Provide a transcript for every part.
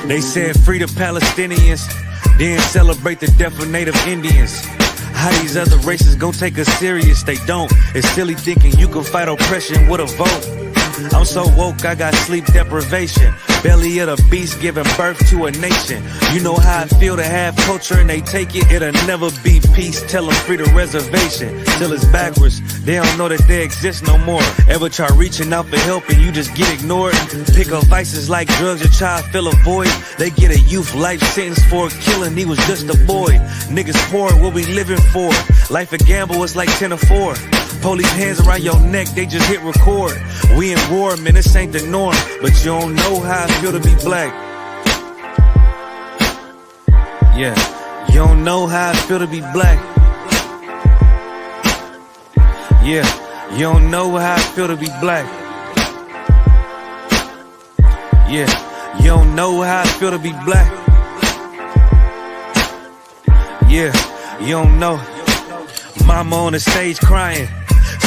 They said free the Palestinians, then celebrate the death of native Indians. How these other races gon' take us serious? They don't. It's silly thinking you can fight oppression with a vote. I'm so woke, I got sleep deprivation. Belly of the beast giving birth to a nation. You know how I feel to have culture and they take it. It'll never be peace, tell them free the reservation. Till it's backwards, they don't know that they exist no more. Ever try reaching out for help and you just get ignored? Pick up vices like drugs, your child fill a void. They get a youth life sentence for a killing, he was just a boy. Niggas poor, what we living for? Life a gamble, it's like 10 or 4. Police hands around your neck, they just hit record. We in war, man, this ain't the norm. But you don't know how I feel to be black. Yeah, you don't know how I feel to be black. Yeah, you don't know how I feel to be black. Yeah, you don't know how I feel to be black. Yeah, you don't know. Mama on the stage crying.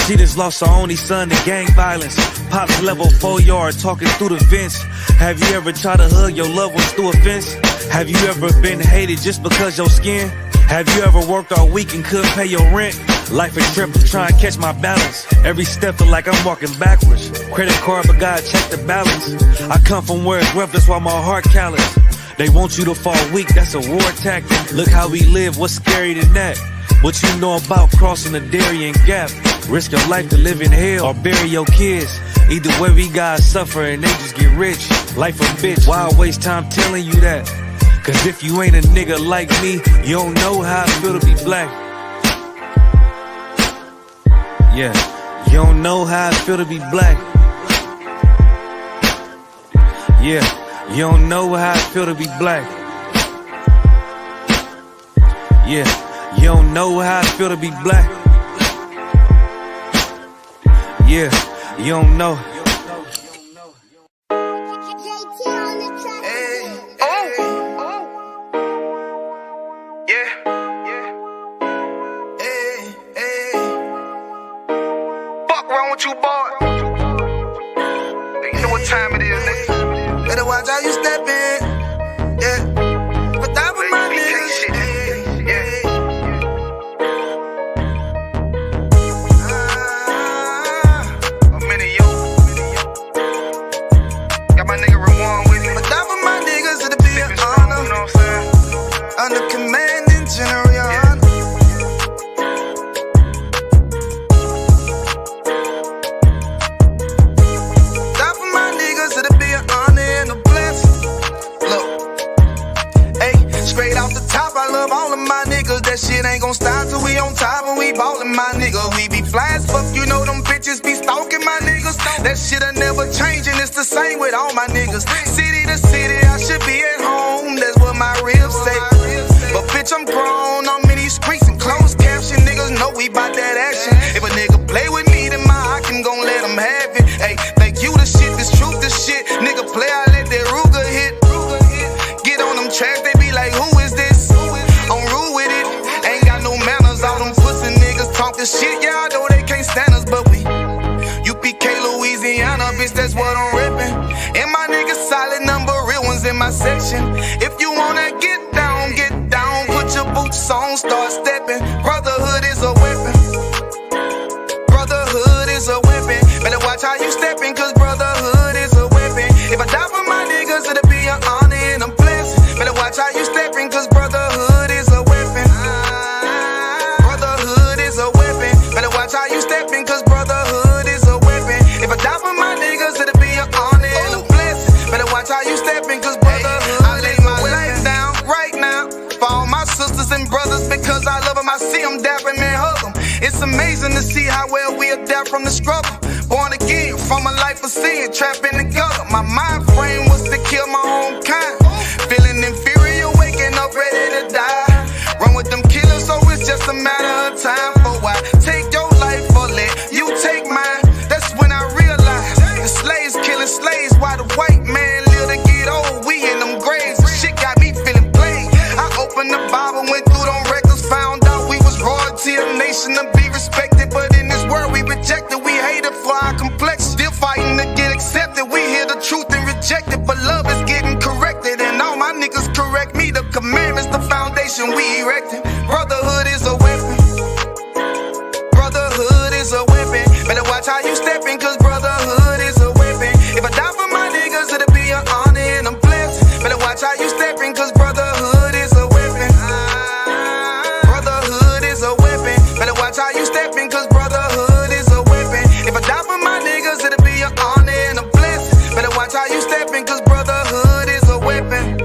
She just lost her only son to gang violence. Pops level 4 yard talking through the vents. Have you ever tried to hug your loved ones through a fence? Have you ever been hated just because your skin? Have you ever worked all week and couldn't pay your rent? Life a trip, I'm trying to catch my balance. Every step feel like I'm walking backwards. Credit card, but God check the balance. I come from where it's rough, that's why my heart callous. They want you to fall weak, that's a war tactic. Look how we live, what's scary than that? What you know about crossing the Darien Gap? Risk your life to live in hell or bury your kids. Either way we gotta suffer and they just get rich. Life a bitch, why I waste time telling you that? Cause if you ain't a nigga like me, you don't know how I feel to be black. Yeah, you don't know how I feel to be black. Yeah, you don't know how I feel to be black. Yeah, you don't know how I feel to be black. Yeah, you don't know. You boy, you know what time it is, nigga. Better watch how you step in, yeah. But that was my nigga, yeah. I'm in it, yo. Got my nigga Rewan with me. But that was my niggas, it'll be an honor. You know what I'm saying? Under commanding General. That shit ain't gon' stop till we on top and we ballin', my nigga. We be fly as fuck, you know them bitches be stalking my niggas. That shit'll never change and it's the same with all my niggas. City to city, I should be at home, that's what my ribs say. But bitch, I'm grown, I'm in these streets and closed caption. Niggas know we bout that action. If a nigga play with me, then my I can gon' let him have it. Hey, thank you the shit, this truth the shit. Nigga play, I let that Ruger hit. Get on them tracks, they be like, who is this? I'm rude with it. All them pussy niggas talkin' shit, yeah, I know they can't stand us, but we UPK, Louisiana, bitch, that's what I'm rippin'. And my niggas solid number, real ones in my section. If you wanna get down, put your boots on, start steppin'. Brotherhood is a weapon. Brotherhood is a weapon. Better watch how you steppin', cause brotherhood is a weapon. If I die for my niggas, it'll be an honor and a blessing. Better watch how you steppin', cause brotherhood is a weapon. Watch how you steppin', cause brotherhood is a weapon. If I die for my niggas, it'll be an honor and a blessing. Better watch how you steppin', cause brotherhood I lay my life down right now for all my sisters and brothers, because I love them, I see them dapping and hug them. It's amazing to see how well we adapt from the struggle. Born again from a life of sin, trapped in the gutter. My mind frame was to kill my own kind. Feeling inferior, waking up ready to die. Run with them killers, so it's just a matter of time. For I take your life or let you take mine. That's when I realized the slaves killing slaves while the white man live to get old. We in them graves, shit got me feeling played. I opened the Bible, went through them records, found out we was royalty, a nation to be respected. But in this world we rejected, we hated for our complexion. Still fighting to get accepted, we hear the truth and reject it. But love is getting corrected, and all is a weapon. Better watch how you stepping, cause brotherhood is a weapon. If I die for my niggas, it'll be an honor and a blessing. Better watch how you stepping, cause brotherhood is a weapon. Brotherhood is a weapon. Better watch how you stepping, cause brotherhood is a weapon. If I die for my niggas, it'll be an honor and a blessing. Better watch how you stepping, cause brotherhood is a weapon.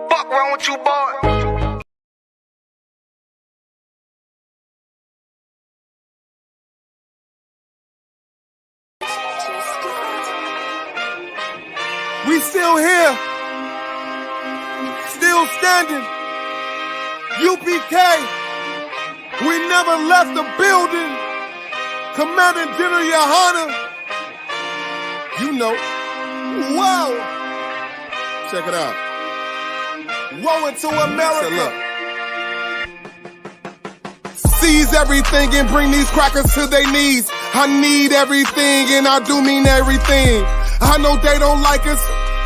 Fuck wrong with you, boy? We still here, still standing. UPK, we never left the building. Commanding General Yohana, you know, whoa. Check it out. Woe into America. Seize everything and bring these crackers to their knees. I need everything and I do mean everything. I know they don't like us.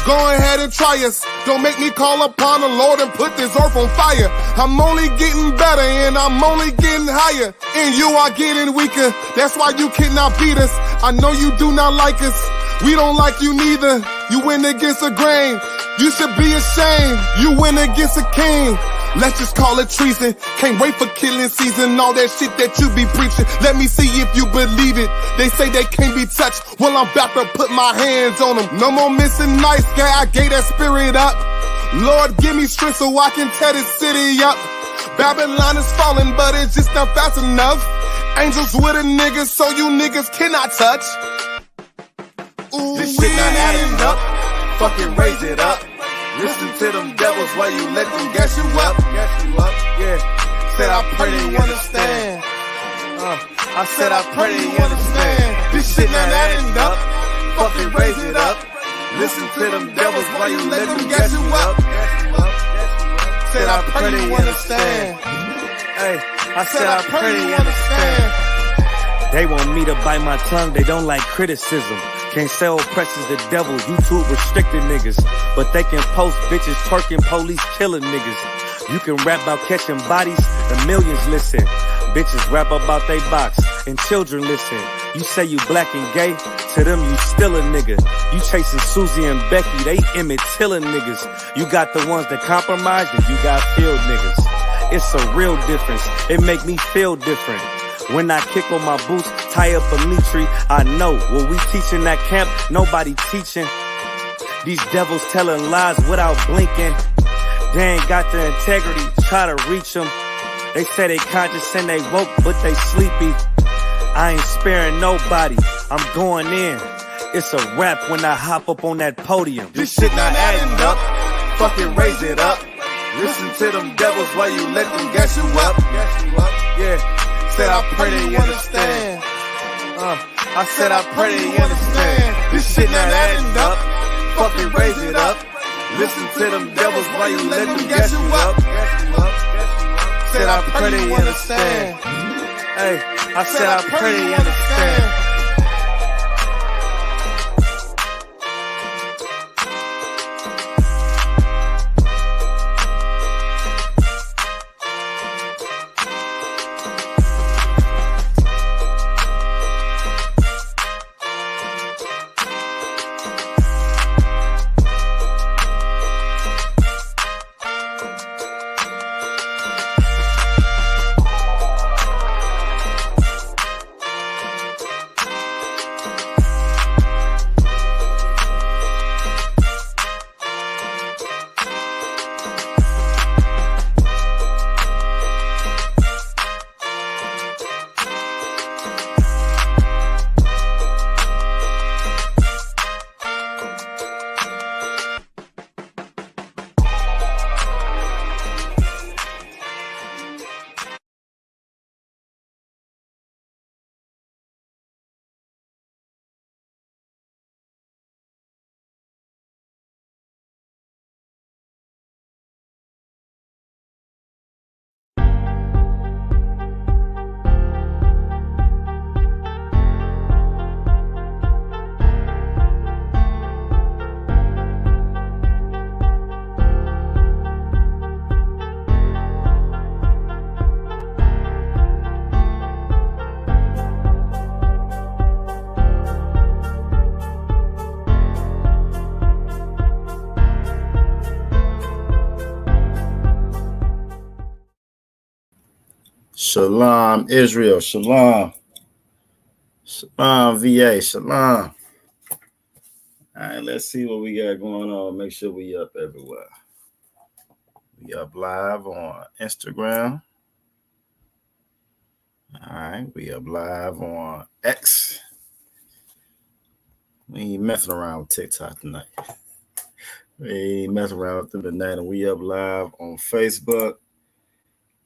Go ahead and try us. Don't make me call upon the Lord and put this earth on fire. I'm only getting better and I'm only getting higher. And you are getting weaker. That's why you cannot beat us. I know you do not like us. We don't like you neither. You win against a grain. You should be ashamed. You win against a king. Let's just call it treason. Can't wait for killing season. All that shit that you be preaching. Let me see if you believe it. They say they can't be touched. Well, I'm about to put my hands on them. No more missing nice guy. I gave that spirit up. Lord, give me strength so I can tear this city up. Babylon is falling, but it's just not fast enough. Angels with a nigga, so you niggas cannot touch. Ooh, this shit not adding up. Fucking raise it up. Listen to them devils while you let them gas you up. Yeah. Said I pray they understand. I said I pray they understand. This shit not adding up. Fucking raise it up. Listen to them devils while you let them gas you up. Said I pray they understand. Hey, I said I pray they understand. They want me to bite my tongue, they don't like criticism. Can't sell oppressors the devil, YouTube restricted niggas. But they can post bitches twerking, police killing niggas. You can rap about catching bodies, and millions listen. Bitches rap about they box, and children listen. You say you black and gay, to them you still a nigga. You chasing Susie and Becky, they Emmett Tillin niggas. You got the ones that compromise, and you got field niggas. It's a real difference, it make me feel different. When I kick on my boots, tie up a meat tree, I know what we teach in that camp, nobody teaching. These devils telling lies without blinking. They ain't got the integrity, try to reach them. They say they conscious and they woke, but they sleepy. I ain't sparing nobody, I'm going in. It's a rap when I hop up on that podium. This shit not adding up, fucking raise it up. Listen to them devils while you let them gas you up. Yeah. Said I pray they understand. I said I pray they understand. This shit not adding up. Fucking raise it up. Listen to them devils while you let them gas you up. Said I pray they understand. Hey, I said I pray they understand. Shalom, Israel. Shalom. Shalom, VA. Shalom. All right, let's see what we got going on. Make sure we up everywhere. We up live on Instagram. All right, we up live on X. We ain't messing around with TikTok tonight. We ain't messing around with them tonight. And we up live on Facebook.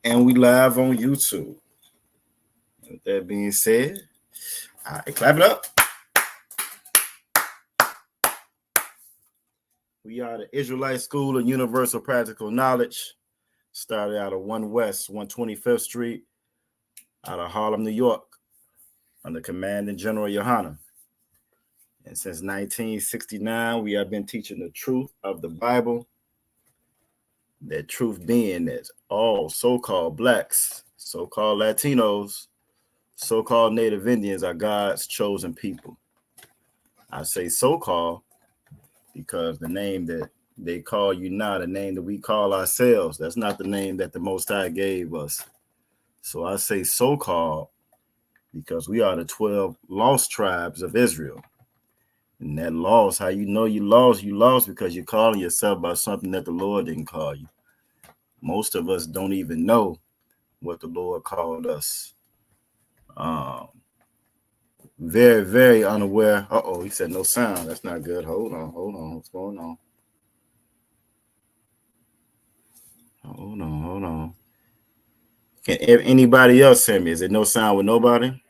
And we live on YouTube. With that being said, all right, clap it up. We are the Israelite School of Universal Practical Knowledge. Started out of 1 West, 125th Street, out of Harlem, New York, under Commanding General Yohanan. And since 1969, we have been teaching the truth of the Bible. That truth being that all so-called blacks, so-called Latinos, so-called Native Indians are God's chosen people. I say so-called because the name that they call you now, the name that we call ourselves, that's not the name that the Most High gave us. So I say so-called because we are the 12 lost tribes of Israel. And that lost, how you know you lost because you're calling yourself by something that the Lord didn't call you. Most of us don't even know what the Lord called us. Very, very unaware. Uh-oh, he said no sound. That's not good. Hold on. What's going on? Hold on. Can anybody else hear me? Is it no sound with nobody?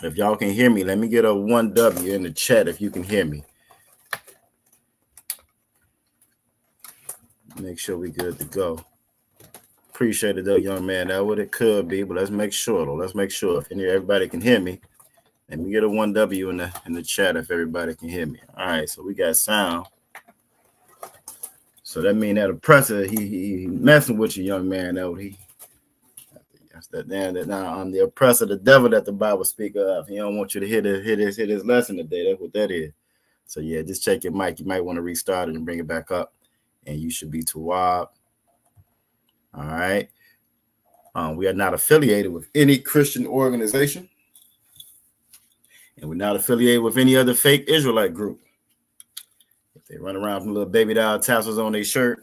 If y'all can hear me, let me get a 1W in the chat if you can hear me. Make sure we good to go. Appreciate it though, young man. That's what it could be, but let's make sure though. Let's make sure if everybody can hear me. Let me get a 1W in the chat if everybody can hear me. All right, so we got sound. So that means that oppressor, he messing with you, young man. That's the oppressor, the devil that the Bible speak of. He don't want you to hit his lesson today. That's what that is. So yeah, just check your mic. You might want to restart it and bring it back up, and you should be Tawab. All right. We are not affiliated with any Christian organization. And we're not affiliated with any other fake Israelite group. If they run around with little baby doll tassels on their shirt,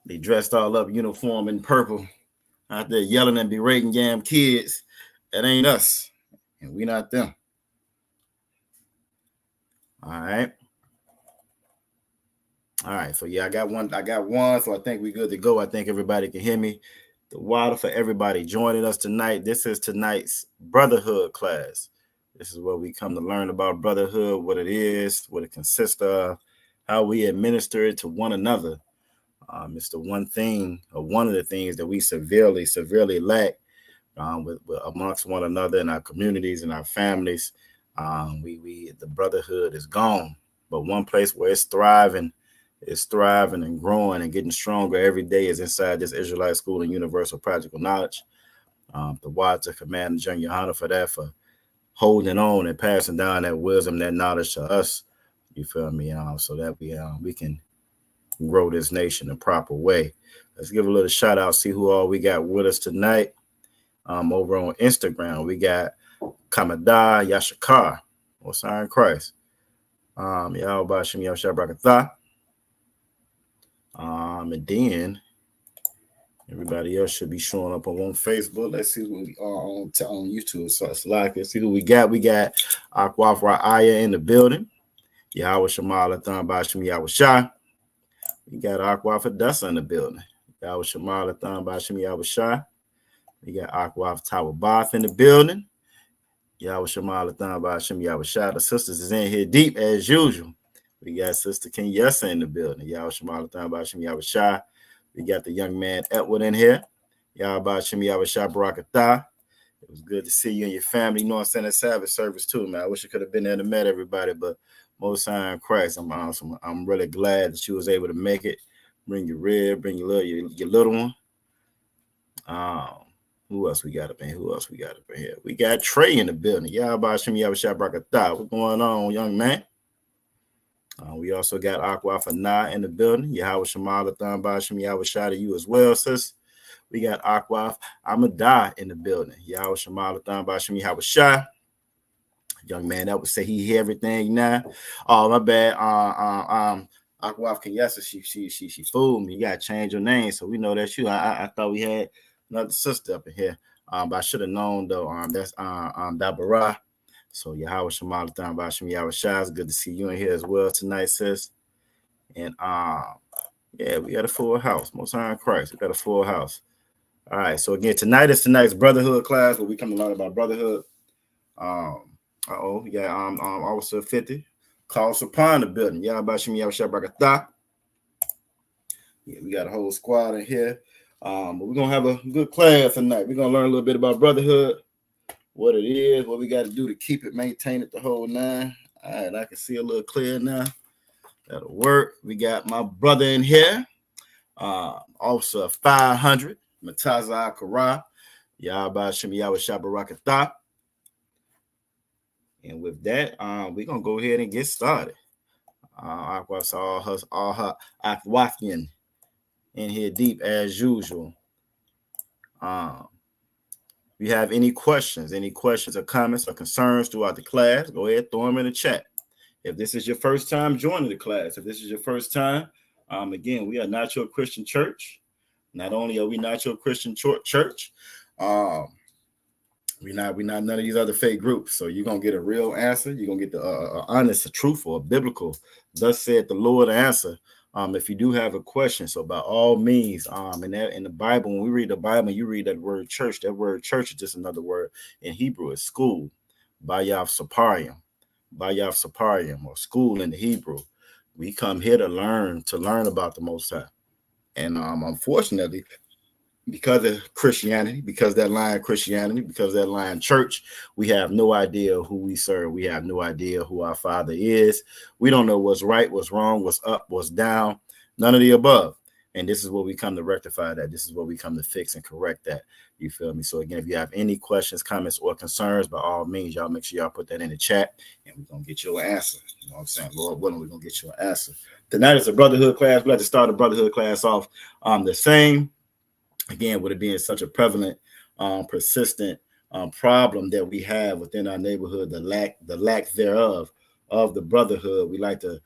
they dressed all up, uniform in purple, out there yelling and berating damn kids, that ain't us. And we not them. All right. So yeah, I got one. So I think we're good to go. I think everybody can hear me. The water for everybody joining us tonight. This is tonight's Brotherhood class. This is where we come to learn about brotherhood, what it is, what it consists of, how we administer it to one another. It's the one thing, or one of the things that we severely lack with amongst one another in our communities and our families. The brotherhood is gone, but one place where it's thriving and growing and getting stronger every day is inside this Israelite School and Universal Practical Knowledge. The wise to command General Yohanan for that, for holding on and passing down that wisdom, that knowledge to us. You feel me? So that we can grow this nation the proper way. Let's give a little shout out, see who all we got with us tonight. Over on Instagram, we got Kamada Yashakar, or Sign Christ. Y'all Bashim Yashabrakatha. And then everybody else should be showing up on Facebook. Let's see who we are on YouTube. So it's like, let's see who we got. We got Akwaf Ra'aya in the building. Yahweh Shemal Athan Bashim Yahweh Shah. We got Akwaf Adasa in the building. Yahweh Shemal Athan Bashim Yahweh Shah. We got Akwaf Tower Bath in the building. Yahweh Shemal Athan Bashim Yahweh Shah. The sisters is in here deep as usual. We got Sister King Yessa in the building. Yahweh Shemal Athan Bashim Yahweh Shah. We got the young man Edward in here. Yahweh Bashim Yahweh Shah Barakatah. It was good to see you and your family. You know, I'm saying, Sabbath service too, man. I wish I could have been there to meet everybody, but Most High in Christ, I'm awesome. I'm really glad that you was able to make it. Bring your rib, bring your little one. Who else we got up in here? We got Trey in the building. Yahweh Bashim Yahweh Shah Barakatah. What's going on, young man? We also got Aqua Fana in the building. Yahweh Shemal Athan Bashim Yahweh Shah to you as well, sis. We got Akwaf Amadah in the building. Yahweh Shamal Bashim Yahweh Shah. Young man that would say he hear everything now. Oh, my bad. Akwaf Kanyesa, she fooled me. You gotta change your name, so we know that's you. I thought we had another sister up in here. But I should have known though. That's Dabara. So Yahweh Shamal Bashim Yahweh Shah. It's good to see you in here as well tonight, sis. And yeah, we got a full house. Most High in Christ. We got a full house. All right. So again, tonight's Brotherhood class where we come to learn about brotherhood. We got Officer 50. Calls upon the building. Y'all Bashim Yahweh Shah Barakatah. Yeah, we got a whole squad in here. But we're gonna have a good class tonight. We're gonna learn a little bit about brotherhood, what it is, what we got to do to keep it, maintain it, the whole nine. All right, I can see a little clear now. That'll work. We got my brother in here, Officer 500, Mataza Kara, Yahweh Shem Yahweh Shabarakatah. And with that, we're gonna go ahead and get started. Aqua saw all her Aquafian in here deep as usual. If you have any questions or comments or concerns throughout the class, go ahead, throw them in the chat. If this is your first time joining the class, again, we are not your Christian church. Not only are we not your Christian church, we're not none of these other fake groups. So you're gonna get a real answer. You're gonna get the honest, a truthful, a biblical, thus said the Lord answer. If you do have a question, so by all means, in the Bible, when we read the Bible, you read that word church. That word church is just another word in Hebrew. It's school, Bayav Saparium, or school in the Hebrew. We come here to learn about the Most High. And unfortunately, because of Christianity, because that line church, we have no idea who we serve. We have no idea who our Father is. We don't know what's right, what's wrong, what's up, what's down, none of the above. And this is what we come to rectify that. This is what we come to fix and correct that. You feel me? So again, if you have any questions, comments, or concerns, by all means, y'all make sure y'all put that in the chat and we're going to get you an answer. You know what I'm saying? Lord willing, we're going to get you an answer. Tonight is a brotherhood class. We'd like to start the brotherhood class off the same. Again, with it being such a prevalent, persistent problem that we have within our neighborhood, the lack thereof of the brotherhood, we like to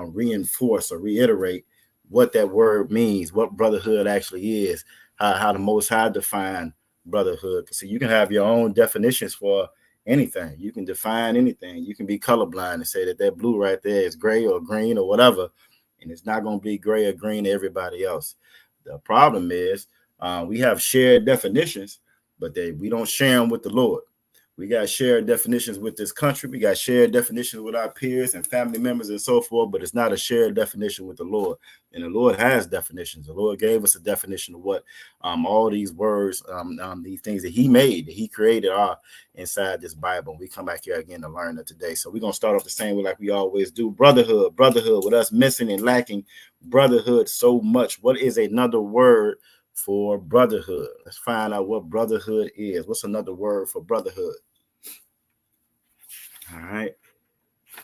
reinforce or reiterate what that word means, what brotherhood actually is, how the Most High define brotherhood. So you can have your own definitions for anything. You can define anything. You can be colorblind and say that blue right there is gray or green or whatever, and it's not going to be gray or green to everybody else. The problem is, we have shared definitions, but we don't share them with the Lord. We got shared definitions with this country. We got shared definitions with our peers and family members and so forth, but it's not a shared definition with the Lord. And the Lord has definitions. The Lord gave us a definition of what all these words, these things that he made, that he created are inside this Bible. We come back here again to learn that today. So we're going to start off the same way like we always do. Brotherhood, with us missing and lacking brotherhood so much. What is another word for brotherhood? Let's find out what brotherhood is. What's another word for brotherhood? All right.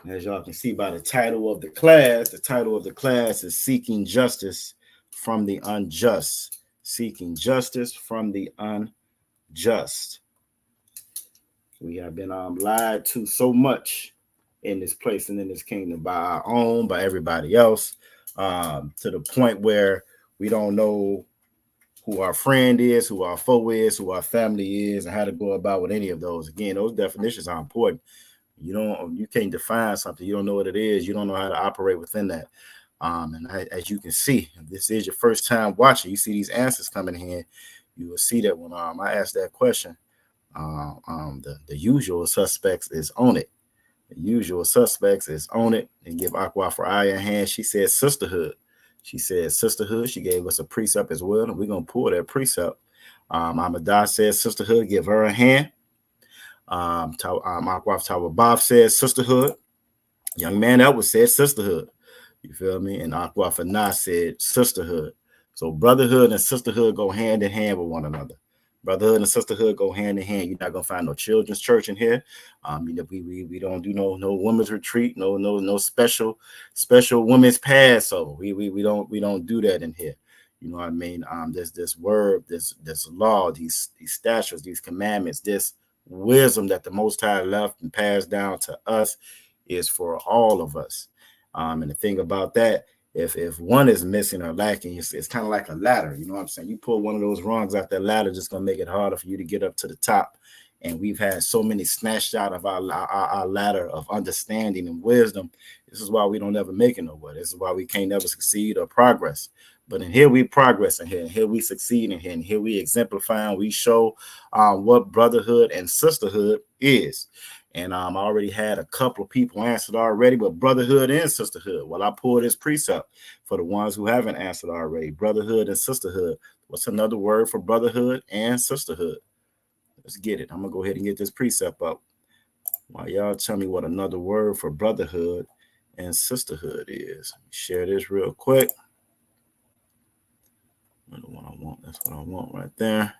As y'all can see by the title of the class is Seeking Justice from the Unjust. Seeking Justice from the Unjust. We have been lied to so much in this place and in this kingdom by our own, by everybody else, to the point where we don't know who our friend is, who our foe is, who our family is, and how to go about with any of those. Again, those definitions are important. You can't define something. You don't know what it is. You don't know how to operate within that. And as you can see, if this is your first time watching, you see these answers coming in. You will see that when I asked that question, the usual suspects is on it. The usual suspects is on it. And give Aqua for eye a hand. She said sisterhood. She gave us a precept as well, and we're gonna pull that precept. Amadah says sisterhood. Give her a hand. Akwaf Tower Bob says sisterhood. Young man Edward said sisterhood. You feel me? And Akwaf Anah said sisterhood. So brotherhood and sisterhood go hand in hand with one another. Brotherhood and sisterhood go hand in hand. You're not gonna find no children's church in here. We don't do no women's retreat, no special women's Passover. We don't do that in here. You know what I mean? This word, this law, these statutes, these commandments, this wisdom that the Most High left and passed down to us is for all of us. And the thing about that, if one is missing or lacking, it's kind of like a ladder. You know what I'm saying? You pull one of those rungs out that ladder, just gonna make it harder for you to get up to the top. And we've had so many snatched out of our ladder of understanding and wisdom. This is why we don't ever make it nowhere. This is why we can't never succeed or progress. But in here we progress, in here we succeed, in here, and here we exemplify, and we show what brotherhood and sisterhood is. And I already had a couple of people answered already, but brotherhood and sisterhood. Well, I pulled this precept for the ones who haven't answered already. Brotherhood and sisterhood. What's another word for brotherhood and sisterhood? Let's get it. I'm going to go ahead and get this precept up while y'all tell me what another word for brotherhood and sisterhood is. Share this real quick. That's what I want. That's what I want right there.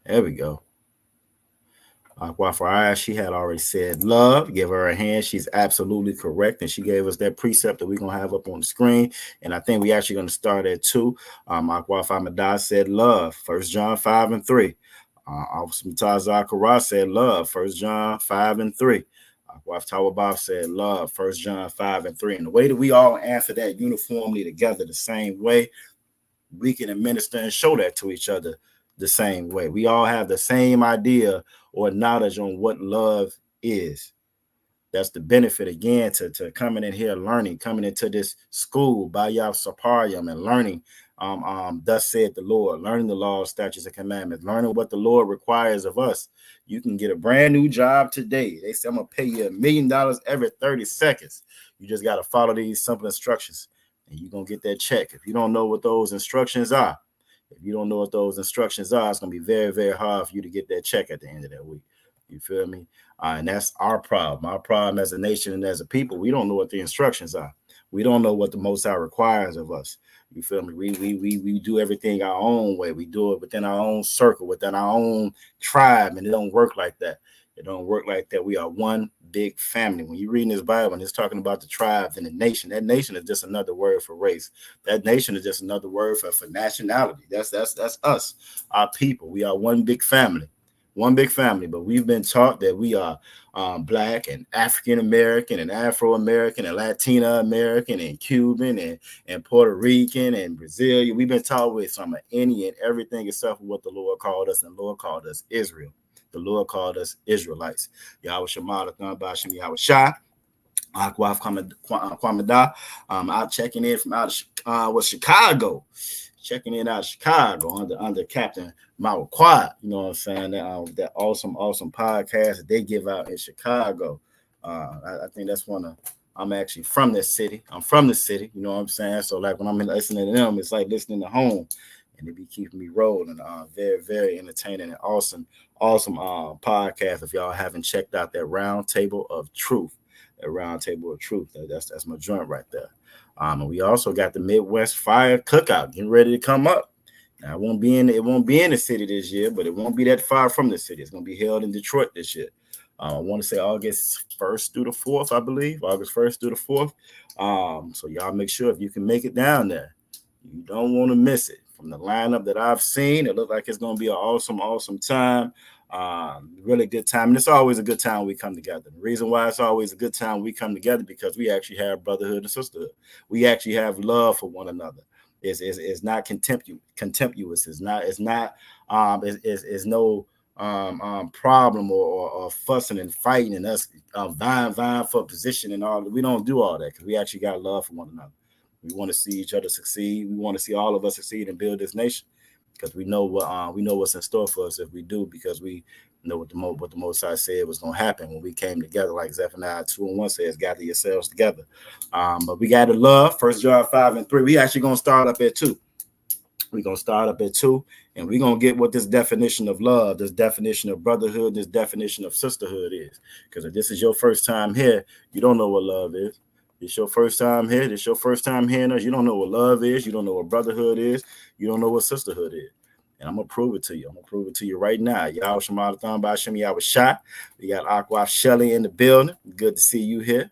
There we go. For Aya, she had already said love. Give her a hand. She's absolutely correct. And she gave us that precept that we're going to have up on the screen. And I think we're actually going to start at 2. Akwa Famadah said love. 1 John 5:3. Officer Mutazar Kara said love. 1 John 5:3. Akwa Tawabaf said love. 1 John 5:3. And the way that we all answer that uniformly together the same way, we can administer and show that to each other the same way. We all have the same idea or knowledge on what love is. That's the benefit, again, to coming in here, learning, coming into this school, Bayaf Saparium, and learning, thus said the Lord, learning the law, statutes, and commandments, learning what the Lord requires of us. You can get a brand new job today. They say, I'm going to pay you $1 million every 30 seconds. You just got to follow these simple instructions, and you're going to get that check. If you don't know what those instructions are, it's going to be very, very hard for you to get that check at the end of that week. You feel me? And that's our problem. Our problem as a nation and as a people, we don't know what the instructions are. We don't know what the Most High requires of us. You feel me? We do everything our own way. We do it within our own circle, within our own tribe, and it don't work like that. It don't work like that. We are one big family. When you're reading this Bible and it's talking about the tribes and the nation, that nation is just another word for race. That nation is just another word for nationality. That's us, our people. We are one big family. One big family, but we've been taught that we are Black and African American and Afro American and Latina American and Cuban and Puerto Rican and Brazilian. We've been taught with some of any and everything except for what the Lord called us, and the Lord called us Israel. The Lord called us Israelites. Yahweh Shemad, Bashim Yahweh Shah. Akwaf Kwamada. Out checking in from out of Chicago. Checking in out of Chicago under Captain Mawquad. You know what I'm saying? That awesome podcast that they give out in Chicago. I think that's I'm actually from this city. I'm from the city. You know what I'm saying? So like when I'm listening to them, it's like listening to home. And they be keeping me rolling. Very, very entertaining and awesome podcast. If y'all haven't checked out that Round Table of Truth, that's my joint right there. And we also got the Midwest Fire Cookout getting ready to come up. Now it won't be in the city this year, but it won't be that far from the city. It's going to be held in Detroit this year. I want to say August 1st through the 4th, I believe. August 1st through the 4th. So y'all make sure if you can make it down there, you don't want to miss it. From the lineup that I've seen, it looks like it's going to be an awesome time. Really good time. And it's always a good time when we come together. The reason why it's always a good time when we come together because we actually have brotherhood and sisterhood. We actually have love for one another. It's not contemptuous. It's no problem or fussing and fighting and us vying for position and all. We don't do all that because we actually got love for one another. We want to see each other succeed. We want to see all of us succeed and build this nation because we know what's in store for us if we do, because we know what the Most High said was going to happen when we came together, like Zephaniah 2:1 says, gather yourselves together. But we got to love. 1 John 5:3. We actually going to start up at 2. We're going to start up at 2, and we're going to get what this definition of love, this definition of brotherhood, this definition of sisterhood is. Because if this is your first time here, you don't know what love is. It's your first time here. It's your first time hearing us. You don't know what love is. You don't know what brotherhood is. You don't know what sisterhood is. And I'm going to prove it to you. I'm going to prove it to you right now. Yahweh Shemadathon Bashim Yahweh Shah. We got Aqua Shelly in the building. Good to see you here.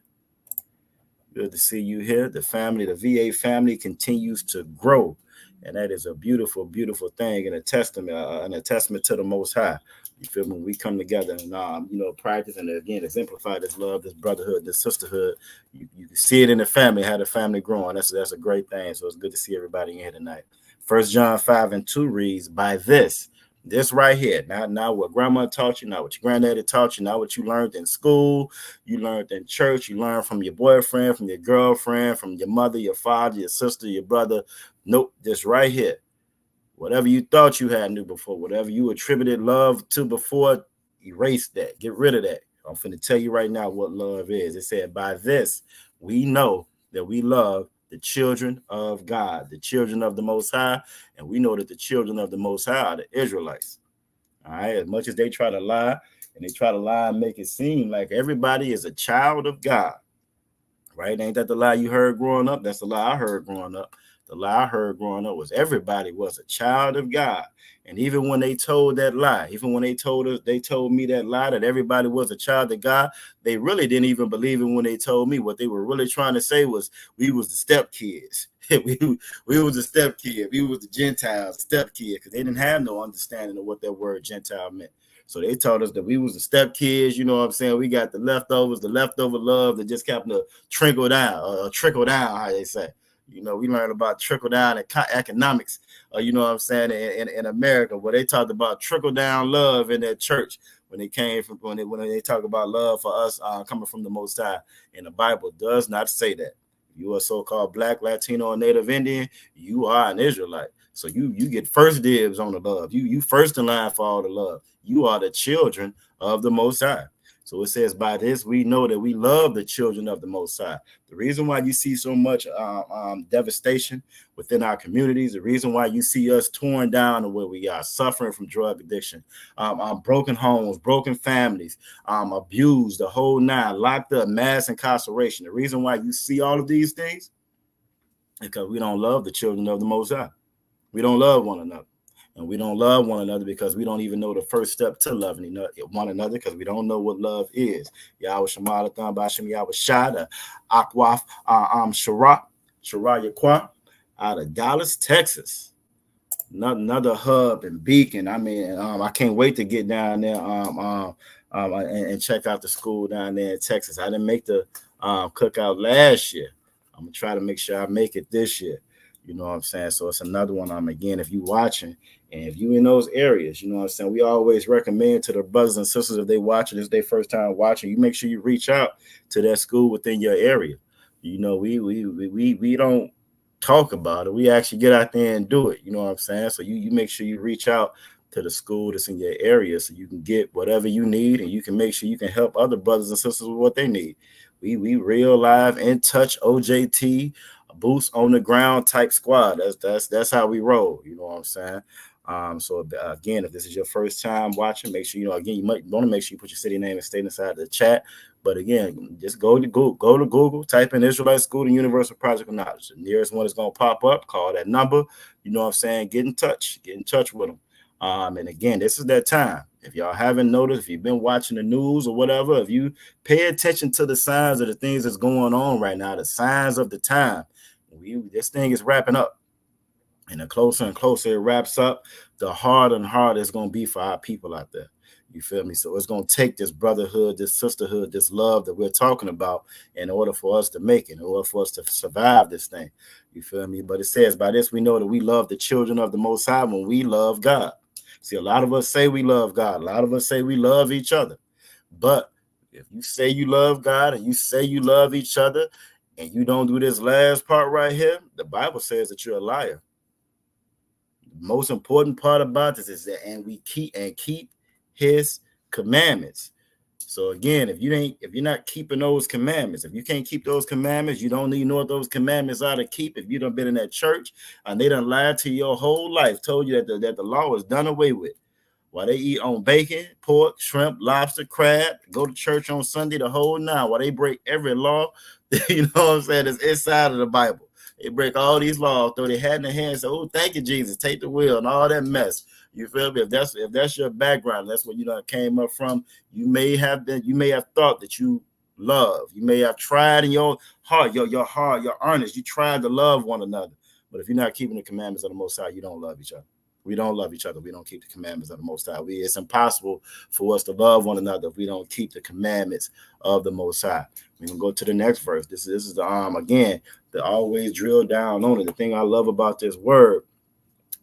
Good to see you here. The family, the VA family continues to grow. And that is a beautiful, beautiful thing and a testament to the Most High. You feel me? When we come together and practice and again exemplify this love, this brotherhood, this sisterhood. You can see it in the family, how the family growing. That's a great thing. So it's good to see everybody in here tonight. 1 John 5:2 reads, "By this right here, not what grandma taught you, not what your granddaddy taught you, not what you learned in school, you learned in church, you learned from your boyfriend, from your girlfriend, from your mother, your father, your sister, your brother. Nope, this right here. Whatever you thought you had knew before, whatever you attributed love to before, erase that, get rid of that. I'm finna tell you right now what love is. It said, by this, we know that we love the children of God, the children of the Most High, and we know that the children of the Most High are the Israelites. All right, as much as they try to lie, and they try to lie and make it seem like everybody is a child of God, right? Ain't that the lie you heard growing up? That's the lie I heard growing up. The lie I heard growing up was everybody was a child of God. And even when they told that lie, even when they told me that lie that everybody was a child of God, they really didn't even believe it when they told me. What they were really trying to say was we was the step kids. we was the step kid. We was the Gentiles, the step kid, because they didn't have no understanding of what that word Gentile meant. So they told us that we was the step kids, you know what I'm saying? We got the leftovers, the leftover love that just happened to trickle down, how they say. You know, we learned about trickle down economics, you know what I'm saying, in America, where they talked about trickle down love in their church when they talk about love for us coming from the Most High. And the Bible does not say that. You are so-called Black, Latino, or Native Indian, you are an Israelite. So you get first dibs on the love. You first in line for all the love. You are the children of the Most High. So it says, by this, we know that we love the children of the Most High. The reason why you see so much devastation within our communities, the reason why you see us torn down to where we are, suffering from drug addiction, broken homes, broken families, abused, the whole nine, locked up, mass incarceration. The reason why you see all of these things is because we don't love the children of the Most High. We don't love one another. And we don't love one another because we don't even know the first step to loving one another, because we don't know what love is. Yahweh Shemalathon Bashim Yahweh Shada Akwaf Shara Yakwa out of Dallas, Texas. Another hub and beacon. I mean, I can't wait to get down there and check out the school down there in Texas. I didn't make the cookout last year. I'm gonna try to make sure I make it this year. You know what I'm saying? So it's another one. Again, if you watching and if you in those areas, you know what I'm saying, we always recommend to the brothers and sisters, if they watching, it's their first time watching, you make sure you reach out to that school within your area. You know, we don't talk about it. We actually get out there and do it. You know what I'm saying? So you make sure you reach out to the school that's in your area so you can get whatever you need, and you can make sure you can help other brothers and sisters with what they need. We real live, in touch, OJT, boots on the ground type squad. That's how we roll. You know what I'm saying? So again, if this is your first time watching, make sure you might want to make sure you put your city name and state inside the chat. But again, just go to Google, type in Israelite School and Universal Project of Knowledge. The nearest one is going to pop up. Call that number. You know what I'm saying? Get in touch with them. And again, this is that time. If y'all haven't noticed, if you've been watching the news or whatever, if you pay attention to the signs of the things that's going on right now, the signs of the time, this thing is wrapping up. And the closer and closer it wraps up, the harder and harder it's going to be for our people out there. You feel me? So it's going to take this brotherhood, this sisterhood, this love that we're talking about in order for us to make it, in order for us to survive this thing. You feel me? But it says, by this we know that we love the children of the Most High when we love God. See, a lot of us say we love God. A lot of us say we love each other. But if you say you love God and you say you love each other and you don't do this last part right here, the Bible says that you're a liar. The most important part about this is that and we keep his commandments. So again, if you're not keeping those commandments, if you can't keep those commandments, you don't even know what those commandments are to keep. If you done been in that church and they done lied to you your whole life, told you that the law is done away with, while they eat on bacon, pork, shrimp, lobster, crab, go to church on Sunday the whole night, while they break every law, you know what I'm saying, that's inside of the Bible. They break all these laws, throw their hat in their hand and say, oh, thank you, Jesus, take the wheel and all that mess. You feel me? If that's your background, that's where you done came up from, you may have thought that you love. You may have tried in your heart, your heart, your earnest, you tried to love one another. But if you're not keeping the commandments of the Most High, you don't love each other. We don't love each other. We don't keep the commandments of the Most High. It's impossible for us to love one another if we don't keep the commandments of the Most High. We can go to the next verse. This is the again, to always drill down on it. The thing I love about this word,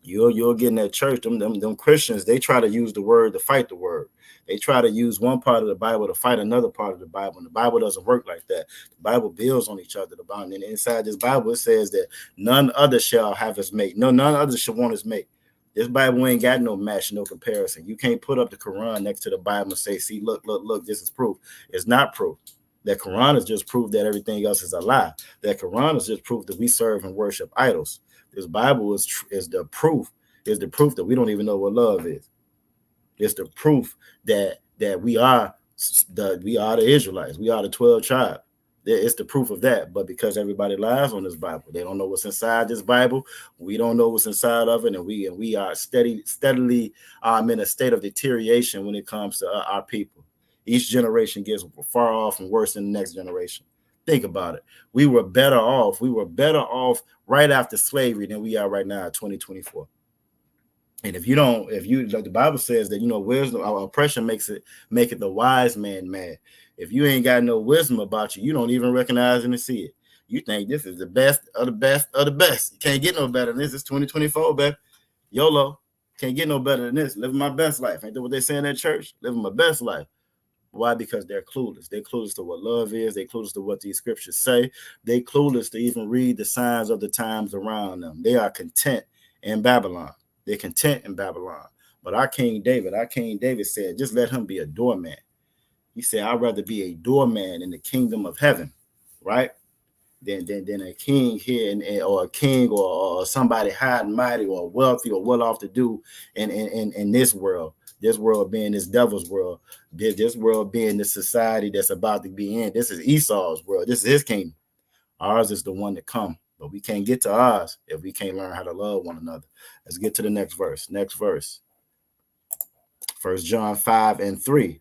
you'll get in that church, them Christians, they try to use the word to fight the word. They try to use one part of the Bible to fight another part of the Bible, and the Bible doesn't work like that. The Bible builds on each other. And inside this Bible, it says that none other shall have us mate. No, none other shall want us mate. This Bible ain't got no match, no comparison. You can't put up the Quran next to the Bible and say, see, look, this is proof. It's not proof. That Quran is just proof that everything else is a lie. That Quran is just proof that we serve and worship idols. This Bible is the proof that we don't even know what love is. It's the proof that we are the Israelites. We are the 12 tribes. It's the proof of that. But because everybody lies on this Bible, they don't know what's inside this Bible. We don't know what's inside of it, and we are steadily in a state of deterioration when it comes to our people. Each generation gets far off and worse than the next generation. Think about it. We were better off. We were better off right after slavery than we are right now in 2024. And if you like the Bible says that, wisdom, oppression make it the wise man mad. If you ain't got no wisdom about you, you don't even recognize and see it. You think this is the best of the best of the best. You can't get no better than this. It's 2024, baby. YOLO. Can't get no better than this. Living my best life. Ain't that what they say in that church? Living my best life. Why? Because they're clueless. They're clueless to what love is. They're clueless to what these scriptures say. They're clueless to even read the signs of the times around them. They are content in Babylon. They're content in Babylon. But our King David said, just let him be a doorman. He said, I'd rather be a doorman in the kingdom of heaven, right? Than a king here or a king or somebody high and mighty or wealthy or well off to do in this world. This world being this devil's world. This world being the society that's about to be in. This is Esau's world. This is his kingdom. Ours is the one to come. But we can't get to ours if we can't learn how to love one another. Let's get to the next verse. Next verse. 1 John 5:3.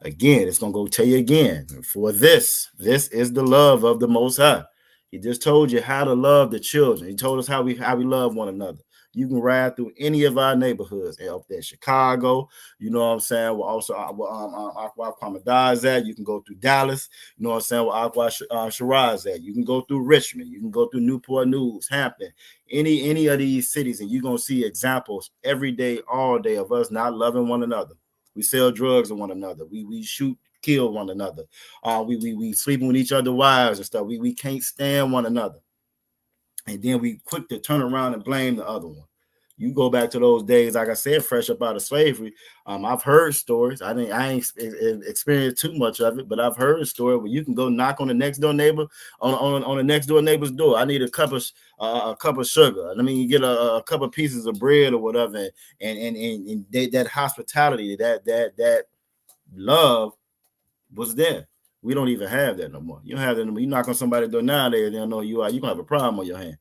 Again, it's going to go tell you again. For this is the love of the Most High. He just told you how to love the children. He told us how we love one another. You can ride through any of our neighborhoods up there, Chicago. You know what I'm saying? We're also Aqua Commodore at. You can go through Dallas. You know what I'm saying? Where Aqua Shiraz at. You can go through Richmond. You can go through Newport News, Hampton, any of these cities, and you're gonna see examples every day, all day of us not loving one another. We sell drugs to one another. We shoot, kill one another. We sleeping with each other's wives and stuff. We can't stand one another. And then we quick to turn around and blame the other one. You go back to those days, like I said, fresh up out of slavery. I've heard stories. I ain't experienced too much of it, but I've heard a story where you can go knock on the next door neighbor on the next door neighbor's door. I need a cup of sugar. I mean, you get a couple of pieces of bread or whatever, and that hospitality, that love was there. We don't even have that no more. You don't have that no more. You knock on somebody's door nowadays, they don't know who you are. You're gonna have a problem on your hand.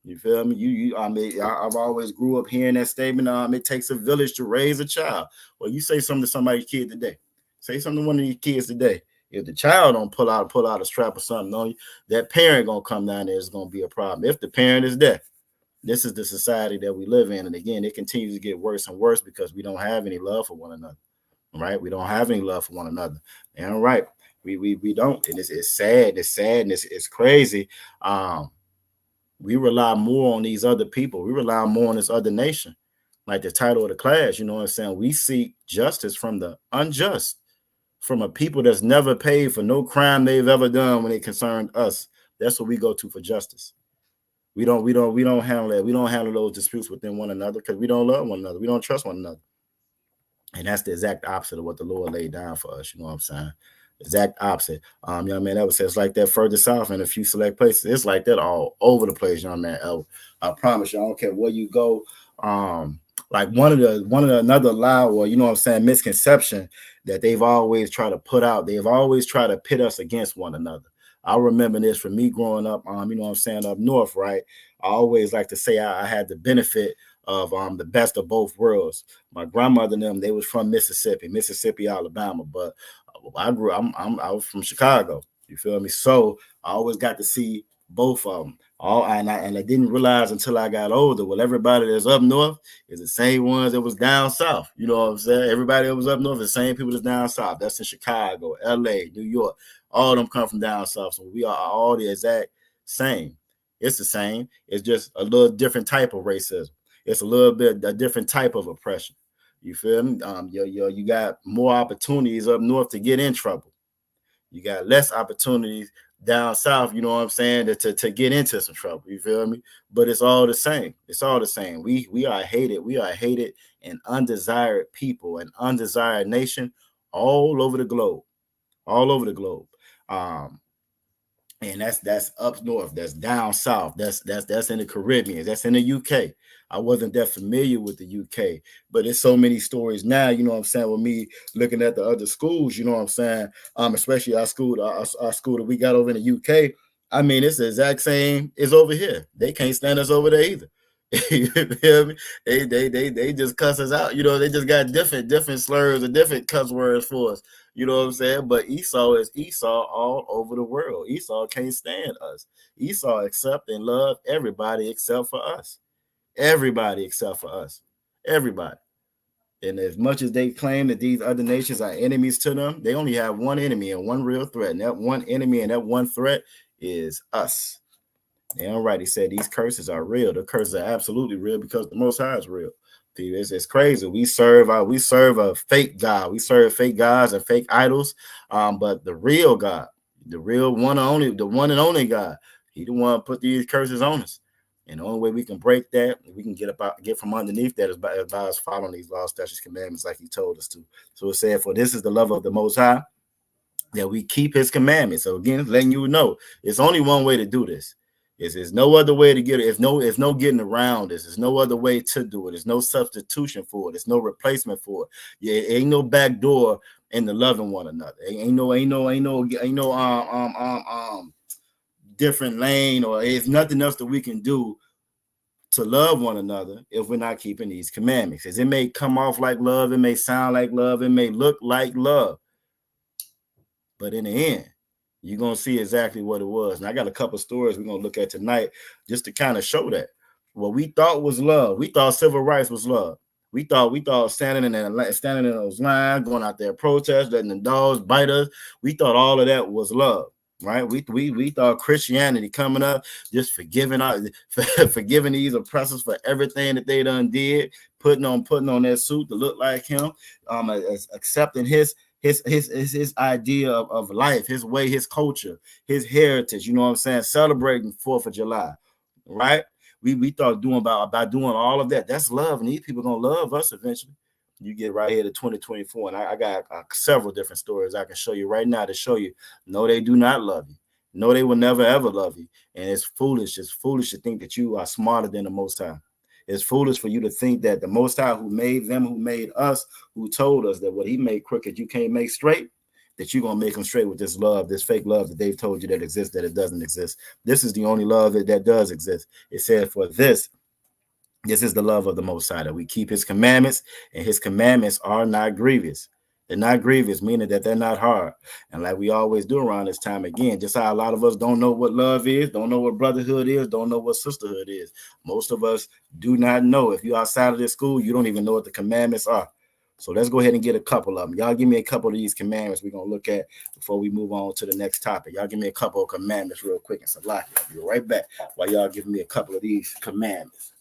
You feel me? I've always grew up hearing that statement. It takes a village to raise a child. Well, you say something to somebody's kid today. Say something to one of your kids today. If the child don't pull out a strap or something on you, that parent gonna come down there. It's gonna be a problem. If the parent is there, this is the society that we live in. And again, it continues to get worse and worse because we don't have any love for one another. Right? We don't have any love for one another. And right, we don't. And it's sad. It's sad and it's crazy. We rely more on these other people. We rely more on this other nation. Like the title of the class, you know what I'm saying? We seek justice from the unjust, from a people that's never paid for no crime they've ever done when it concerned us. That's what we go to for justice. We don't handle that. We don't handle those disputes within one another because we don't love one another. We don't trust one another. And that's the exact opposite of what the Lord laid down for us. You know what I'm saying? Exact opposite. Young man, that was it's like that further south in a few select places. It's like that all over the place, young man. I promise you, I don't care where you go. Like one of the another lie or you know what I'm saying, misconception that they've always tried to put out. They've always tried to pit us against one another. I remember this from me growing up, you know what I'm saying, up north, right? I always like to say I had the benefit of the best of both worlds. My grandmother and them, they was from Mississippi, Alabama, but I was from Chicago. You feel me? So I always got to see both of them. And I didn't realize until I got older. Well, everybody that's up north is the same ones that was down south. You know what I'm saying? Everybody that was up north is the same people that's down south. That's in Chicago, LA, New York. All of them come from down south. So we are all the exact same. It's the same. It's just a little different type of racism. It's a little bit a different type of oppression. You feel me? You got more opportunities up north to get in trouble. You got less opportunities down south, you know what I'm saying, to get into some trouble. You feel me? But it's all the same. It's all the same. We are hated. We are hated and undesired people, an undesired nation all over the globe. All over the globe. And that's up north, that's down south, that's in the Caribbean, that's in the UK. I wasn't that familiar with the UK, but there's so many stories now, you know what I'm saying, with me looking at the other schools, you know what I'm saying, especially our school that we got over in the UK. I mean, it's the exact same as over here. They can't stand us over there either. You feel me? They just cuss us out. You know, they just got different slurs and different cuss words for us. You know what I'm saying? But Esau is Esau all over the world. Esau can't stand us. Esau accept and love everybody except for us. Everybody except for us. Everybody. And as much as they claim that these other nations are enemies to them, they only have one enemy and one real threat. And that one enemy and that one threat is us. Damn right. He said these curses are real. The curses are absolutely real because the Most High is real. It's crazy. We serve a fake God. We serve fake gods and fake idols. But the real God, the real one and only God, He the one put these curses on us. And the only way we can break that, we can get from underneath that is by us following these laws, statutes, commandments like He told us to. So it said, "For this is the love of the Most High, that we keep His commandments." So again, letting you know, it's only one way to do this. There's no other way to get it. It's no getting around this. There's no other way to do it. There's no substitution for it. There's no replacement for it. Yeah, it ain't no back door in the loving one another. Ain't no different lane, or there's nothing else that we can do to love one another if we're not keeping these commandments. As it may come off like love, it may sound like love, it may look like love, but in the end, you're going to see exactly what it was. And I got a couple of stories we're going to look at tonight just to kind of show that. What we thought was love. We thought civil rights was love. We thought standing in those lines, going out there protest, letting the dogs bite us. We thought all of that was love, right? We thought Christianity coming up, just forgiving these oppressors for everything that they done did, putting on that suit to look like him, accepting his idea of life, his way, his culture, his heritage, you know what I'm saying? Celebrating 4th of July, right? We thought by doing all of that, that's love, and these people gonna love us eventually. You get right here to 2024, and I got several different stories I can show you right now to show you, no, they do not love you. No, they will never ever love you. And it's foolish to think that you are smarter than the Most High. It's foolish for you to think that the Most High, who made them, who made us, who told us that what He made crooked you can't make straight, that you're going to make them straight with this love, this fake love that they've told you that exists, that it doesn't exist. This is the only love that does exist. It said, "For this is the love of the Most High, that we keep His commandments, and His commandments are not grievous." They're not grievous, meaning that they're not hard. And like we always do around this time, again, just how a lot of us don't know what love is, don't know what brotherhood is, don't know what sisterhood is. Most of us do not know. If you're outside of this school, you don't even know what the commandments are. So let's go ahead and get a couple of them. Y'all give me a couple of these commandments we're going to look at before we move on to the next topic. Y'all give me a couple of commandments real quick. And Salaki, I'll be right back while y'all give me a couple of these commandments.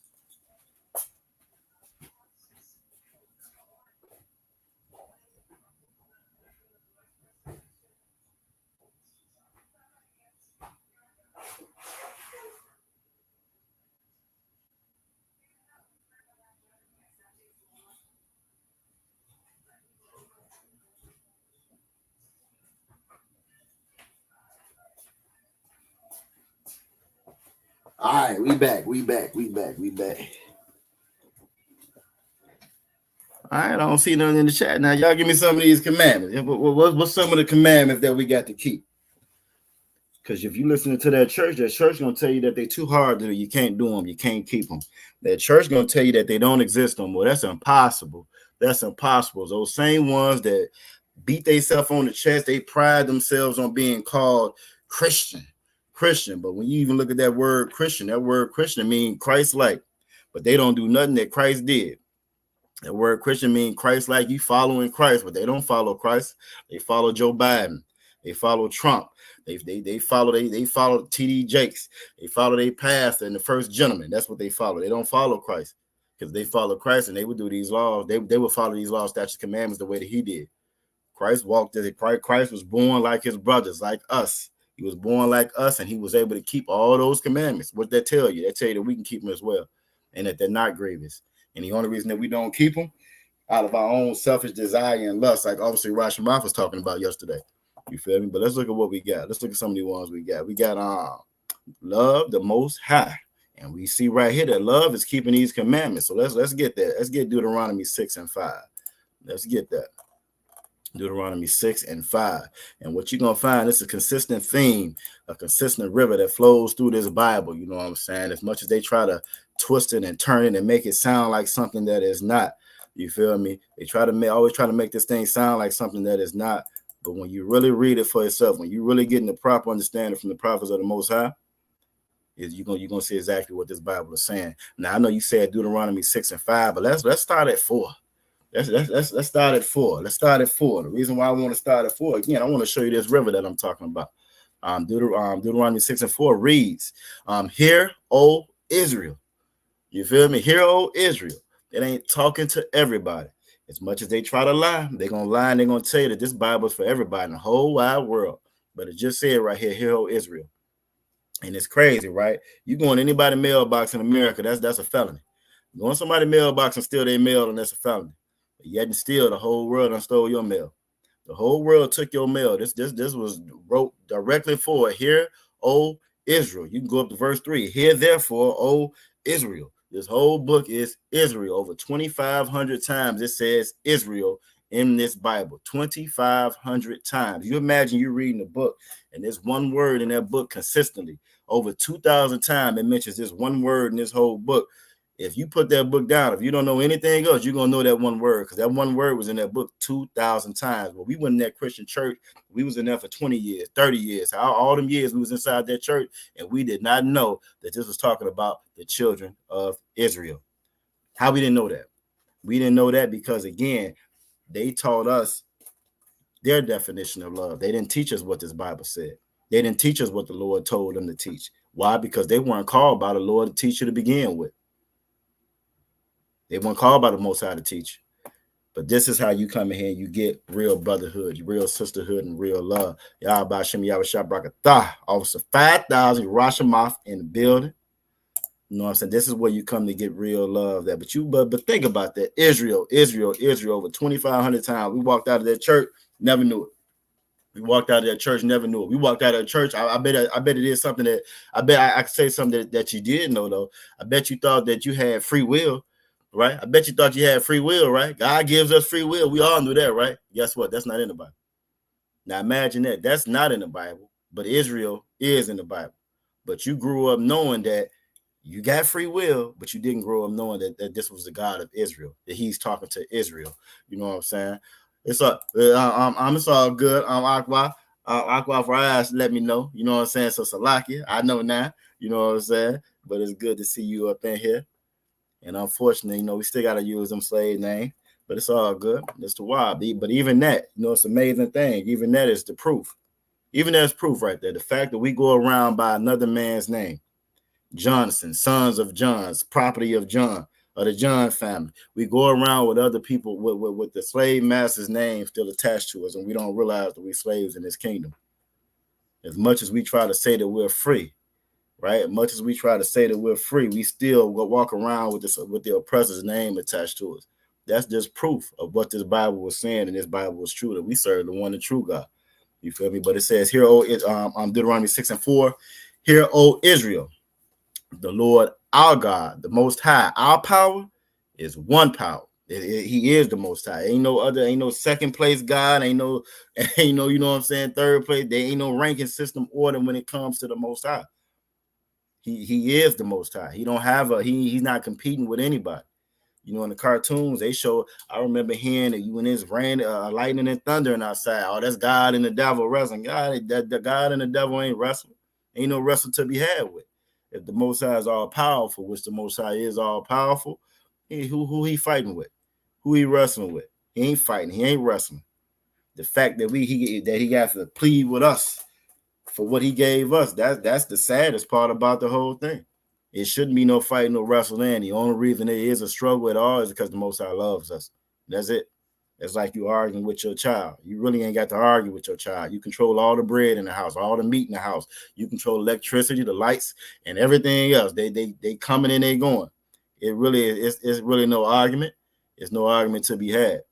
All right, we back. All right, I don't see nothing in the chat. Now, y'all give me some of these commandments. What's some of the commandments that we got to keep? Because if you listen to that church going to tell you that they're too hard to do. You can't do them. You can't keep them. That church going to tell you that they don't exist no more. That's impossible. That's impossible. Those same ones that beat themselves on the chest, they pride themselves on being called Christian. Christian. But when you even look at that word Christian means Christ-like. But they don't do nothing that Christ did. The word Christian means Christ-like. You following Christ, but they don't follow Christ. They follow Joe Biden. They follow Trump. They follow TD Jakes. They follow their pastor and the first gentleman. That's what they follow. They don't follow Christ, because they follow Christ and they would do these laws. They would follow these laws, statutes, commandments the way that he did. Christ walked as Christ was born like his brothers, like us. He was born like us, and he was able to keep all those commandments. What that tell you? That tell you that we can keep them as well, and that they're not grievous. And the only reason that we don't keep them, out of our own selfish desire and lust, like obviously Rashomon was talking about yesterday. You feel me? But let's look at what we got. Let's look at some of the ones we got. We got love the Most High, and we see right here that love is keeping these commandments. So let's get that. Let's get Deuteronomy 6 and 5. Let's get that. Deuteronomy 6 and 5. And what you're going to find is a consistent theme, a consistent river that flows through this Bible. You know what I'm saying? As much as they try to twist it and turn it and make it sound like something that is not, you feel me? They always try to make this thing sound like something that is not. But when you really read it for yourself, when you really getting the proper understanding from the prophets of the Most High, you're gonna see exactly what this Bible is saying. Now I know you said Deuteronomy 6 and 5, but let's start at 4. Let's start at 4. Let's start at 4. The reason why I want to start at 4, again, I want to show you this river that I'm talking about. Deuteronomy 6 and 4 reads, "Hear, O Israel." You feel me? Hear, O Israel. It ain't talking to everybody. As much as they try to lie, they're gonna lie and they're gonna tell you that this Bible is for everybody in the whole wide world. But it just said right here, "Hear, O Israel." And it's crazy, right? You go in anybody's mailbox in America, that's a felony. You go in somebody's mailbox and steal their mail, and that's a felony. But yet and still, the whole world done stole your mail. The whole world took your mail. This was wrote directly for "Hear, O Israel." You can go up to verse 3. "Hear therefore, O Israel." This whole book is Israel. Over 2,500 times it says Israel in this Bible. 2,500 times. You imagine you reading a book and there's one word in that book consistently. Over 2,000 times it mentions this one word in this whole book. If you put that book down, if you don't know anything else, you're going to know that one word, because that one word was in that book 2,000 times. Well, we went in that Christian church. We was in there for 20 years, 30 years. All them years we was inside that church, and we did not know that this was talking about the children of Israel. How we didn't know that? We didn't know that because, again, they taught us their definition of love. They didn't teach us what this Bible said. They didn't teach us what the Lord told them to teach. Why? Because they weren't called by the Lord to teach you to begin with. They weren't called by the Most High to teach. But this is how you come in here and you get real brotherhood, real sisterhood, and real love. Y'all by Shem Yahweh Brakatah. Officer 5,000 Rashamath in the building. You know what I'm saying? This is where you come to get real love. That, but think about that. Israel, over 2,500 times. We walked out of that church, never knew it. We walked out of that church, never knew it. We walked out of the church. I bet it is something that I could say something that you did know though. I bet you thought that you had free will. Right? I bet you thought you had free will, right? God gives us free will. We all knew that, right? Guess what? That's not in the Bible. Now imagine that. That's not in the Bible, but Israel is in the Bible. But you grew up knowing that you got free will, but you didn't grow up knowing that this was the God of Israel, that he's talking to Israel. You know what I'm saying? It's all good. Aqua for eyes, let me know. You know what I'm saying? So Salakia, I know now. You know what I'm saying? But it's good to see you up in here. And unfortunately, we still got to use them slave names, but it's all good. It's the wild. But even that, it's an amazing thing. Even that is the proof. Even that's proof right there. The fact that we go around by another man's name, Johnson, sons of John's, property of John, or the John family. We go around with other people with the slave master's name still attached to us, and we don't realize that we're slaves in this kingdom. As much as we try to say that we're free, right? As much as we try to say that we're free, we still walk around with the oppressor's name attached to us. That's just proof of what this Bible was saying, and this Bible was true, that we serve the one and true God. You feel me? But it says here, Deuteronomy 6 and 4, "Hear, O Israel, the Lord our God, the Most High, our power is one power." He is the Most High. Ain't no second place God. Ain't no, you know what I'm saying, third place. There ain't no ranking system order when it comes to the Most High. He is the Most High. He don't have he's not competing with anybody. In the cartoons they show, I remember hearing that when it's rain, lightning and thunder outside. Oh, that's God and the devil wrestling. God and the devil ain't wrestling. Ain't no wrestle to be had with. If the Most High is all powerful, which the Most High is all powerful, who he fighting with? Who he wrestling with? He ain't fighting. He ain't wrestling. The fact that he got to plead with us for what he gave us, that's the saddest part about the whole thing. It shouldn't be no fight, no wrestling. The only reason there is a struggle at all is because the Most High loves us. That's it. It's like you arguing with your child. You really ain't got to argue with your child. You control all the bread in the house, all the meat in the house. You control electricity, the lights, and everything else. They coming and they going. It really is. It's really no argument. It's no argument to be had.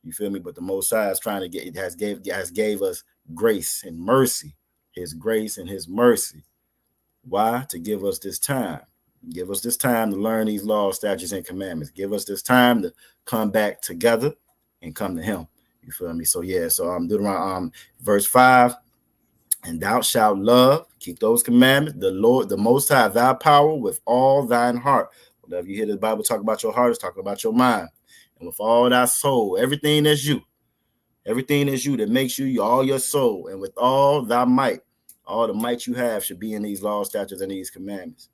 You feel me? But the Most High is trying to get. It has gave us grace and mercy. His grace and His mercy. Why? To give us this time. Give us this time to learn these laws, statutes, and commandments. Give us this time to come back together and come to Him. You feel me? So yeah. So Deuteronomy verse 5, and thou shalt love, keep those commandments, the Lord, the Most High, thy power with all thine heart. Whenever you hear the Bible talk about your heart, it's talking about your mind, and with all thy soul, everything that's you that makes you all your soul, and with all thy might, all the might you have should be in these laws, statutes, and these commandments.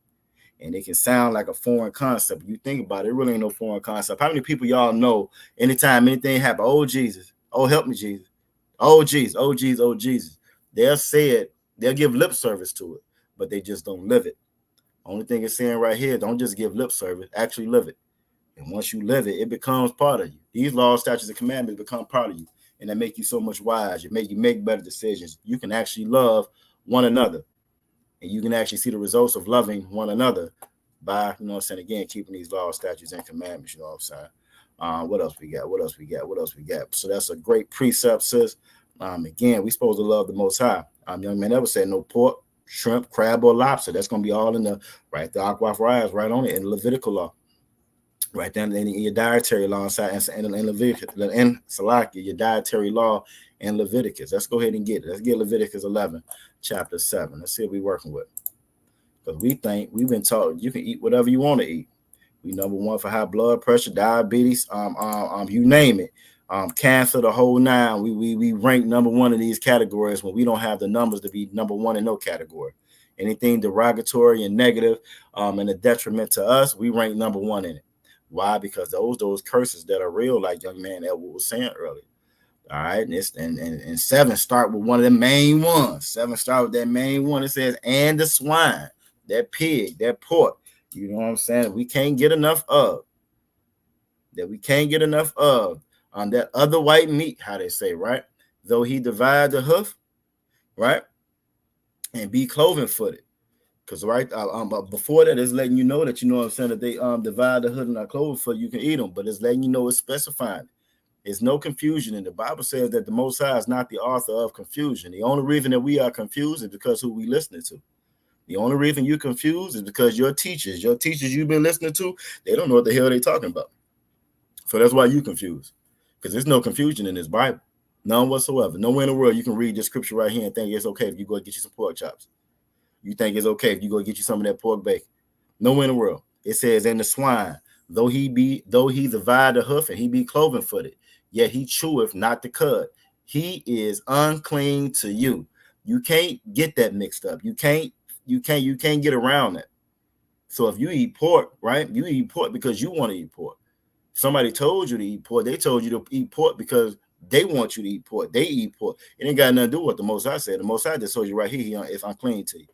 And it can sound like a foreign concept. You think about it, it really ain't no foreign concept. How many people y'all know anytime anything happen, oh Jesus, oh help me Jesus, oh Jesus, oh Jesus, oh Jesus. They'll say it, they'll give lip service to it, but they just don't live it. Only thing it's saying right here, don't just give lip service, actually live it. And once you live it, it becomes part of you. These laws, statutes, and commandments become part of you. And that make you so much wise. It make you make better decisions. You can actually love one another. And you can actually see the results of loving one another by, you know what I'm saying, again, keeping these laws, statutes, and commandments, you know what I'm saying? What else we got? So that's a great precept, sis. Again, we supposed to love the Most High. Young man never said no pork, shrimp, crab, or lobster. That's going to be all in the aqua fries right on it in the Levitical law. Right down in your dietary law and Leviticus, and Salaki, your dietary law and Leviticus. Let's go ahead and get it. Let's get Leviticus 11, chapter 7. Let's see what we're working with. Because we've been taught you can eat whatever you want to eat. We number one for high blood pressure, diabetes, you name it. Cancer, the whole nine. We rank number one in these categories when we don't have the numbers to be number one in no category. Anything derogatory and negative and a detriment to us, we rank number one in it. Why? Because those curses that are real, like young man Edward was saying earlier. All right, and 7 start with one of the main ones. 7 start with that main one. It says, and the swine, that pig, that pork. You know what I'm saying? We can't get enough of. That we can't get enough of. That other white meat, how they say, right? Though he divide the hoof, right, and be cloven footed. Because but before that, it's letting you know that, you know what I'm saying, that they divide the hood and our cloven foot, you can eat them, but it's letting you know it's specifying. There's no confusion. And the Bible says that the Most High is not the author of confusion. The only reason that we are confused is because who we listening to. The only reason you're confused is because your teachers you've been listening to, they don't know what the hell they're talking about. So that's why you're confused. Because there's no confusion in this Bible. None whatsoever. Nowhere in the world you can read this scripture right here and think it's okay if you go get you some pork chops. You think it's okay if you go get you some of that pork bacon. Nowhere in the world. It says, and the swine, though he divide the hoof and he be cloven footed, yet he cheweth not the cud. He is unclean to you. You can't get that mixed up. You can't get around that. So if you eat pork, right? You eat pork because you want to eat pork. Somebody told you to eat pork. They told you to eat pork because they want you to eat pork. They eat pork. It ain't got nothing to do with what the Most High said. The Most High just told you right here, it's unclean to you.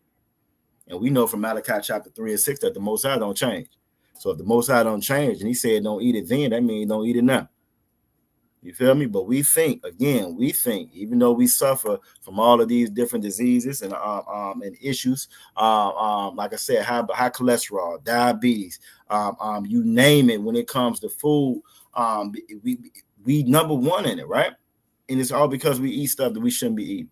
And we know from Malachi chapter 3 and 6 that the Most High don't change. So if the Most High don't change and he said don't eat it then, that means don't eat it now. You feel me? But we think, even though we suffer from all of these different diseases and issues, like I said, high cholesterol, diabetes, you name it, when it comes to food, we number one in it, right? And it's all because we eat stuff that we shouldn't be eating.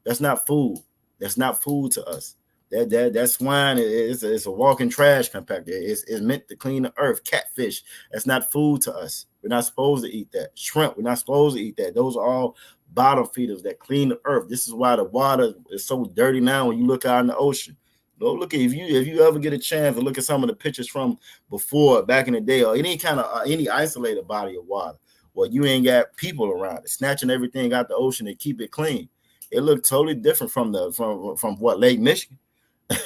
That's not food. That's not food to us. That swine is a walking trash compactor. It's meant to clean the earth. Catfish, that's not food to us. We're not supposed to eat that. Shrimp, we're not supposed to eat that. Those are all bottom feeders that clean the earth. This is why the water is so dirty now when you look out in the ocean. Go look at if you ever get a chance to look at some of the pictures from before, back in the day, or any kind of any isolated body of water. Well, you ain't got people around it snatching everything out the ocean to keep it clean. It looked totally different from what Lake Michigan.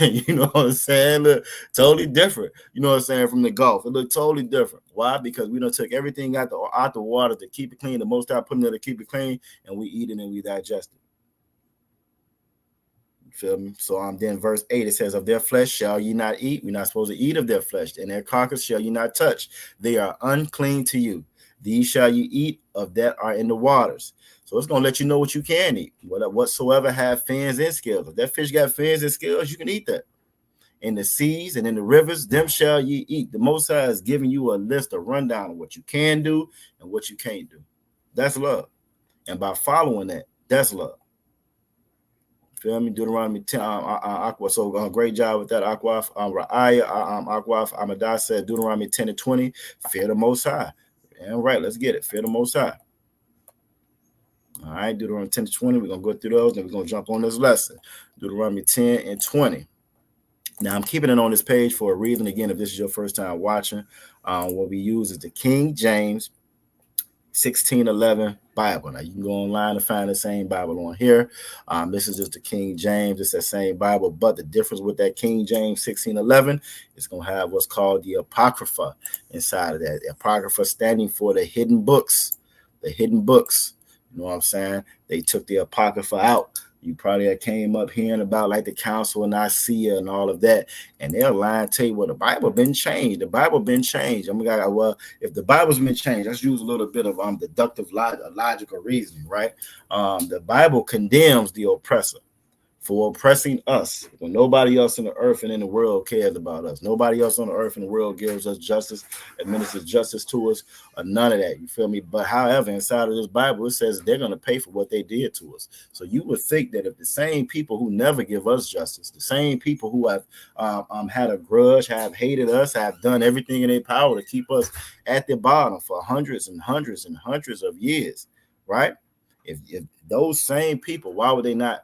You know what I'm saying? Look, totally different. You know what I'm saying? From the Gulf, it looked totally different. Why? Because we done took everything out the water to keep it clean. The Most High putting it to keep it clean, and we eat it and we digest it. You feel me? So then verse 8, it says, of their flesh shall ye not eat. We're not supposed to eat of their flesh, and their carcass shall ye not touch. They are unclean to you. These shall you eat of that are in the waters. So it's going to let you know what you can eat. Whatsoever have fins and scales. If that fish got fins and scales, you can eat that. In the seas and in the rivers, them shall ye eat. The Most High is giving you a list, a rundown of what you can do and what you can't do. That's love. And by following that, that's love. Feel me? Deuteronomy 10. Aqua. So great job with that. Aquaf. Aquaf. Amadah said Deuteronomy 10 and 20. Fear the Most High. And right, let's get it. Fear the Most High. All right, Deuteronomy 10 to 20. We're going to go through those, and we're going to jump on this lesson. Deuteronomy 10 and 20. Now, I'm keeping it on this page for a reason. Again, if this is your first time watching, what we use is the King James 1611 Bible. Now, you can go online and find the same Bible on here. This is just the King James. It's that same Bible, but the difference with that King James 1611 is going to have what's called the Apocrypha inside of that. The Apocrypha standing for the hidden books. The hidden books. You know what I'm saying? They took the Apocrypha out. You probably came up hearing about like the Council of Nicaea and all of that. And they'll lie and tell you, well, the Bible been changed. The Bible been changed. Well, if the Bible's been changed, let's use a little bit of deductive logical reasoning, right? The Bible condemns the oppressor for oppressing us when nobody else in the earth and in the world cares about us. Nobody else on the earth and the world gives us justice, administers justice to us, or none of that. You feel me? But however, inside of this Bible, it says they're going to pay for what they did to us. So you would think that if the same people who never give us justice, the same people who have had a grudge, have hated us, have done everything in their power to keep us at the bottom for hundreds and hundreds and hundreds of years, right? If those same people, why would they not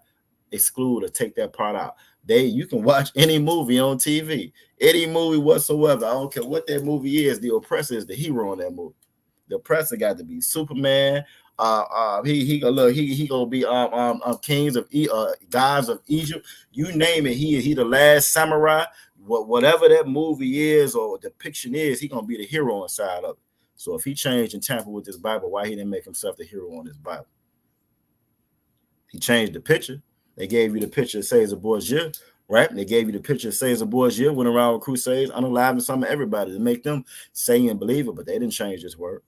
exclude or take that part out? You can watch any movie on TV, any movie whatsoever. I don't care what that movie is. The oppressor is the hero in that movie. The oppressor got to be Superman. He gonna be kings of gods of Egypt. You name it. He the last samurai. Whatever that movie is or depiction is, he gonna be the hero inside of it. So if he changed and tampered with this Bible, why he didn't make himself the hero on this Bible? He changed the picture. They gave you the picture of Caesar Borgia, right? They gave you the picture of Caesar Borgia, went around with crusades, unaliving some of everybody to make them say and believe it, but they didn't change this word.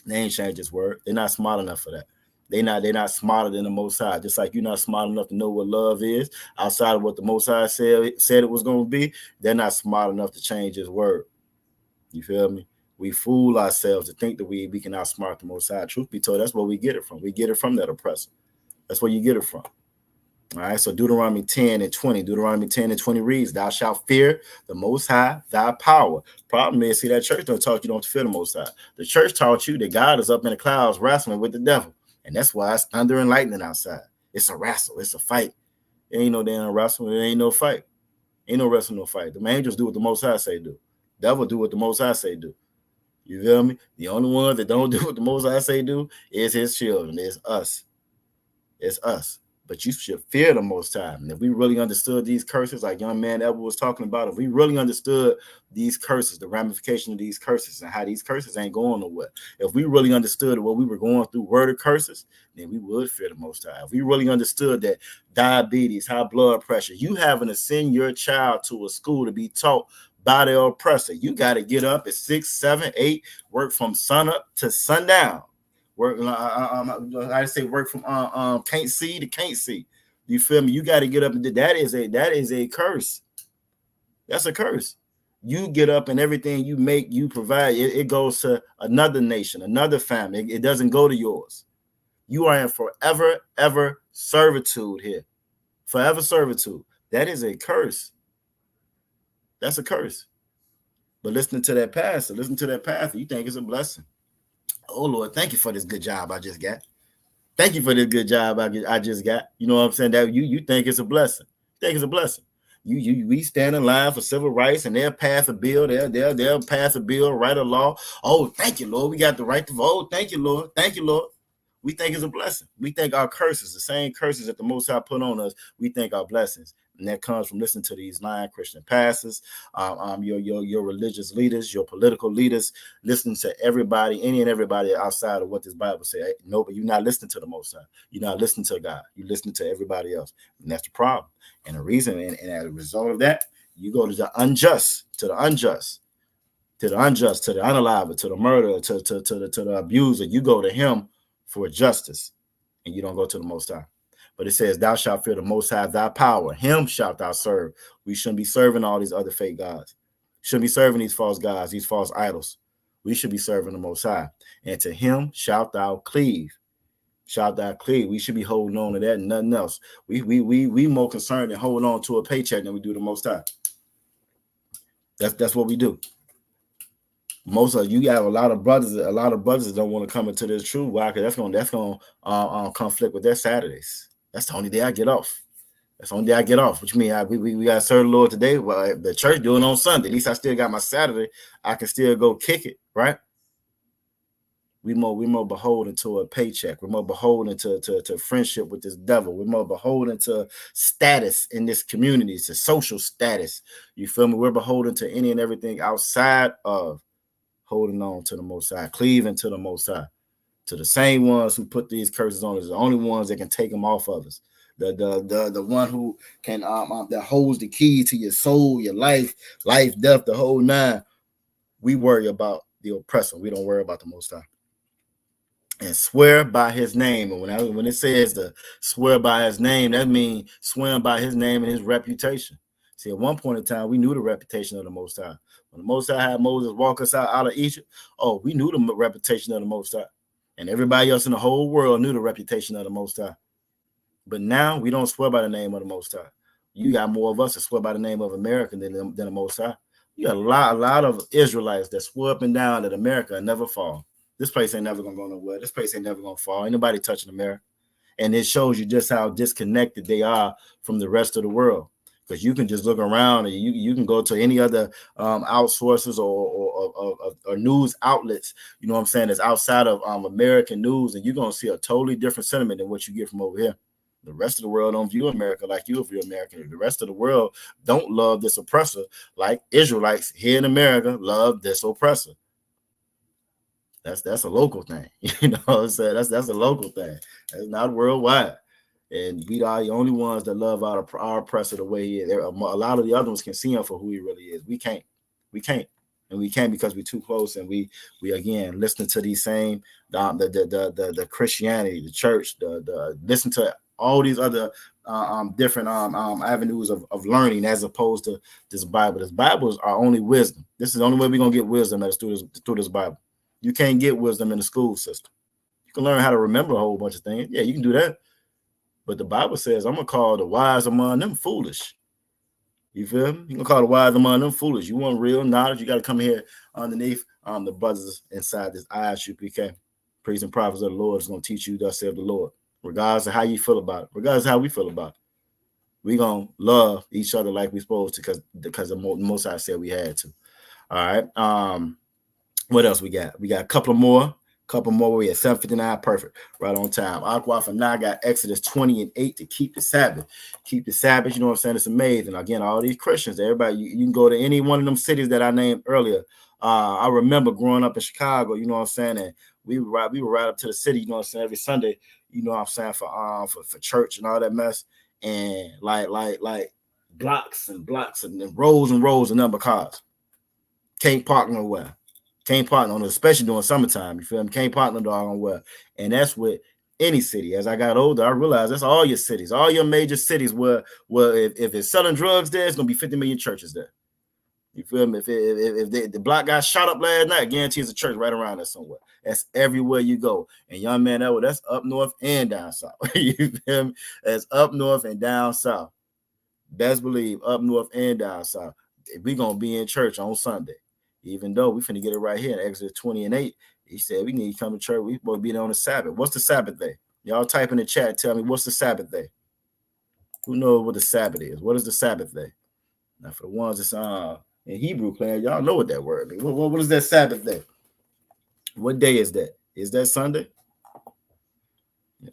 They ain't changed this word. They're not smart enough for that. They're not smarter than the Most High. Just like you're not smart enough to know what love is outside of what the Most High said it was going to be, they're not smart enough to change this word. You feel me? We fool ourselves to think that we can outsmart the Most High. Truth be told, that's where we get it from. We get it from that oppressor. That's where you get it from. All right, so Deuteronomy 10 and 20. Deuteronomy 10 and 20 reads, thou shalt fear the Most High, thy power. Problem is, see, that church don't taught you don't fear the Most High. The church taught you that God is up in the clouds wrestling with the devil. And that's why it's thunder and lightning outside. It's a wrestle. It's a fight. It ain't no damn wrestle. It ain't no fight. Ain't no wrestle, no fight. The angels do what the Most High say do. Devil do what the Most High say do. You feel me? The only one that don't do what the Most High say do is his children. It's us. It's us. But you should fear the Most High. And if we really understood these curses, like young man Edward was talking about, if we really understood these curses, the ramification of these curses and how these curses ain't going nowhere, if we really understood what we were going through were the curses, then we would fear the Most High. If we really understood that diabetes, high blood pressure, you having to send your child to a school to be taught by the oppressor, you got to get up at 6, 7, 8, work from sun up to sundown. Work, I say work from can't see to can't see. You feel me? You got to get up and do that. Is a curse. That's a curse. You get up and everything you make, you provide, it goes to another nation, another family. It doesn't go to yours. You are in forever, ever servitude here. Forever servitude. That is a curse. That's a curse. But listening to that pastor, you think it's a blessing. Oh, Lord, thank you for this good job I just got. Thank you for this good job I just got. You know what I'm saying? That you think it's a blessing. You think it's a blessing. We stand in line for civil rights and they'll pass a bill. They'll pass a bill, write a law. Oh, thank you, Lord. We got the right to vote. Thank you, Lord. Thank you, Lord. we think it's a blessing. We think our curses, the same curses that the Most High put on us, we think are blessings. And that comes from listening to these lying Christian pastors, your religious leaders, your political leaders, listening to everybody, any and everybody outside of what this Bible says. No, but you're not listening to the Most High. You're not listening to God. You're listening to everybody else. And that's the problem. And the reason, and as a result of that, you go to the unjust, to the unjust, to the unjust, to the unalive, to the murderer, to the abuser. You go to him for justice, and you don't go to the Most High. But it says, thou shalt fear the Most High, thy power. Him shalt thou serve. We shouldn't be serving all these other fake gods. Shouldn't be serving these false gods, these false idols. We should be serving the Most High. And to him shalt thou cleave. Shalt thou cleave. We should be holding on to that and nothing else. We more concerned in holding on to a paycheck than we do the Most High. That's what we do. Most of you got a lot of brothers don't want to come into this truth. Why? Because that's gonna conflict with their Saturdays. That's the only day I get off. That's the only day I get off. Which means we got to serve the Lord today. Well, the church doing on Sunday. At least I still got my Saturday. I can still go kick it, right? We more beholden to a paycheck. We're more beholden to friendship with this devil. We're more beholden to status in this community. It's a social status. You feel me? We're beholden to any and everything outside of holding on to the Most High, cleaving to the Most High, to the same ones who put these curses on us, the only ones that can take them off of us. The one who can that holds the key to your soul, your life, death, the whole nine. We worry about the oppressor. We don't worry about the Most High. And swear by his name. And when it says to swear by his name, that means swearing by his name and his reputation. See, at one point in time, we knew the reputation of the Most High. When the Most High had Moses walk us out of Egypt, we knew the reputation of the Most High. And everybody else in the whole world knew the reputation of the Most High. But now we don't swear by the name of the Most High. You got more of us that swear by the name of America than the Most High. You got a lot of Israelites that swear up and down that America will never fall. This place ain't never gonna go nowhere. This place ain't never gonna fall. Ain't nobody touching America. And it shows you just how disconnected they are from the rest of the world. Because you can just look around and you can go to any other outsources or news outlets, you know what I'm saying, that's outside of American news, and you're gonna see a totally different sentiment than what you get from over here. The rest of the world don't view America like you view America. The rest of the world don't love this oppressor like Israelites here in America love this oppressor. That's a local thing. You know what I'm saying? That's a local thing. That's not worldwide. And we are the only ones that love our oppressor the way he is. A lot of the other ones can see him for who he really is. We can't. And we can't because we're too close. And we again listen to these same the Christianity, the church, the listen to all these other different avenues of learning as opposed to this Bible. This Bible is our only wisdom. This is the only way we're gonna get wisdom as through this Bible. You can't get wisdom in the school system. You can learn how to remember a whole bunch of things. Yeah, you can do that. But the Bible says, I'm going to call the wise among them foolish. You feel me? You're going to call the wise among them foolish. You want real knowledge, you got to come here underneath the brothers inside this ISUPK. Priests and prophets of the Lord is going to teach you, thus saith the Lord. Regardless of how you feel about it. Regardless of how we feel about it. We're going to love each other like we're supposed to because the Most High said we had to. All right. What else we got? We got a couple more. We at 7:59, perfect, right on time. Aqua for now got Exodus 20:8 to keep the Sabbath. Keep the Sabbath, you know what I'm saying? It's amazing. Again, all these Christians, everybody, you can go to any one of them cities that I named earlier. I remember growing up in Chicago, you know what I'm saying? And we were right up to the city, you know what I'm saying, every Sunday, you know what I'm saying, for church and all that mess. And like blocks and rows and rows of number cars. Can't park nowhere. Can't park on, especially during summertime. You feel me? Can't park no doggone well. And that's with any city. As I got older, I realized that's all your cities, all your major cities where if it's selling drugs there, it's gonna be 50 million churches there. You feel me? If the block got shot up last night, I guarantee it's a church right around there somewhere. That's everywhere you go. And young man, that's up north and down south. You feel me? That's up north and down south. Best believe up north and down south. We're gonna be in church on Sunday. Even though we finna get it right here in Exodus 20:8, he said we need to come to church. We supposed to be there on the Sabbath. What's the Sabbath day? Y'all type in the chat and tell me what's the Sabbath day. Who knows what the Sabbath is? What is the Sabbath day? Now for the ones that's in Hebrew class, y'all know what that word means. What is that Sabbath day? What day is that? Is that Sunday?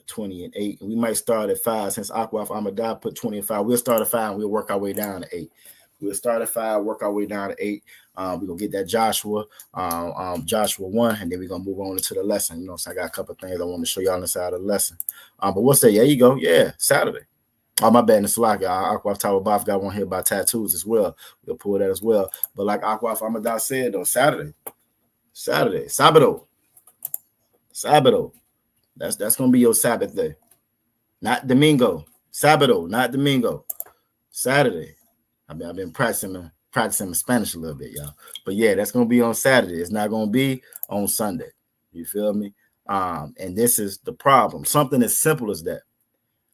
20 and 8. And we might start at 5 since Akwaf Ahmadab put 20 and 5. We'll start at 5 and we'll work our way down to 8. We'll start at 5, work our way down to 8. We're gonna get that Joshua 1, and then we're gonna move on into the lesson. So I got a couple of things I want to show y'all on the side of the lesson. But what's that? There you go. Yeah, Saturday. Oh, my bad, Nasalaka. Akwaf Tawabaf got one here about tattoos as well. We'll pull that as well. But like Akwaf Ahmadab said, though, Saturday, Sabado. That's gonna be your Sabbath day, not Domingo. Sabado, not Domingo. Saturday. I've been practicing my Spanish a little bit, y'all. But yeah, that's gonna be on Saturday. It's not gonna be on Sunday. You feel me? And this is the problem. Something as simple as that.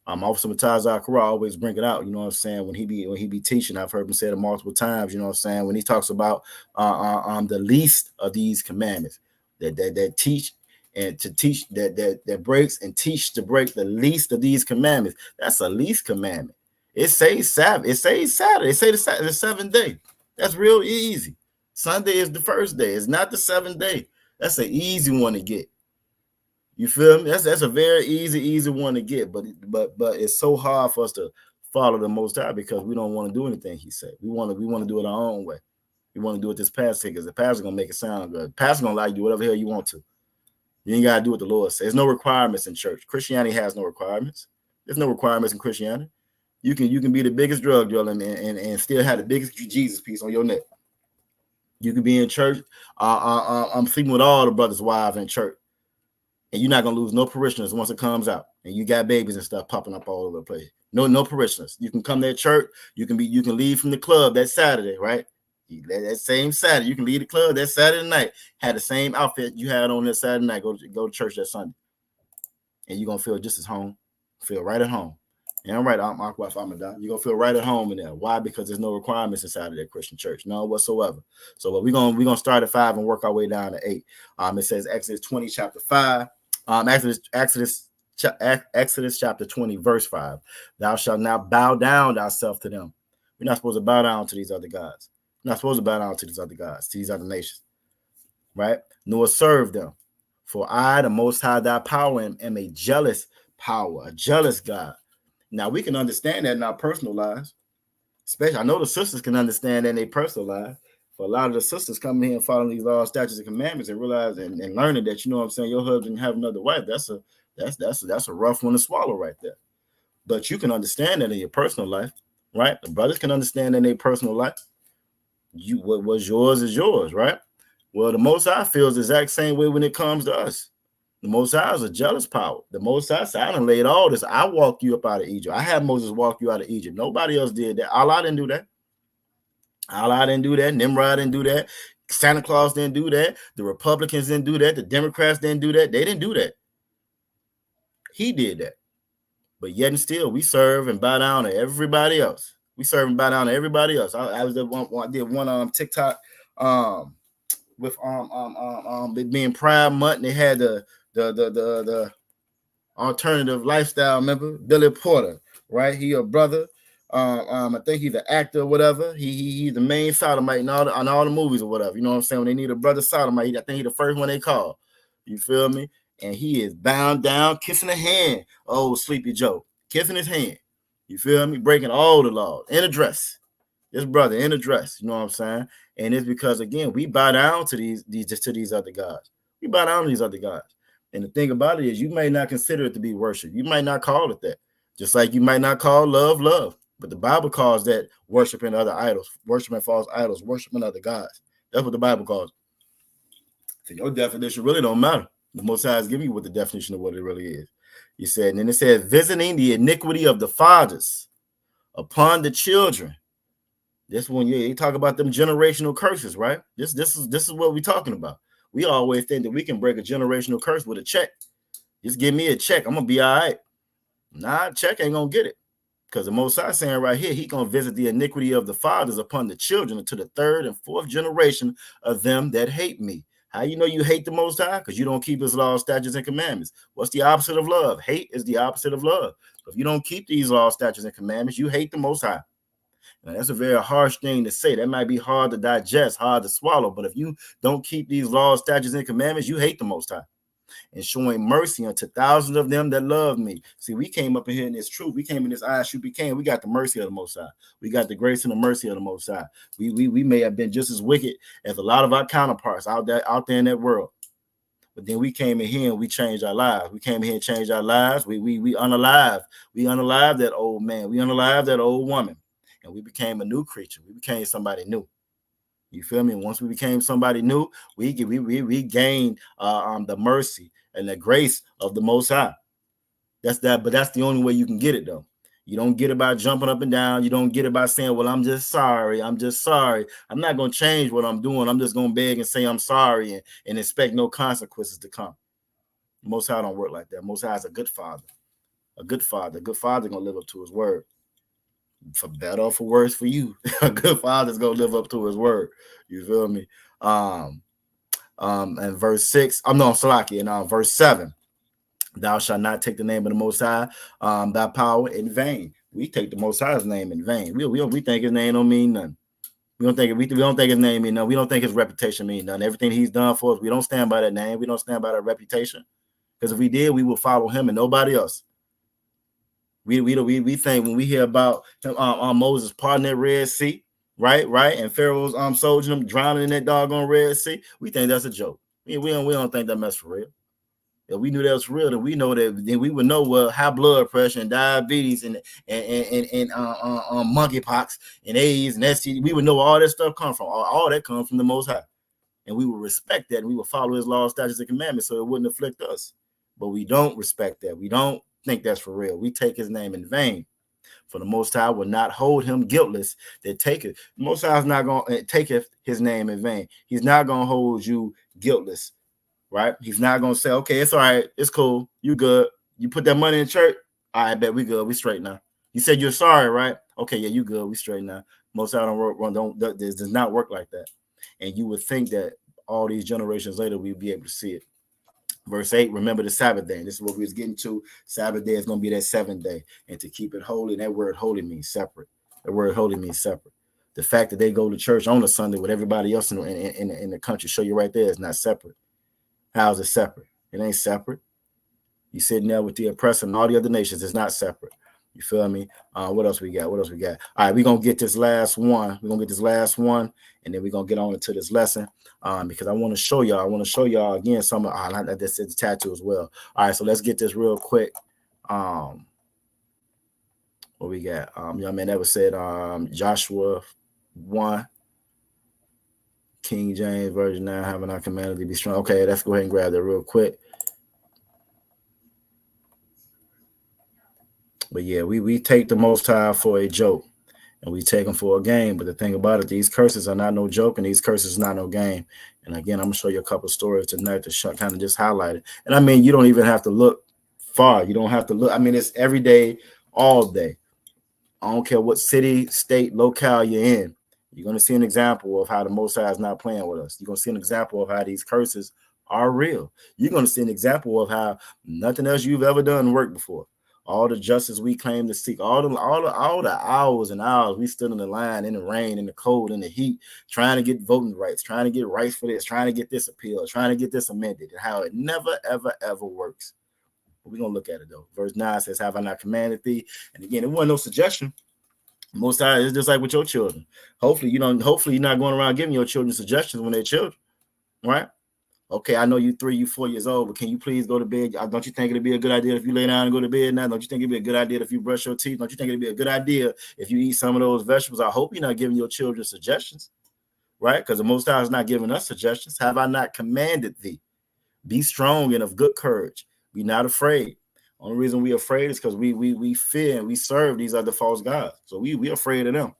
Officer Mataza Akara always bring it out. You know what I'm saying? When he be teaching, I've heard him say it multiple times. You know what I'm saying? When he talks about the least of these commandments that teach. And to teach that breaks and teach to break the least of these commandments. That's a least commandment. It says Sabbath. It says Saturday. It says the seventh day. That's real easy. Sunday is the first day. It's not the seventh day. That's an easy one to get. You feel me? That's a very easy one to get. But it's so hard for us to follow the Most High because we don't want to do anything He said. We want to do it our own way. We want to do it this pastor because the pastor's gonna make it sound good. The pastor's gonna allow you to do whatever the hell you want to. You ain't got to do what the Lord says. There's no requirements in church. Christianity has no requirements. There's no requirements in Christianity. You can be the biggest drug dealer and still have the biggest Jesus piece on your neck. You can be in church. I'm sleeping with all the brothers' wives in church. And you're not going to lose no parishioners once it comes out. And you got babies and stuff popping up all over the place. No parishioners. You can come to church. You can leave from the club that Saturday, right? That same Saturday, you can leave the club that Saturday night, had the same outfit you had on that Saturday night, go to church that Sunday. And you're going to feel just as home, feel right at home. And I'm right, I'm Akwaf Ahmadab. You're going to feel right at home in there. Why? Because there's no requirements inside of that Christian church, none whatsoever. So we're gonna start at 5 and work our way down to 8. It says Exodus 20, chapter 5. Exodus chapter 20, verse 5. Thou shalt not bow down thyself to them. We're not supposed to bow down to these other gods. We're not supposed to bow down to these other gods, to these other nations, right? Nor serve them. For I, the Most High, thy power, am a jealous power, a jealous God. Now, we can understand that in our personal lives. Especially, I know the sisters can understand that in their personal life. For a lot of the sisters coming here and following these laws, statutes, and commandments and realizing and learning that, you know what I'm saying, your husband have another wife, that's a rough one to swallow right there. But you can understand that in your personal life, right? The brothers can understand that in their personal life. What was yours is yours, right? Well, the Most High feels the exact same way when it comes to us. The Most High is a jealous power. The Most High said, I done laid all this. I walked you up out of Egypt. I had Moses walk you out of Egypt. Nobody else did that. Allah didn't do that. Allah didn't do that. Nimrod didn't do that. Santa Claus didn't do that. The Republicans didn't do that. The Democrats didn't do that. They didn't do that. He did that. But yet and still, we serve and bow down to everybody else. We serve and bow down to everybody else. I was at one. I did one TikTok with it being Pride Month. And they had the alternative lifestyle member, Billy Porter, right? He a brother. I think he's an actor or whatever. He's the main sodomite in all the movies or whatever. You know what I'm saying? When they need a brother sodomite, I think he's the first one they call. You feel me? And he is bound down, kissing a hand. Oh, Sleepy Joe, kissing his hand. You feel me? Breaking all the laws in a dress. This brother in a dress. You know what I'm saying? And it's because, again, we bow down to these other gods. We bow down to these other gods. And the thing about it is, you may not consider it to be worship. You might not call it that. Just like you might not call love. But the Bible calls that worshiping other idols, worshiping false idols, worshiping other gods. That's what the Bible calls it. So your definition really don't matter. The Most High is giving you what the definition of what it really is. He said, and then it says, visiting the iniquity of the fathers upon the children. This one, you talk about them generational curses, right? This is what we're talking about. We always think that we can break a generational curse with a check. Just give me a check. I'm gonna be all right. Nah, check ain't gonna get it. Because the Most High saying right here, he gonna visit the iniquity of the fathers upon the children to the 3rd and 4th generation of them that hate me. How you know you hate the Most High? Because you don't keep his laws, statutes, and commandments. What's the opposite of love? Hate is the opposite of love. If you don't keep these laws, statutes, and commandments, you hate the Most High. Now, that's a very harsh thing to say. That might be hard to digest, hard to swallow. But if you don't keep these laws, statutes, and commandments, you hate the Most High. and showing mercy unto thousands of them that love me. See, we came up in here in this truth. We came in this ISUPK. We got the mercy of the Most High. We got the grace and the mercy of the Most High. We may have been just as wicked as a lot of our counterparts out there in that world. But then we came in here and we changed our lives. We came in here and changed our lives. We unalive. We unalive that old man. We unalive that old woman. And we became a new creature. We became somebody new. You feel me? Once we became somebody new, we gained the mercy and the grace of the Most High. That's that. But that's the only way you can get it, though. You don't get it by jumping up and down. You don't get it by saying, well, I'm just sorry. I'm just sorry. I'm not going to change what I'm doing. I'm just going to beg and say I'm sorry and expect no consequences to come. Most High don't work like that. Most High is a good father. A good father. A good father going to live up to his word. For better or for worse for you. A good father's going to live up to his word. You feel me? And verse 6. Oh, no, Salaki. And verse 7. Thou shalt not take the name of the Most High, thy power in vain. We take the Most High's name in vain. We think his name don't mean nothing. We don't think his name mean nothing. We don't think his reputation mean nothing. Everything he's done for us, we don't stand by that name. We don't stand by that reputation. Because if we did, we would follow him and nobody else. We think when we hear about Moses parting that Red Sea, right, and Pharaoh's soldiering them, drowning in that doggone Red Sea, we think that's a joke. We don't think that mess for real. If we knew that was real, then we know that then we would know what high blood pressure and diabetes and monkeypox and AIDS and STD. We would know all that stuff come from. All that comes from the Most High, and we would respect that. And we would follow His laws, statutes, and commandments, so it wouldn't afflict us. But we don't respect that. We don't think that's for real. We take His name in vain. For the Most High will not hold him guiltless that taketh. The Most High is not going to take His name in vain. He's not going to hold you guiltless. Right? He's not going to say, okay, it's all right. It's cool. You good. You put that money in church. All right, bet we good. We straight now. You said you're sorry, right? Okay, yeah, you good. We straight now. Most of this does not work like that. And you would think that all these generations later, we'd be able to see it. Verse 8, remember the Sabbath day. And this is what we was getting to. Sabbath day is going to be that seventh day. And to keep it holy, that word holy means separate. The word holy means separate. The fact that they go to church on a Sunday with everybody else in the country show you right there it's not separate. How's it separate? It ain't separate. You sitting there with the oppressor and all the other nations. It's not separate. You feel me? What else we got? All right, we're going to get this last one. We're going to get this last one, and then we're going to get on into this lesson because I want to show y'all again some of this is tattoo as well. All right, so let's get this real quick. What we got? Man, that was said Joshua 1. King James Version now, having our commanded to be strong. Okay, let's go ahead and grab that real quick. But yeah, we take the Most High for a joke, and we take him for a game. But the thing about it, these curses are not no joke, and these curses are not no game. And again, I'm gonna show you a couple of stories tonight to kind of just highlight it. And I mean, you don't even have to look far. You don't have to look. I mean, it's every day, all day. I don't care what city, state, locale you're in. You're going to see an example of how the Most High is not playing with us. You're going to see an example of how these curses are real. You're going to see an example of how nothing else you've ever done worked before. All the justice we claim to seek, all the hours and hours we stood in the line, in the rain, in the cold, in the heat, trying to get voting rights, trying to get rights for this, trying to get this appeal, trying to get this amended, and how it never, ever, ever works. But we're going to look at it, though. Verse 9 says, have I not commanded thee? And again, it wasn't no suggestion. Most times it's just like with your children. Hopefully you're not going around giving your children suggestions when they're children, right? Okay, I know you 3, you 4 years old, but can you please go to bed? Don't you think it'd be a good idea if you lay down and go to bed now? Don't you think it'd be a good idea if you brush your teeth? Don't you think it'd be a good idea if you eat some of those vegetables? I hope you're not giving your children suggestions, right? Because the Most High is not giving us suggestions. Have I not commanded thee? Be strong and of good courage. Be not afraid. Only reason we're afraid is because we fear and we serve these other false gods. So we're afraid of them.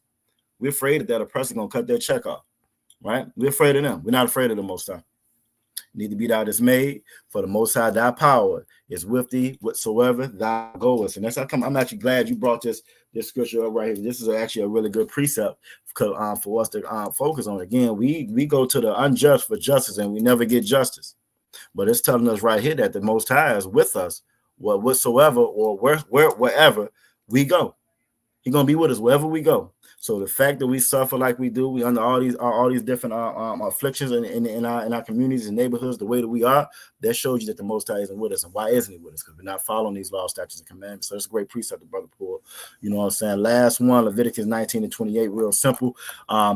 We're afraid that oppressor going to cut their check off, right? We're afraid of them. We're not afraid of the Most High. Need to be thou dismayed, for the Most High thy power is with thee whatsoever thou goest. And that's how come I'm actually glad you brought this scripture up right here. This is actually a really good precept for us to focus on. Again, we go to the unjust for justice and we never get justice. But it's telling us right here that the Most High is with us whatsoever or wherever we go. He's going to be with us wherever we go. So the fact that we suffer like we do, we under all these different afflictions in our communities and neighborhoods, the way that we are, that shows you that the Most High isn't with us. And why isn't He with us? Because we're not following these laws, statutes, and commandments. So that's a great precept, the brother Paul. You know what I'm saying? Last one, Leviticus 19:28, real simple.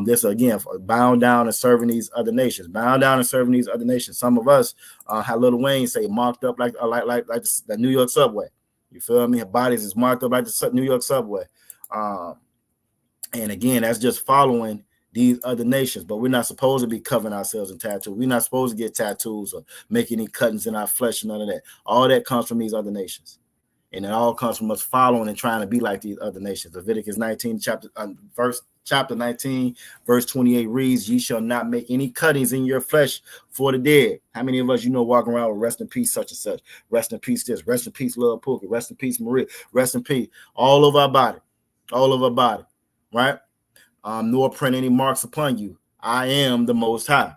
This again, bound down and serving these other nations. Bound down and serving these other nations. Some of us, how Lil Wayne say, marked up like the New York subway. You feel me? Her bodies is marked up like the New York subway. And again, that's just following these other nations. But we're not supposed to be covering ourselves in tattoos. We're not supposed to get tattoos or make any cuttings in our flesh and none of that. All that comes from these other nations. And it all comes from us following and trying to be like these other nations. Leviticus 19, chapter 19, verse 28 reads, "Ye shall not make any cuttings in your flesh for the dead." How many of us, walking around with rest in peace, such and such, rest in peace this, rest in peace, Lil Pookie, rest in peace, Maria, rest in peace, all over our body, right? Nor print any marks upon you. I am the Most High.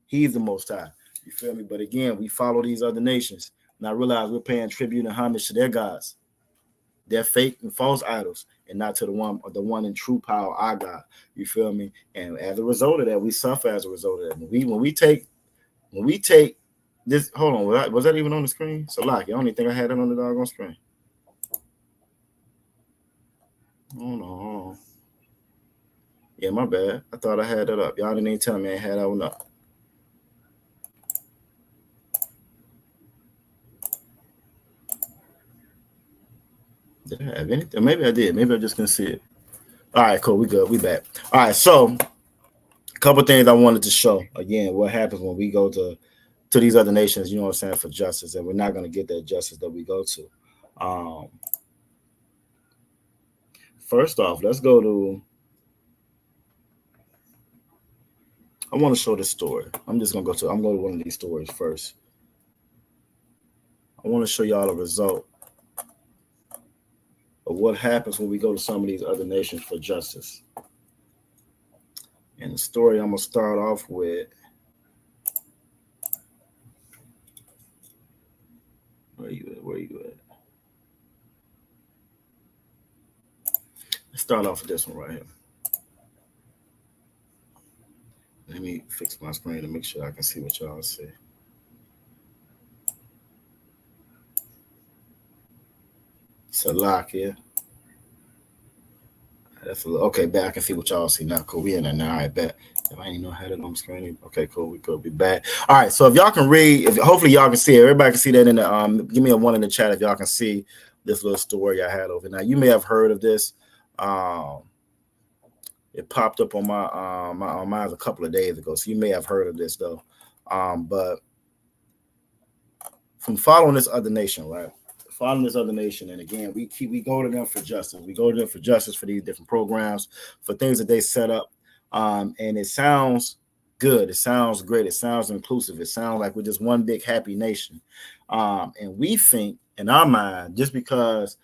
He's the Most High. You feel me? But again, we follow these other nations. And I realize we're paying tribute and homage to their gods, their fake and false idols, and not to the one in true power, our God. You feel me? And as a result of that, we suffer as a result of that. When we take this, hold on, was that even on the screen? So like, I don't even think I had it on the doggone screen. Hold on. Yeah, my bad. I thought I had that up. Y'all didn't even tell me I had that one up. Did I have anything? Maybe I did. Maybe I just couldn't see it. All right, cool. We good. We back. All right, so a couple things I wanted to show. Again, what happens when we go to these other nations, you know what I'm saying, for justice, and we're not going to get that justice that we go to. First off, let's go to, I want to show this story. I'm going to one of these stories first. I want to show y'all a result of what happens when we go to some of these other nations for justice. And the story I'm going to start off with, where you at? Let's start off with this one right here. Let me fix my screen to make sure I can see what y'all see. Salakia. That's a little, okay, bet I can see what y'all see now. Cool, we in there now. All right, bet. If I ain't know how to on the screen. Okay, cool. We could be back. All right, so if y'all can read, hopefully y'all can see it. Everybody can see that in the give me a one in the chat if y'all can see this little story I had over. Now you may have heard of this. It popped up on my mind a couple of days ago, so you may have heard of this though. But from following this other nation, right? Following this other nation, and again, we go to them for justice. We go to them for justice for these different programs, for things that they set up. And it sounds good. It sounds great. It sounds inclusive. It sounds like we're just one big happy nation. And we think in our mind, just because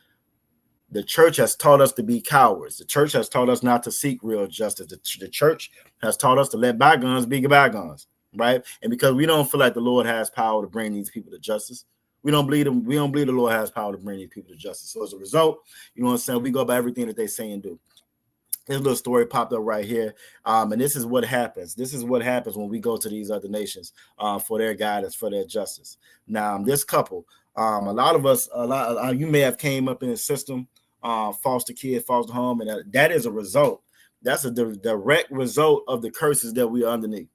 the church has taught us to be cowards, the church has taught us not to seek real justice. The church has taught us to let bygones be bygones, right? And because we don't feel like the Lord has power to bring these people to justice, we don't believe the Lord has power to bring these people to justice. So as a result, you know what I'm saying, we go by everything that they say and do. This little story popped up right here, and this is what happens. This is what happens when we go to these other nations for their guidance, for their justice. Now, this couple, a lot of us, you may have came up in a system, foster kid, foster home, and that is a result. That's a direct result of the curses that we are underneath.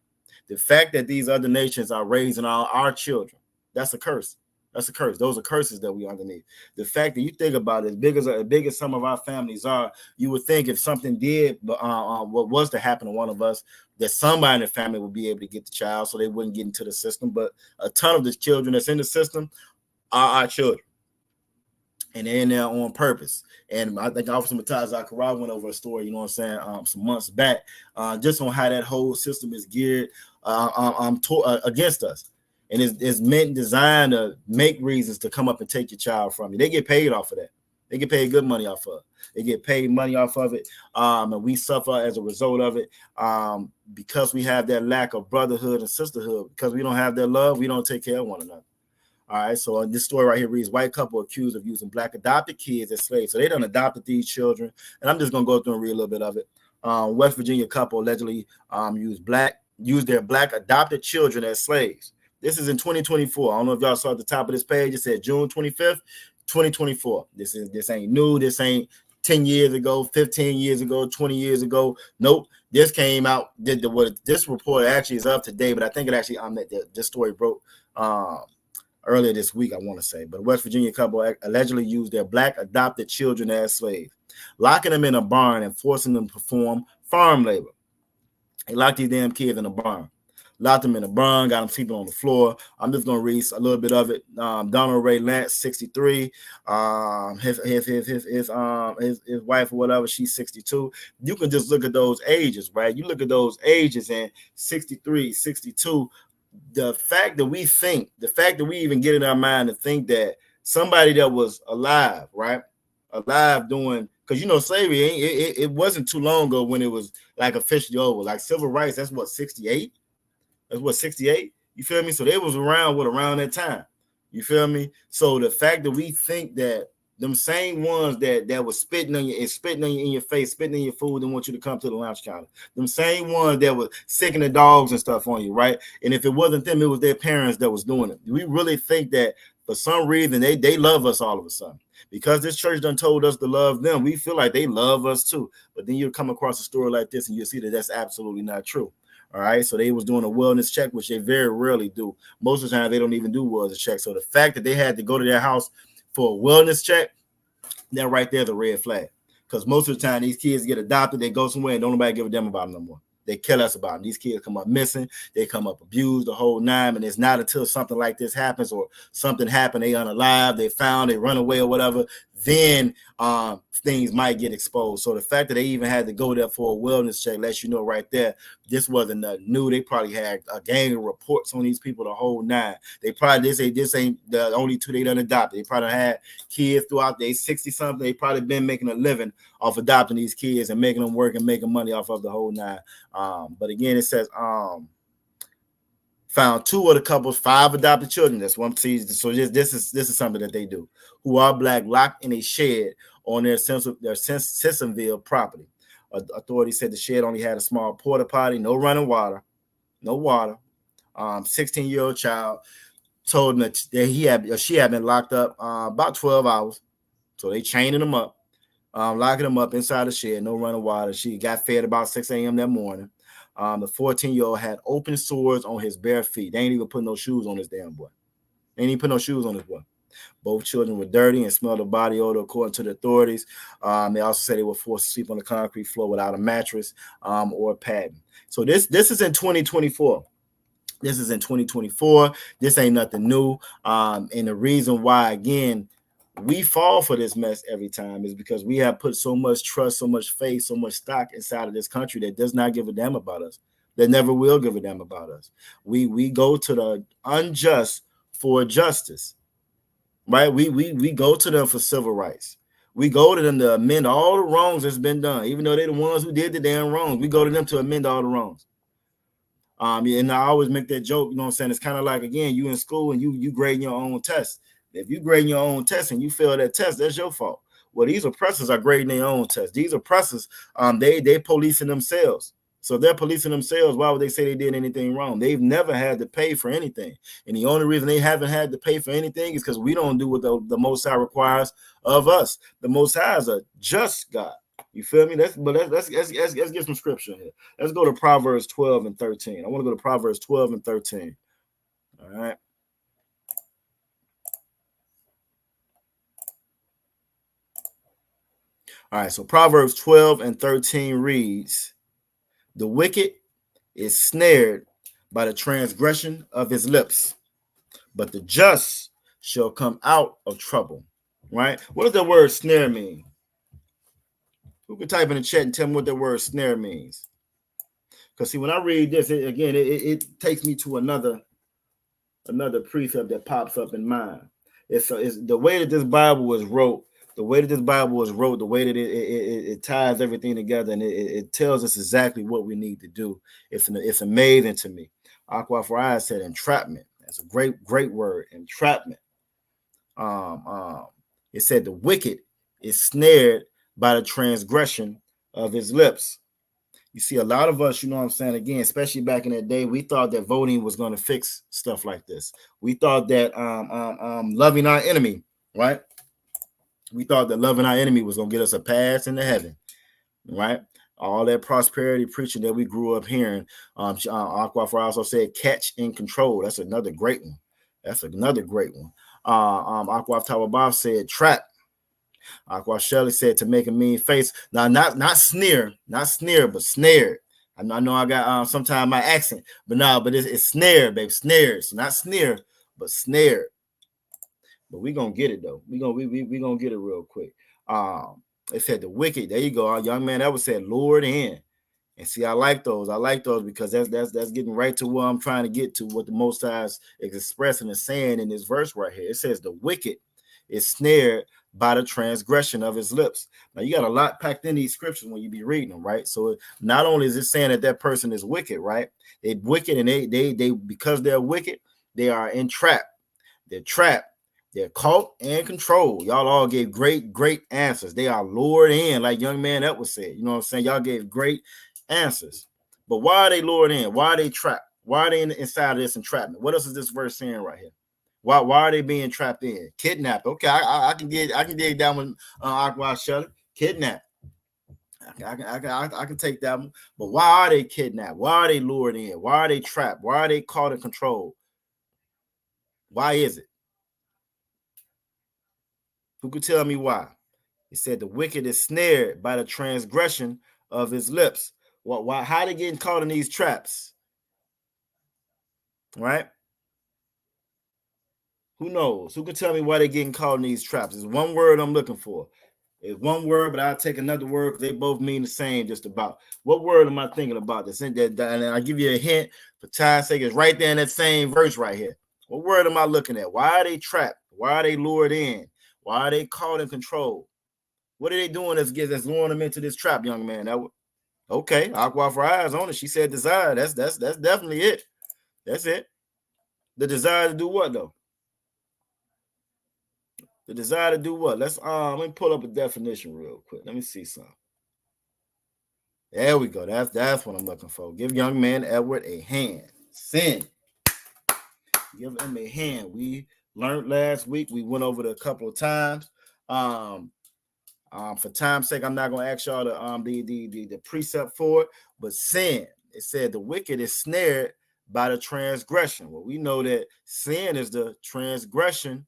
The fact that these other nations are raising our children, that's a curse. That's a curse. Those are curses that we underneath. The fact that you think about it, as big as some of our families are, you would think if something did, what was to happen to one of us, that somebody in the family would be able to get the child so they wouldn't get into the system. But a ton of the children that's in the system are our children. And they're in there on purpose. And I think Officer Mataz Zachariah went over a story, you know what I'm saying, some months back, just on how that whole system is geared against us. And it's meant designed to make reasons to come up and take your child from you. They get paid off of that. They get paid good money off of it. They get paid money off of it. And we suffer as a result of it because we have that lack of brotherhood and sisterhood. Because we don't have that love, we don't take care of one another. All right, so this story right here reads, white couple accused of using black adopted kids as slaves. So they done adopted these children, and I'm just gonna go through and read a little bit of it. West Virginia couple allegedly used their black adopted children as slaves. This is in 2024. I don't know if y'all saw at the top of this page. It said June 25th, 2024. This ain't new. This ain't 10 years ago, 15 years ago, 20 years ago. Nope. This came out. This report actually is up to date, but I think it actually this story broke earlier this week, I want to say. But a West Virginia couple allegedly used their black adopted children as slaves, locking them in a barn and forcing them to perform farm labor. They locked these damn kids in a barn. Locked them in a barn, got them sleeping on the floor. I'm just gonna read a little bit of it. Donald Ray Lance, 63. His wife or whatever, she's 62. You can just look at those ages, right? You look at those ages and 63, 62. The fact that we even get in our mind to think that somebody that was alive, right? Alive doing, because slavery it wasn't too long ago when it was like officially over. Like civil rights, that's what, 68? That's what, 68? You feel me? So they was around around that time. You feel me? So the fact that we think that them same ones that was spitting on you and spitting on you in your face, spitting in your food, and want you to come to the lunch counter. Them same ones that was sicking the dogs and stuff on you, right? And if it wasn't them, it was their parents that was doing it. We really think that for some reason they love us all of a sudden. Because this church done told us to love them, we feel like they love us too. But then you come across a story like this and you see that that's absolutely not true. All right, so they was doing a wellness check, which they very rarely do. Most of the time, they don't even do wellness check. So the fact that they had to go to their house for a wellness check, that right there is a red flag. Because most of the time, these kids get adopted, they go somewhere, and don't nobody give a damn about them no more. They kill us about them. These kids come up missing, they come up abused, the whole nine, and it's not until something like this happens or something happened, they unalive, they found, they run away or whatever, then things might get exposed. So the fact that they even had to go there for a wellness check lets you know right there, this wasn't new. They probably had a gang of reports on these people the whole nine. They probably, this ain't the only two they done adopted. They probably had kids throughout their 60-something. They probably been making a living off adopting these kids and making them work and making money off of the whole nine. But again, it says found two of the couple's 5 adopted children. That's one sees. So this is something that they do. Who are black, locked in a shed on their Simpsonville property. Authorities said the shed only had a small porta potty, no running water, no water. 16-year-old child told him that she had been locked up about 12 hours. So they chaining him up, locking him up inside the shed, no running water. She got fed about 6 a.m. that morning. The 14-year-old had open sores on his bare feet. They ain't even put no shoes on this damn boy. They ain't even put no shoes on this boy. Both children were dirty and smelled of body odor, according to the authorities. They also said they were forced to sleep on the concrete floor without a mattress or padding. So this is in 2024. This is in 2024. This ain't nothing new. And the reason why, again, we fall for this mess every time is because we have put so much trust, so much faith, so much stock inside of this country that does not give a damn about us. That never will give a damn about us. We go to the unjust for justice. Right, we go to them for civil rights. We go to them to amend all the wrongs that's been done, even though they're the ones who did the damn wrongs. We go to them to amend all the wrongs. And I always make that joke, you know what I'm saying? It's kind of like, again, you in school and you grading your own test. If you grading your own test and you fail that test, that's your fault. Well, these oppressors are grading their own test. These oppressors, they policing themselves. So if they're policing themselves, why would they say they did anything wrong? They've never had to pay for anythanything. And the only reason they haven't had to pay for anything is because we don't do what the Most High requires of us. The Most High is a just God. You feel me? Let's get some scripture here. Let's go to Proverbs 12 and 13. I want to go to Proverbs 12 and 13. All right. All right, so Proverbs 12 and 13 reads, the wicked is snared by the transgression of his lips, but the just shall come out of trouble. Right? What does the word snare mean? Who can type in the chat and tell me what the word snare means? Because see, when I read this, it takes me to another precept that pops up in mind. It's the way that this Bible was wrote. The way that it ties everything together, and it tells us exactly what we need to do. It's amazing to me. Aqua Farai said entrapment. That's a great word. Entrapment. It said the wicked is snared by the transgression of his lips. You see, a lot of us, you know what I'm saying, again, especially back in that day, we thought that voting was going to fix stuff like this. We thought that loving our enemy, right? We thought that loving our enemy was going to get us a pass into heaven, right? All that prosperity preaching that we grew up hearing. Aquafor also said catch and control. That's another great one. Aquaf Tawabaf said trap. Aqua Shelley said to make a mean face. Now, not sneer, but snared. I know I got sometimes my accent, but it's snare, baby, snared. So not sneer, but snared. But we gonna get it though. We gonna get it real quick. It said the wicked. There you go, our young man. That was said lured in. And see, I like those because that's getting right to where I'm trying to get to, what the Most High is expressing and saying in this verse right here. It says the wicked is snared by the transgression of his lips. Now you got a lot packed in these scriptures when you be reading them, right? So not only is it saying that person is wicked, right? They're wicked, and they because they're wicked, they are entrapped. They're trapped. They're caught and controlled. Y'all all gave great answers. They are lured in, like young man that was said. You know what I'm saying? Y'all gave great answers. But why are they lured in? Why are they trapped? Why are they inside of this entrapment? What else is this verse saying right here? Why are they being trapped in? Kidnapped. Okay, I can dig down with Aqua Shelley. Kidnapped. I can take that one. But why are they kidnapped? Why are they lured in? Why are they trapped? Why are they caught and controlled? Why is it? Who could tell me why? It said the wicked is snared by the transgression of his lips. Why? How they getting caught in these traps? Right? Who knows? Who can tell me why they're getting caught in these traps? It's one word I'm looking for. It's one word, but I'll take another word because they both mean the same just about. What word am I thinking about? And I'll give you a hint for time's sake. It's right there in that same verse right here. What word am I looking at? Why are they trapped? Why are they lured in? Why are they caught and controlled? What are they doing that's luring them into this trap, young man? Okay, Aqua for eyes on it. She said desire. That's definitely it. That's it. The desire to do what though? The desire to do what? Let me pull up a definition real quick. Let me see something. There we go. That's what I'm looking for. Give young man Edward a hand. Sin. Give him a hand. We learned last week. We went over it a couple of times. For time's sake, I'm not gonna ask y'all the precept for it, but sin. It said the wicked is snared by the transgression. Well, we know that sin is the transgression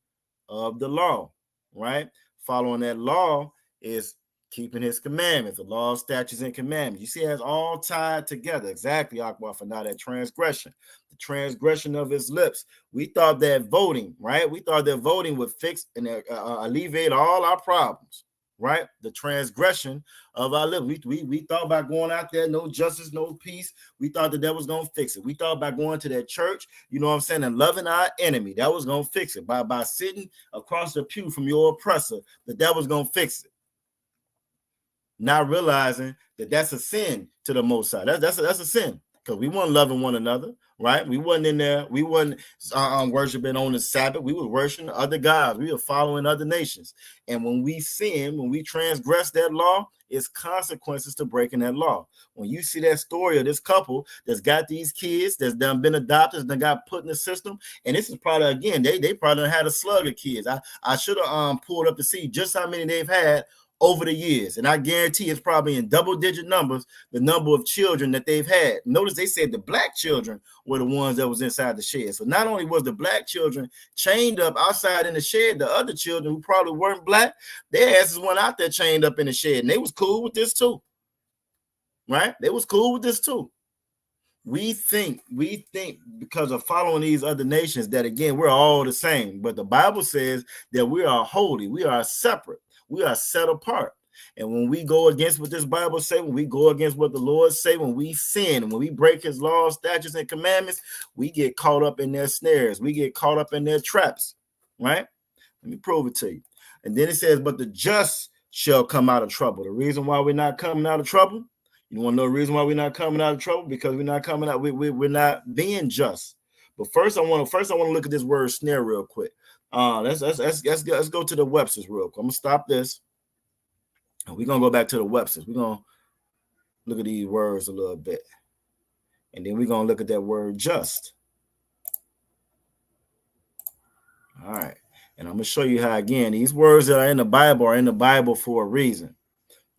of the law, right? Following that law is keeping his commandments, the law, statutes, and commandments. You see, it's all tied together. Exactly, Aqua, for now that transgression, the transgression of his lips. We thought that voting, right? We thought that voting would fix and alleviate all our problems, right? The transgression of our lips. We thought about going out there, no justice, no peace. We thought that was going to fix it. We thought about going to that church, you know what I'm saying, and loving our enemy. That was going to fix it. By sitting across the pew from your oppressor, that was going to fix it. Not realizing that that's a sin to the Most High. That's a sin because we weren't loving one another, right? We wasn't in there. We wasn't worshiping on the Sabbath. We were worshiping other gods. We were following other nations. And when we sin, when we transgress that law, it's consequences to breaking that law. When you see that story of this couple that's got these kids that's done been adopted, that got put in the system, and this is probably, again, they probably had a slug of kids. I should have pulled up to see just how many they've had over the years, and I guarantee it's probably in double-digit numbers, the number of children that they've had. Notice they said the black children were the ones that was inside the shed. So not only was the black children chained up outside in the shed, the other children who probably weren't black, their asses went out there chained up in the shed, and they was cool with this too, right? They was cool with this too. We think because of following these other nations that, again, we're all the same, but the Bible says that we are holy, we are separate. We are set apart. And when we go against what this Bible says, when we go against what the Lord say, when we sin, when we break his laws, statutes, and commandments, we get caught up in their snares. We get caught up in their traps, right? Let me prove it to you. And then it says, but the just shall come out of trouble. The reason why we're not coming out of trouble, you want to know the reason why we're not coming out of trouble? Because we're not coming out, we're not being just. But first I want to look at this word snare real quick. Let's go to the Webster's real quick. I'm gonna stop this. And we're gonna go back to the Webster's. We're gonna look at these words a little bit. And then we're gonna look at that word just. All right. And I'm gonna show you how, again, these words that are in the Bible for a reason.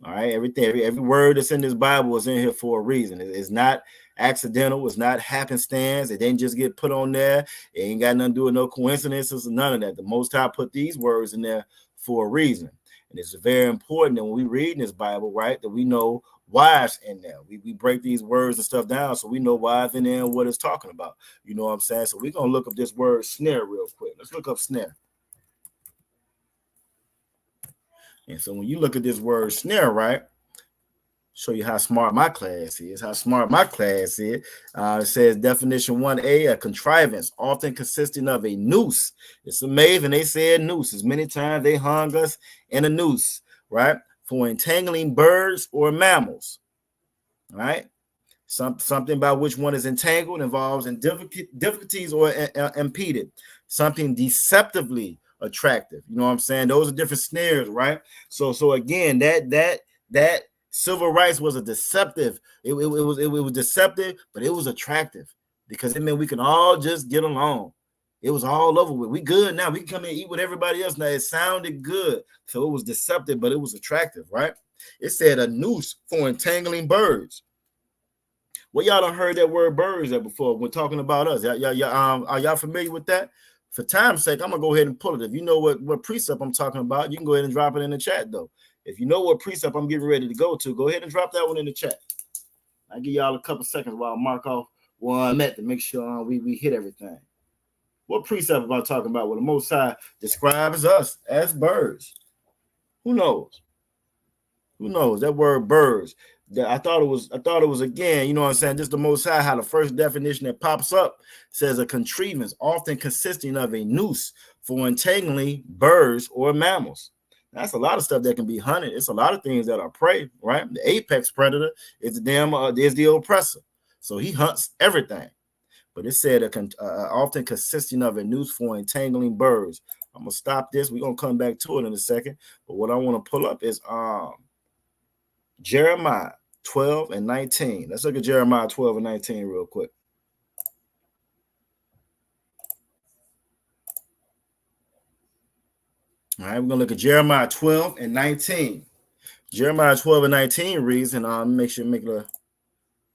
All right, every word that's in this Bible is in here for a reason. It's not accidental. It's not happenstance. It didn't just get put on there. It ain't got nothing to do with no coincidences or none of that. The Most High put these words in there for a reason. And it's very important that when we read in this Bible, right, that we know why it's in there. We break these words and stuff down so we know why it's in there and what it's talking about. You know what I'm saying? So we're going to look up this word snare real quick. Let's look up snare. And so when you look at this word snare, right, show you how smart my class is, It says definition 1A, a contrivance, often consisting of a noose. It's amazing. They said noose. As many times they hung us in a noose, right, for entangling birds or mammals, right? Something by which one is entangled, involves in difficulties or impeded. Something deceptively attractive. You know what I'm saying? Those are different snares, right? So again, that civil rights was a deceptive. It was deceptive, but it was attractive because it meant we can all just get along. It was all over with. We good now. We can come and eat with everybody else now. It sounded good, so it was deceptive, but it was attractive, right? It said a noose for entangling birds. Well, y'all done heard that word birds that before when talking about us. Are y'all familiar with that? For time's sake, I'm gonna go ahead and pull it. If you know what precept I'm talking about, you can go ahead and drop it in the chat though. If you know what precept I'm getting ready to go to, go ahead and drop that one in the chat. I'll give y'all a couple seconds while I mark off where I'm at to make sure we hit everything. What precept am I talking about? Well, the Most High describes us as birds. Who knows? Who knows? That word birds. I thought it was again, you know what I'm saying? Just the Most High, how the first definition that pops up says a contrivance, often consisting of a noose for entangling birds or mammals. That's a lot of stuff that can be hunted. It's a lot of things that are prey, right? The apex predator is the oppressor. So he hunts everything. But it said often consisting of a noose for entangling birds. I'm gonna stop this. We're gonna come back to it in a second. But what I want to pull up is Jeremiah 12 and 19. Let's look at Jeremiah 12 and 19 real quick. All right, we're going to look at Jeremiah 12 and 19. Jeremiah 12 and 19 reads, and I'll make it a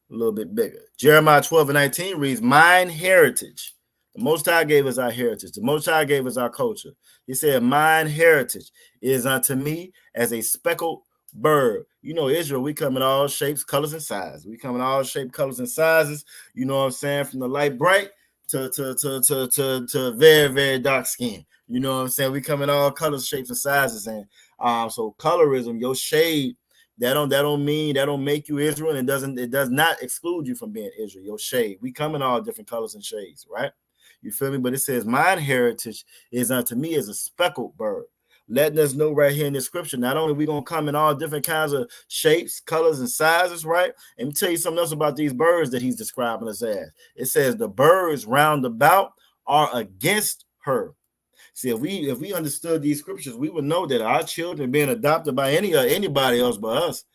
little bit bigger. Jeremiah 12 and 19 reads, mine heritage. The Most High gave us our heritage. The Most High gave us our culture. He said, mine heritage is unto me as a speckled bird. You know, Israel, we come in all shapes, colors, and sizes. We come in all shapes, colors, and sizes. You know what I'm saying? From the light bright to very, very dark skin. You know what I'm saying? We come in all colors, shapes, and sizes. And so colorism, your shade, that don't make you Israel, and it does not exclude you from being Israel. Your shade. We come in all different colors and shades, right? You feel me? But it says, mine heritage is unto me as a speckled bird. Letting us know right here in the scripture, not only are we going to come in all different kinds of shapes, colors, and sizes, right? And let me tell you something else about these birds that he's describing us as. It says the birds round about are against her. See, if we understood these scriptures, we would know that our children being adopted by anybody else but us,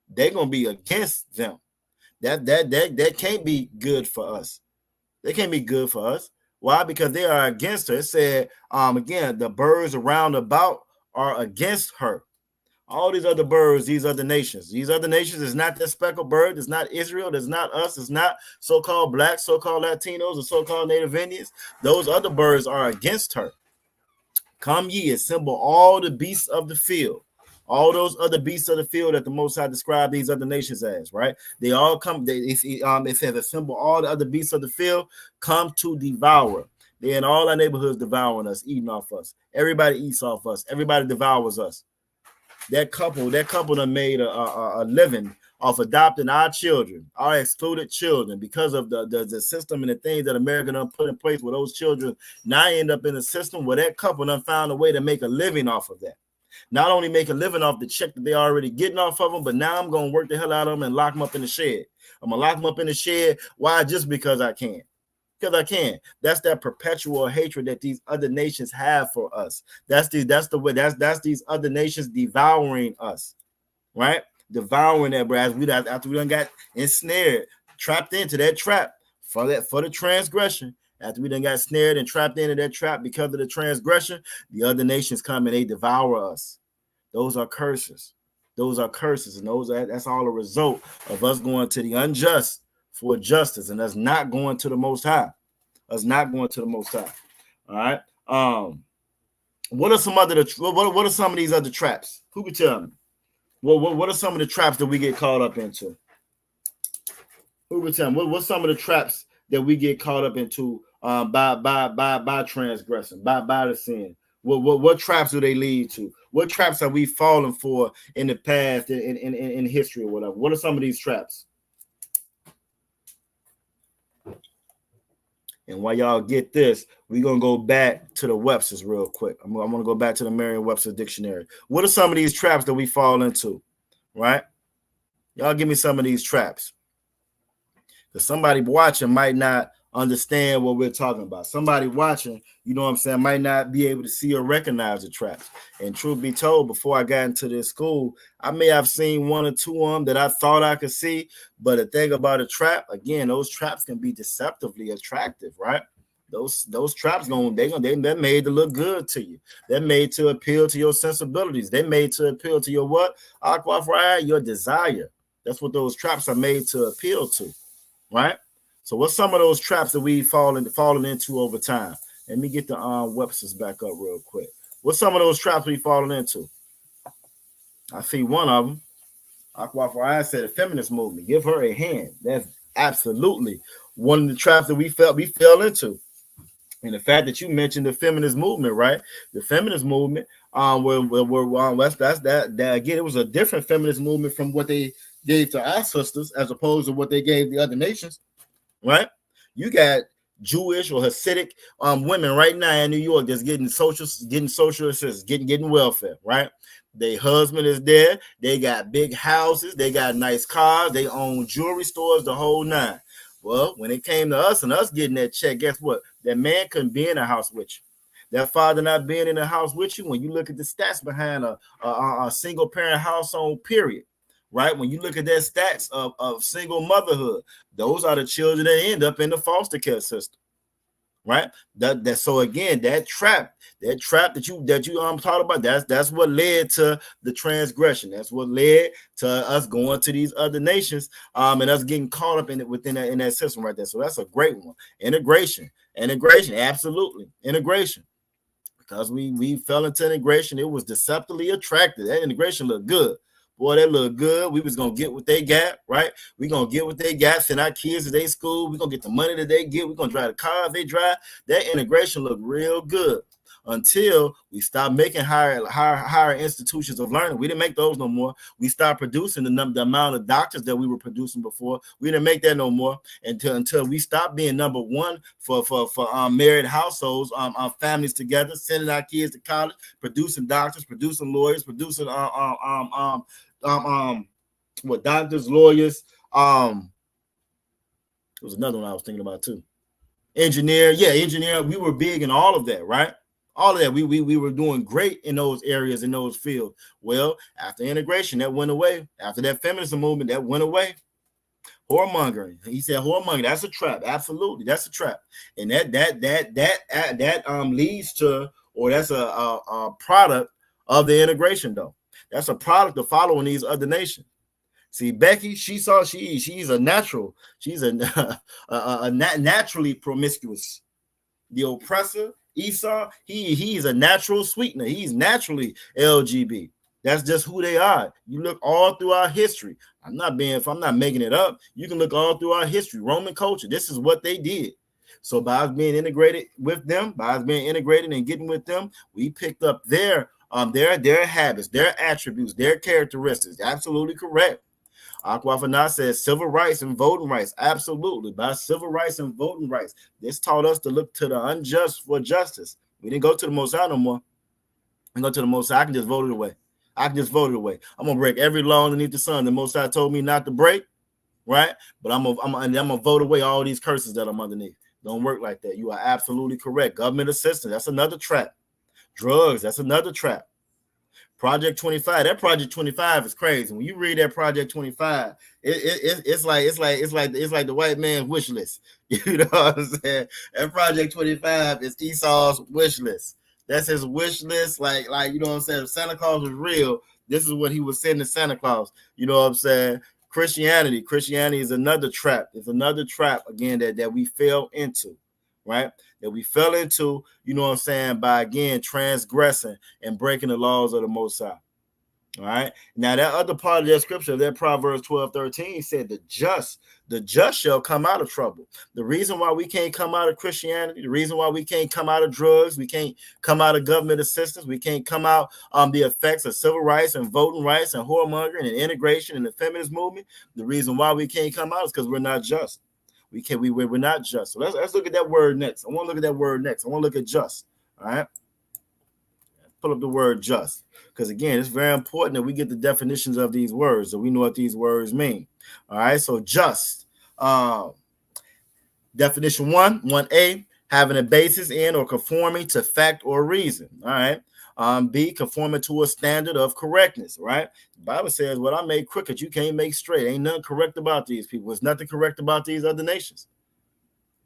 they're going to be against them. That can't be good for us. They can't be good for us. Why? Because they are against her. It said, again, the birds around about are against her. All these other birds, these other nations is not that speckled bird. It's not Israel. It's not us. It's not so-called blacks, so-called Latinos, or so-called Native Indians. Those other birds are against her. Come ye, assemble all the beasts of the field. All those other beasts of the field that the Most High described these other nations as, right? They all come. It says, assemble all the other beasts of the field, come to devour. They're in all our neighborhoods devouring us, eating off us. Everybody eats off us. Everybody devours us. That couple done made a living off adopting our children, our excluded children, because of the system and the things that America done put in place where those children now end up in a system where that couple done found a way to make a living off of that. Not only make a living off the check that they already getting off of them, but now I'm going to work the hell out of them and lock them up in the shed. I'm going to lock them up in the shed. Why? Just because I can. because I can. That's that perpetual hatred that these other nations have for us. That's these other nations devouring us, right? Devouring that, bro. After we done got ensnared, trapped into that trap for the transgression. After we done got snared and trapped into that trap because of the transgression, the other nations come and they devour us. Those are curses. Those are curses, and that's all a result of us going to the unjust for justice, and us not going to the Most High. Us not going to the Most High. All right. What are some of these other traps? Who could tell me? What are some of the traps that we get caught up into? Who could tell me? What's some of the traps that we get caught up into by transgression, by the sin? What traps do they lead to? What traps have we fallen for in the past, in history or whatever? What are some of these traps? And while y'all get this, we're going to go back to the Webster's real quick. I'm going to go back to the Merriam-Webster dictionary. What are some of these traps that we fall into, right? Y'all give me some of these traps. Because somebody watching might not understand what we're talking about. Somebody watching, you know what I'm saying, might not be able to see or recognize the traps. And truth be told, before I got into this school, I may have seen one or two of them that I thought I could see. But the thing about a trap, again, those traps can be deceptively attractive, right? Those traps they're made to look good to you. They're made to appeal to your sensibilities. They're made to appeal to your what? Your desire. That's what those traps are made to appeal to, right? So what's some of those traps that we fallen into over time? Let me get the Webster's back up real quick. What's some of those traps we fallen into? I see one of them. I said the feminist movement. Give her a hand. That's absolutely one of the traps that we fell into. And the fact that you mentioned the feminist movement, right? The feminist movement, that again, it was a different feminist movement from what they gave to our sisters as opposed to what they gave the other nations. Right, you got Jewish or Hasidic women right now in New York that's getting social assistance, getting welfare. Right, their husband is there. They got big houses. They got nice cars. They own jewelry stores, the whole nine. Well, when it came to us and us getting that check, guess what? That man couldn't be in the house with you. That father not being in the house with you. When you look at the stats behind a single parent household, period. Right, when you look at that stats of single motherhood, those are the children that end up in the foster care system. Right, so again, that trap that you talked about, that's what led to the transgression. That's what led to us going to these other nations and us getting caught up in it within that system right there. So that's a great one. Integration, absolutely integration. Because we fell into integration, it was deceptively attractive. That integration looked good. Boy, that look good. We was going to get what they got, right? We're going to get what they got, send our kids to their school. We're going to get the money that they get. We're going to drive the cars they drive. That integration looked real good until we stopped making higher institutions of learning. We didn't make those no more. We stopped producing the amount of doctors that we were producing before. We didn't make that no more until we stopped being number one for married households, families together, sending our kids to college, producing doctors, producing lawyers, producing doctors, lawyers. There was another one I was thinking about too. Engineer. We were big in all of that, right? All of that. We were doing great in those areas, in those fields. Well, after integration, that went away. After that feminism movement, that went away. Whoremongering. He said whoremongering. That's a trap. Absolutely, that's a trap. And that leads to, or that's a product of the integration, though. That's a product of following these other nations. See, Becky, she's a natural. She's a naturally promiscuous. The oppressor, Esau, he's a natural sweetener. He's naturally LGBT. That's just who they are. You look all through our history. I'm not making it up. You can look all through our history. Roman culture. This is what they did. So by us being integrated with them, by us being integrated and getting with them, we picked up their habits, their attributes, their characteristics. Absolutely correct. Aquafana says civil rights and voting rights. Absolutely. By civil rights and voting rights, this taught us to look to the unjust for justice. We didn't go to the Most High no more. We go to the Most High. I can just vote it away. I'm gonna break every law underneath the sun. The Most High told me not to break, right? But I'm gonna vote away all these curses that I'm underneath. Don't work like that. You are absolutely correct. Government assistance, that's another trap. Drugs, that's another trap. Project 25, that Project 25 is crazy. When you read that Project 25, it's like the white man's wish list. You know what I'm saying? That Project 25 is Esau's wish list. That's his wish list. Like you know what I'm saying? If Santa Claus was real, this is what he was sending Santa Claus. You know what I'm saying? Christianity is another trap. It's another trap again that we fell into, right? That we fell into, you know what I'm saying, by again transgressing and breaking the laws of the Most High. All right. Now that other part of that scripture, that Proverbs 12:13 said the just shall come out of trouble. The reason why we can't come out of Christianity, the reason why we can't come out of drugs, we can't come out of government assistance, we can't come out the effects of civil rights and voting rights and whoremongering and integration and the feminist movement. The reason why we can't come out is because we're not just. We're not just. So let's look at that word next. I want to look at that word next. I want to look at just. All right. Pull up the word just. Because again, it's very important that we get the definitions of these words so we know what these words mean. All right. So just. Definition 1A, having a basis in or conforming to fact or reason. All right. B, conforming to a standard of correctness, right? The Bible says, what I make crooked, you can't make straight. Ain't nothing correct about these people. There's nothing correct about these other nations.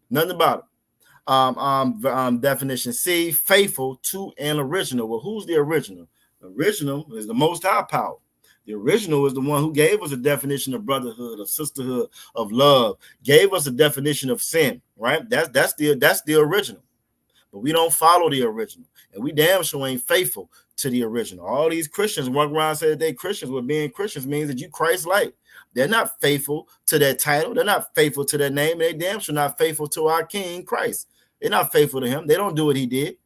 Nothing about it. Definition C, faithful to an original. Well, who's the original? The original is the Most High power. The original is the one who gave us a definition of brotherhood, of sisterhood, of love, gave us a definition of sin, right? That's the original. But we don't follow the original, and we damn sure ain't faithful to the original. All these Christians walk around and say that they Christians, but being Christians means that you Christ-like. They're not faithful to that title. They're not faithful to that name. They damn sure not faithful to our King Christ. They're not faithful to him. They don't do what he did.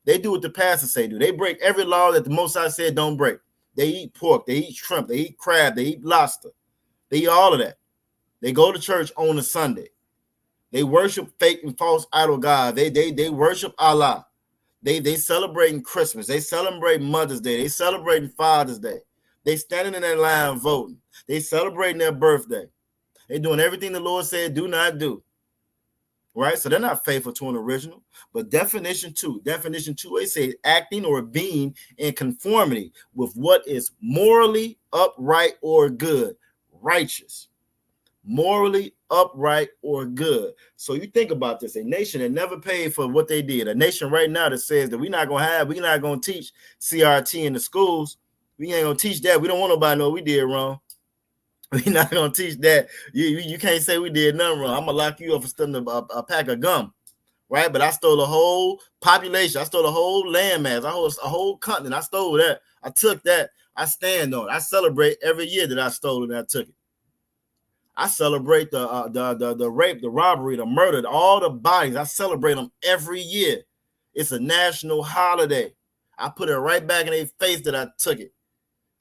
They do what the pastors say do. They break every law that the Most High said don't break. They eat pork. They eat shrimp. They eat crab. They eat lobster. They eat all of that. They go to church on a Sunday. They worship fake and false idol God. They worship Allah. They celebrating Christmas. They celebrating Mother's Day. They celebrating Father's Day. They standing in that line voting. They celebrating their birthday. They doing everything the Lord said do not do. Right? So they're not faithful to an original. But definition 2, it says acting or being in conformity with what is morally upright or good, righteous. Morally upright or good. So you think about this, a nation that never paid for what they did, a nation right now that says that we're not going to teach CRT in the schools. We ain't going to teach that. We don't want nobody to know we did wrong. We're not going to teach that. You can't say we did nothing wrong. I'm going to lock you up for stealing a pack of gum, right? But I stole a whole population. I stole a whole landmass. I stole a whole continent. I stole that. I took that. I stand on it. I celebrate every year that I stole it and I took it. I celebrate the rape, the robbery, the murder, all the bodies. I celebrate them every year. It's a national holiday. I put it right back in their face that I took it.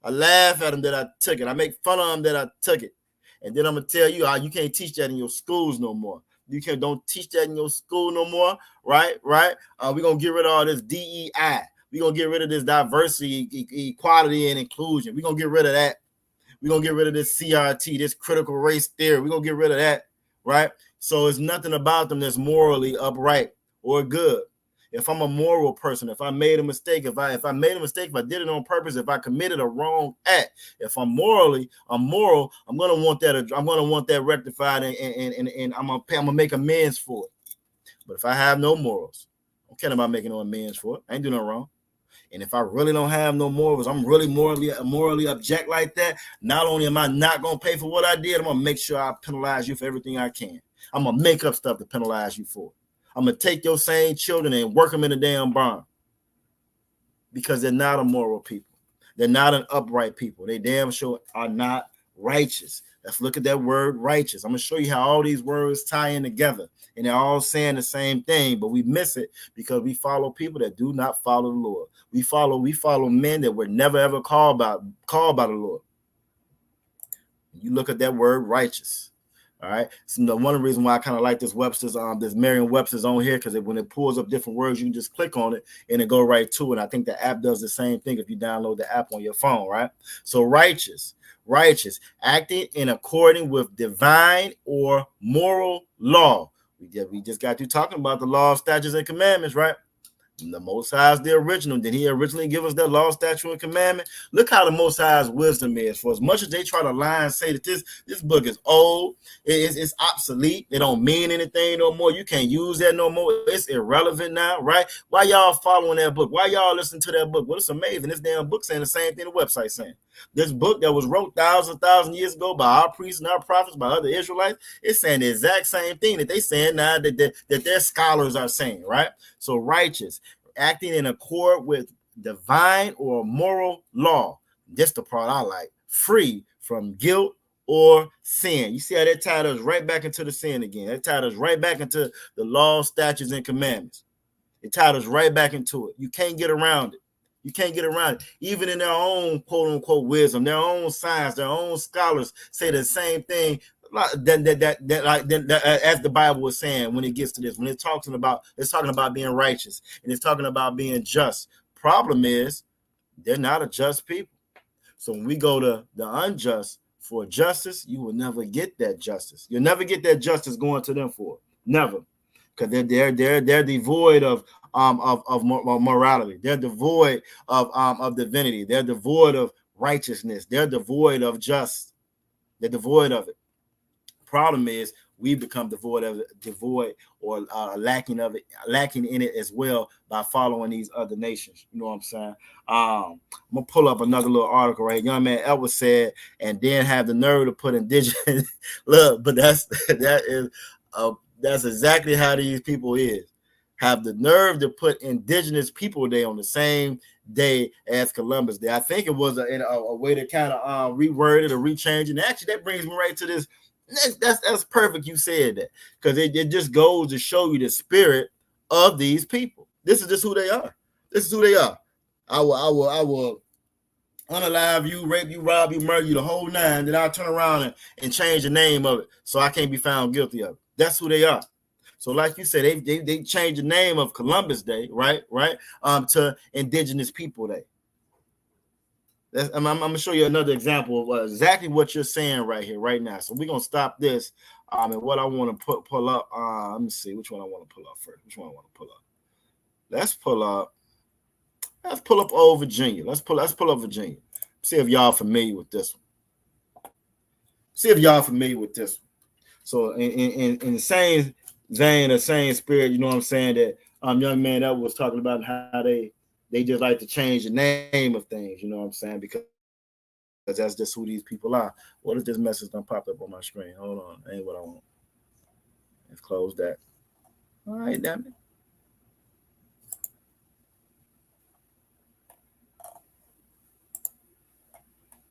I laugh at them that I took it. I make fun of them that I took it. And then I'm going to tell you, you can't teach that in your schools no more. Don't teach that in your school no more, right? We're going to get rid of all this DEI. We're going to get rid of this diversity, equality, and inclusion. We're going to get rid of that. We're going to get rid of this CRT, this critical race theory. We're going to get rid of that, right? So it's nothing about them that's morally upright or good. If I'm a moral person, if I made a mistake, if I made a mistake, if I did it on purpose, if I committed a wrong act, if I'm moral, I'm going to want that rectified and I'm going to make amends for it. But if I have no morals, I don't care about making no amends for it. I ain't doing no wrong. And if I really don't have no morals, I'm really morally object like that, not only am I not going to pay for what I did, I'm going to make sure I penalize you for everything I can. I'm going to make up stuff to penalize you for. I'm going to take your same children and work them in a damn barn because they're not a moral people. They're not an upright people. They damn sure are not righteous. Let's look at that word righteous. I'm going to show you how all these words tie in together. And they're all saying the same thing, but we miss it because we follow people that do not follow the Lord. We follow men that were never ever called by the Lord. You look at that word righteous. All right. So one of the reasons why I kind of like this Webster's, this Merriam-Webster's on here, because when it pulls up different words, you can just click on it and it go right to it. I think the app does the same thing if you download the app on your phone, right? So righteous, acting in according with divine or moral law. We just got you talking about the law, statutes, and commandments, right? The Most High is the original. Did he originally give us that law, statute, and commandment? Look how the Most High's wisdom is. For as much as they try to lie and say that this book is old, it's obsolete, it don't mean anything no more, you can't use that no more, it's irrelevant now, right? Why y'all following that book? Why y'all listening to that book? Well, it's amazing. This damn book saying the same thing the website saying. This book that was wrote thousand years ago by our priests and our prophets, by other Israelites, it's saying the exact same thing that they saying now that their scholars are saying, right? So righteous, acting in accord with divine or moral law. This the part I like. Free from guilt or sin. You see how that tied us right back into the sin again. That tied us right back into the law, statutes, and commandments. It tied us right back into it. You can't get around it. You can't get around it. Even in their own quote unquote wisdom, their own science, their own scholars say the same thing as the Bible was saying when it gets to this. When it's talking about being righteous and it's talking about being just. Problem is, they're not a just people. So when we go to the unjust for justice, you will never get that justice. You'll never get that justice going to them for it. Never. Because they're devoid of morality. They're devoid of divinity. They're devoid of righteousness. They're devoid of just. They're devoid of it. Problem is, we become devoid or lacking in it as well by following these other nations. You know what I'm saying? I'm gonna pull up another little article right. Young man Edwards said, and then have the nerve to put indigenous. Look, but that's exactly how these people is. Have the nerve to put Indigenous People Day on the same day as Columbus Day. I think it was a way to kind of reword it or rechange it. And actually, that brings me right to this. That's perfect. You said that because it just goes to show you the spirit of these people. This is just who they are. This is who they are. I will unalive you, rape you, rob you, murder you, the whole nine. Then I'll turn around and change the name of it so I can't be found guilty of it. That's who they are. So, like you said, they changed the name of Columbus Day, right, to Indigenous People Day. I'm gonna show you another example of exactly what you're saying right here, right now. So we're gonna stop this. And what I want to pull up. Let me see which one I want to pull up first. Which one I want to pull up? Let's pull up old Virginia. Let's pull up Virginia. See if y'all familiar with this one. So in the same vein, the same spirit, you know what I'm saying, that young man that was talking about how they just like to change the name of things, you know what I'm saying, because that's just who these people are. What if this message done popped up on my screen? Hold on, that ain't what I want. Let's close that. All right, damn it.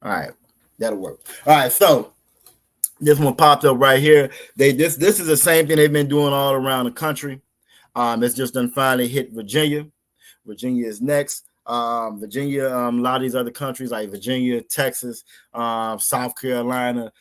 All right, that'll work. All right, so this one popped up right here. This is the same thing they've been doing all around the country. It's just done finally hit Virginia. Virginia is next. Virginia, a lot of these other countries like Virginia, Texas, South Carolina,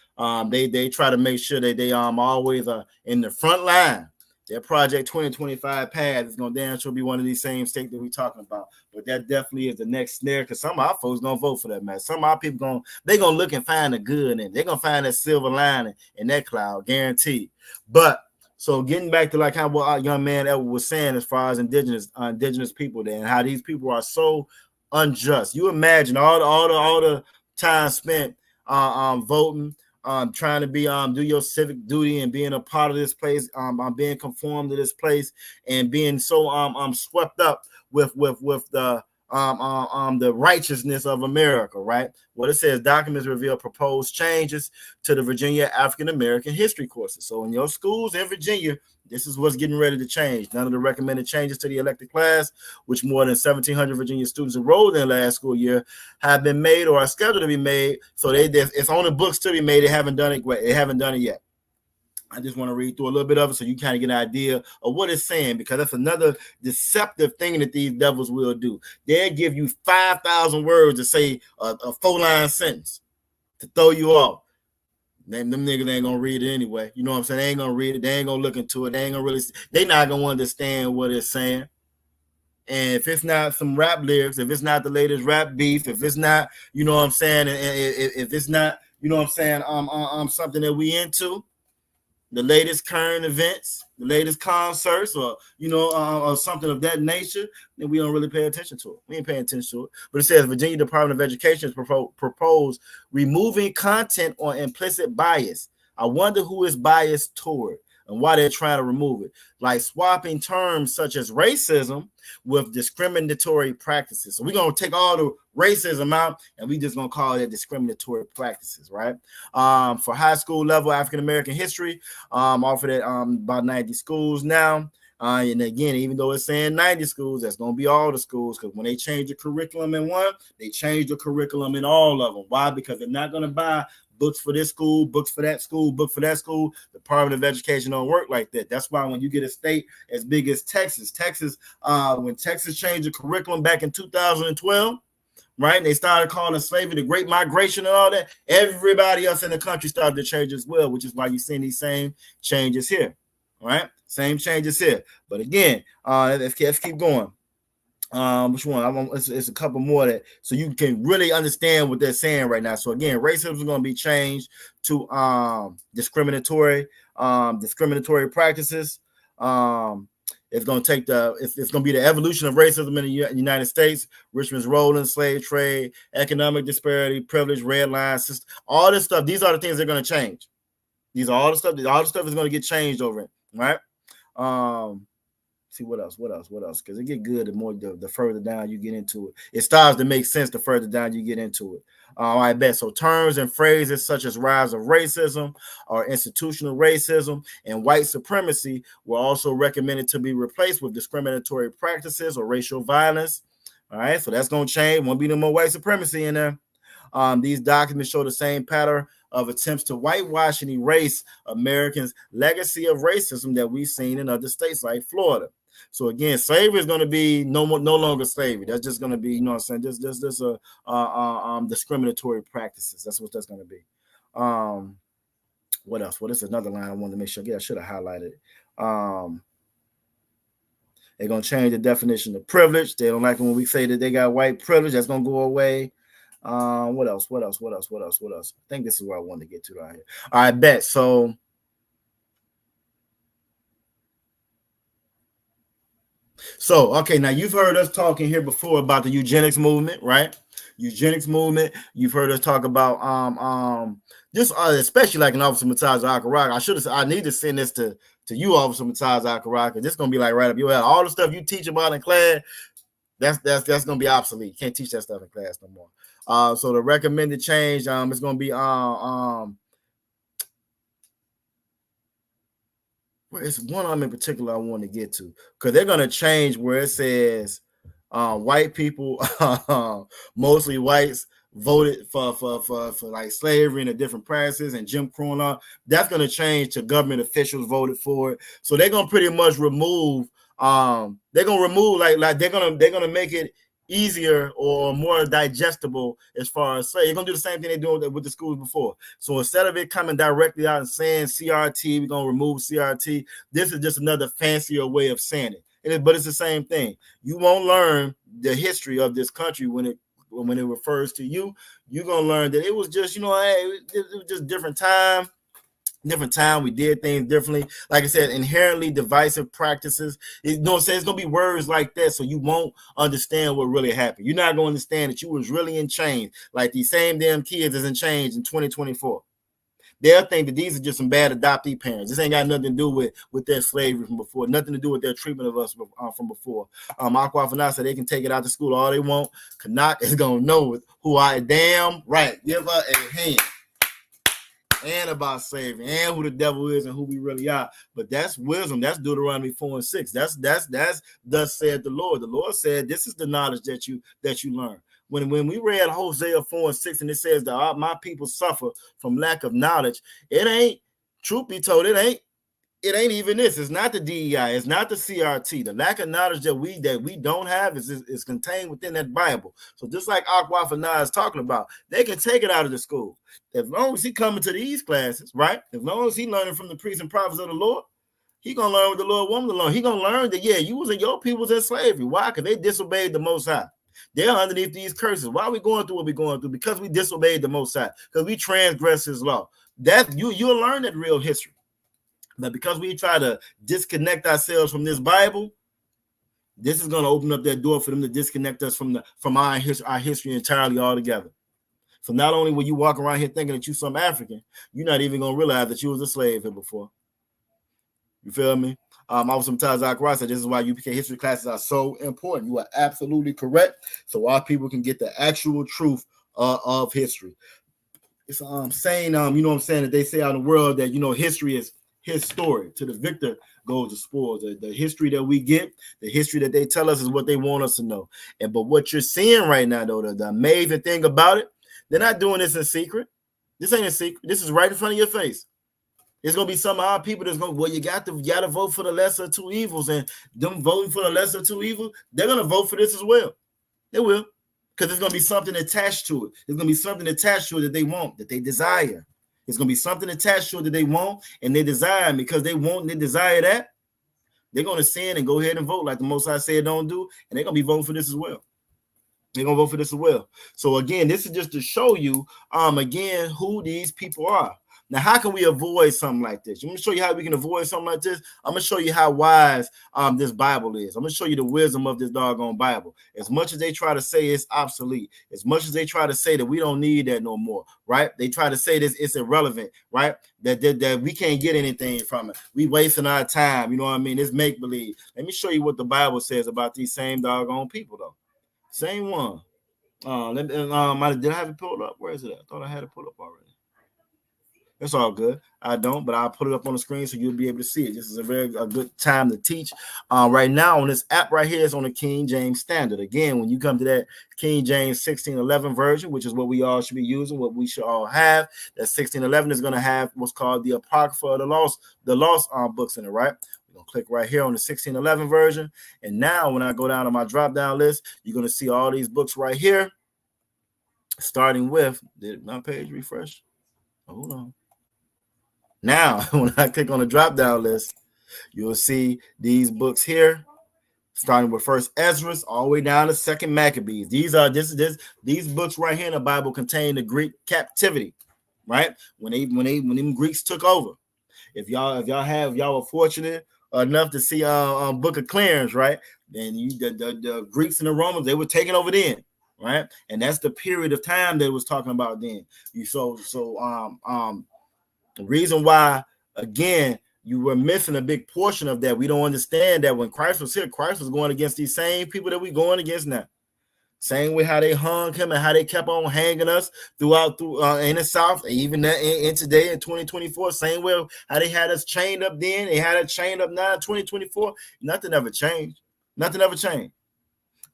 they try to make sure that they always are in the front line. Their Project 2025 path is going to damn sure be one of these same states that we're talking about. But that definitely is the next snare because some of our folks going to vote for that, man. Some of our people they're going to look and find the good in it. They're going to find that silver lining in that cloud, guaranteed. But so getting back to like how what our young man Edward was saying as far as indigenous people there and how these people are so unjust. You imagine all the time spent voting, trying to be do your civic duty and being a part of this place, being conformed to this place and being so swept up with the righteousness of America, right? What it says, documents reveal proposed changes to the Virginia African American history courses. So in your schools in Virginia, this is what's getting ready to change. None of the recommended changes to the elected class, which more than 1,700 Virginia students enrolled in last school year, have been made or are scheduled to be made. So it's on the books to be made. They haven't done it. They haven't done it yet. I just want to read through a little bit of it so you kind of get an idea of what it's saying, because that's another deceptive thing that these devils will do. They'll give you 5,000 words to say a 4-line sentence to throw you off. Them niggas ain't gonna read it anyway. You know what I'm saying? They ain't gonna read it. They ain't gonna look into it. They not gonna understand what it's saying. And if it's not some rap lyrics, if it's not the latest rap beef, if it's not, you know what I'm saying, if it's not, you know what I'm saying, something that we into, the latest current events, the latest concerts, or or something of that nature, then we don't really pay attention to it. We ain't paying attention to it. But it says Virginia Department of Education has proposed removing content on implicit bias. I wonder who is biased toward and why they're trying to remove it. Like swapping terms such as racism with discriminatory practices. So we're going to take all the racism out and we just going to call it discriminatory practices, right? For high school level African-American history, offered at about 90 schools now. And again, even though it's saying 90 schools, that's going to be all the schools, because when they change the curriculum in one, they change the curriculum in all of them. Why? Because they're not going to buy books for this school, books for that school, book for that school. The Department of Education don't work like that. That's why when you get a state as big as Texas, when Texas changed the curriculum back in 2012, right? They started calling slavery the Great Migration and all that. Everybody else in the country started to change as well, which is why you're seeing these same changes here, right? Same changes here. But again, let's keep going. Which one? It's a couple more that so you can really understand what they're saying right now. So again, racism is going to be changed to discriminatory practices. It's going to take it's going to be the evolution of racism in the United States, Richmond's role in slave trade, economic disparity, privilege, red line system, all this stuff. These are the things that are going to change. These are all the stuff. All the stuff is going to get changed over it, right? See what else? Because it get good the further down you get into it. It starts to make sense the further down you get into it. I bet. So terms and phrases such as rise of racism or institutional racism and white supremacy were also recommended to be replaced with discriminatory practices or racial violence. All right, so that's going to change. Won't be no more white supremacy in there. These documents show the same pattern of attempts to whitewash and erase Americans' legacy of racism that we've seen in other states like Florida. So again, slavery is going to be no longer slavery. That's just going to be, what I'm saying, just discriminatory practices. That's what that's going to be. What else? What is another line I wanted to make sure? Yeah, I should have highlighted. They're going to change the definition of privilege. They don't like it when we say that they got white privilege. That's going to go away. What else? I think this is where I wanted to get to right here. All right, bet. So, okay, now you've heard us talking here before about the eugenics movement, right? Eugenics movement. You've heard us talk about just especially like an Officer Mataza Akaraka. I need to send this to you, Officer Mataza Akaraka. This is gonna be like right up your alley. All the stuff you teach about in class, that's gonna be obsolete. You can't teach that stuff in class no more. So the recommended change is gonna be well, it's one of them in particular I want to get to, because they're going to change where it says white people, mostly whites, voted for like slavery and the different practices and Jim Crow and all. That's going to change to government officials voted for it. So they're going to pretty much remove. They're going to remove like they're going to make it easier or more digestible as far as say. You're going to do the same thing they're doing with the schools before. So instead of it coming directly out and saying CRT, we're going to remove CRT. This is just another fancier way of saying it. But it's the same thing. You won't learn the history of this country when it refers to you. You're going to learn that it was just, hey, it was just different time. We did things differently. Like I said, inherently divisive practices. It's going to be words like that, so you won't understand what really happened. You're not going to understand that you was really in chains, like these same damn kids is in chains in 2024. They'll think that these are just some bad adoptee parents. This ain't got nothing to do with their slavery from before, nothing to do with their treatment of us from before. Aquafina said they can take it out to school all they want. Kanak is going to know who I damn right. Give her a hand. And about slavery and who the devil is and who we really are. But that's wisdom. That's Deuteronomy 4:6. That's thus said the Lord. The Lord said this is the knowledge that you learn. When we read Hosea 4:6 and it says that my people suffer from lack of knowledge, it ain't, truth be told, it ain't even this. It's not the DEI. It's not the CRT. The lack of knowledge that we don't have is contained within that Bible. So just like Aquafina is talking about, they can take it out of the school. As long as he coming to these classes, right? As long as he learning from the priests and prophets of the Lord, he going to learn what the Lord wanted to learn. He going to learn that, you was in your people was in slavery. Why? Because they disobeyed the Most High. They're underneath these curses. Why are we going through what we're going through? Because we disobeyed the Most High. Because we transgressed his law. That you'll learn that real history. But because we try to disconnect ourselves from this Bible, this is going to open up that door for them to disconnect us from our history entirely altogether. So not only will you walk around here thinking that you're some African, you're not even going to realize that you was a slave here before. You feel me? I was sometimes I said this is why UPK history classes are so important. You are absolutely correct. So our people can get the actual truth of history. It's saying, you know what I'm saying, that they say out in the world that, you know, history is his story. To the victor goes the spoils. The history that we get, the history that they tell us is what they want us to know. But what you're seeing right now, though, the amazing thing about it, they're not doing this in secret. This ain't a secret. This is right in front of your face. There's gonna be some of our people that's gonna, well, you gotta vote for the lesser of two evils, and them voting for the lesser of two evils, they're gonna vote for this as well. They will, because there's gonna be something attached to it. There's gonna be something attached to it that they want, that they desire. There's gonna be something attached to it that they want and they desire, and because they want and they desire that, they're gonna sin and go ahead and vote like the Most High said don't do, and they're gonna be voting for this as well. They're gonna vote for this as well. So again, this is just to show you, again, who these people are. Now, how can we avoid something like this? I'm going to show you how we can avoid something like this. I'm going to show you how wise this Bible is. I'm going to show you the wisdom of this doggone Bible. As much as they try to say it's obsolete, as much as they try to say that we don't need that no more, right? They try to say this, it's irrelevant, right? That we can't get anything from it. We wasting our time, you know what I mean? It's make-believe. Let me show you what the Bible says about these same doggone people, though. Same one. Did I have it pulled up? Where is it at? I thought I had it pulled up already. It's all good. I don't, but I'll put it up on the screen so you'll be able to see it. This is a good time to teach. Right now on this app right here is on the King James Standard. Again, when you come to that King James 1611 version, which is what we all should be using, what we should all have, that 1611 is going to have what's called the Apocrypha of the lost books in it, right? We're going to click right here on the 1611 version. And now when I go down to my drop-down list, you're going to see all these books right here, starting with, did my page refresh? Hold on. Now, when I click on the drop-down list, you'll see these books here, starting with First Ezra, all the way down to Second Maccabees. These books right here in the Bible contain the Greek captivity, right? When them Greeks took over. If y'all were fortunate enough to see Book of Clarence, right? Then the Greeks and the Romans, they were taking over then, right? And that's the period of time they was talking about then. The reason why, again, you were missing a big portion of that. We don't understand that when Christ was here, Christ was going against these same people that we're going against now. Same way how they hung him and how they kept on hanging us through in the South, even in today in 2024. Same way how they had us chained up then, they had us chained up now in 2024. Nothing ever changed. Nothing ever changed.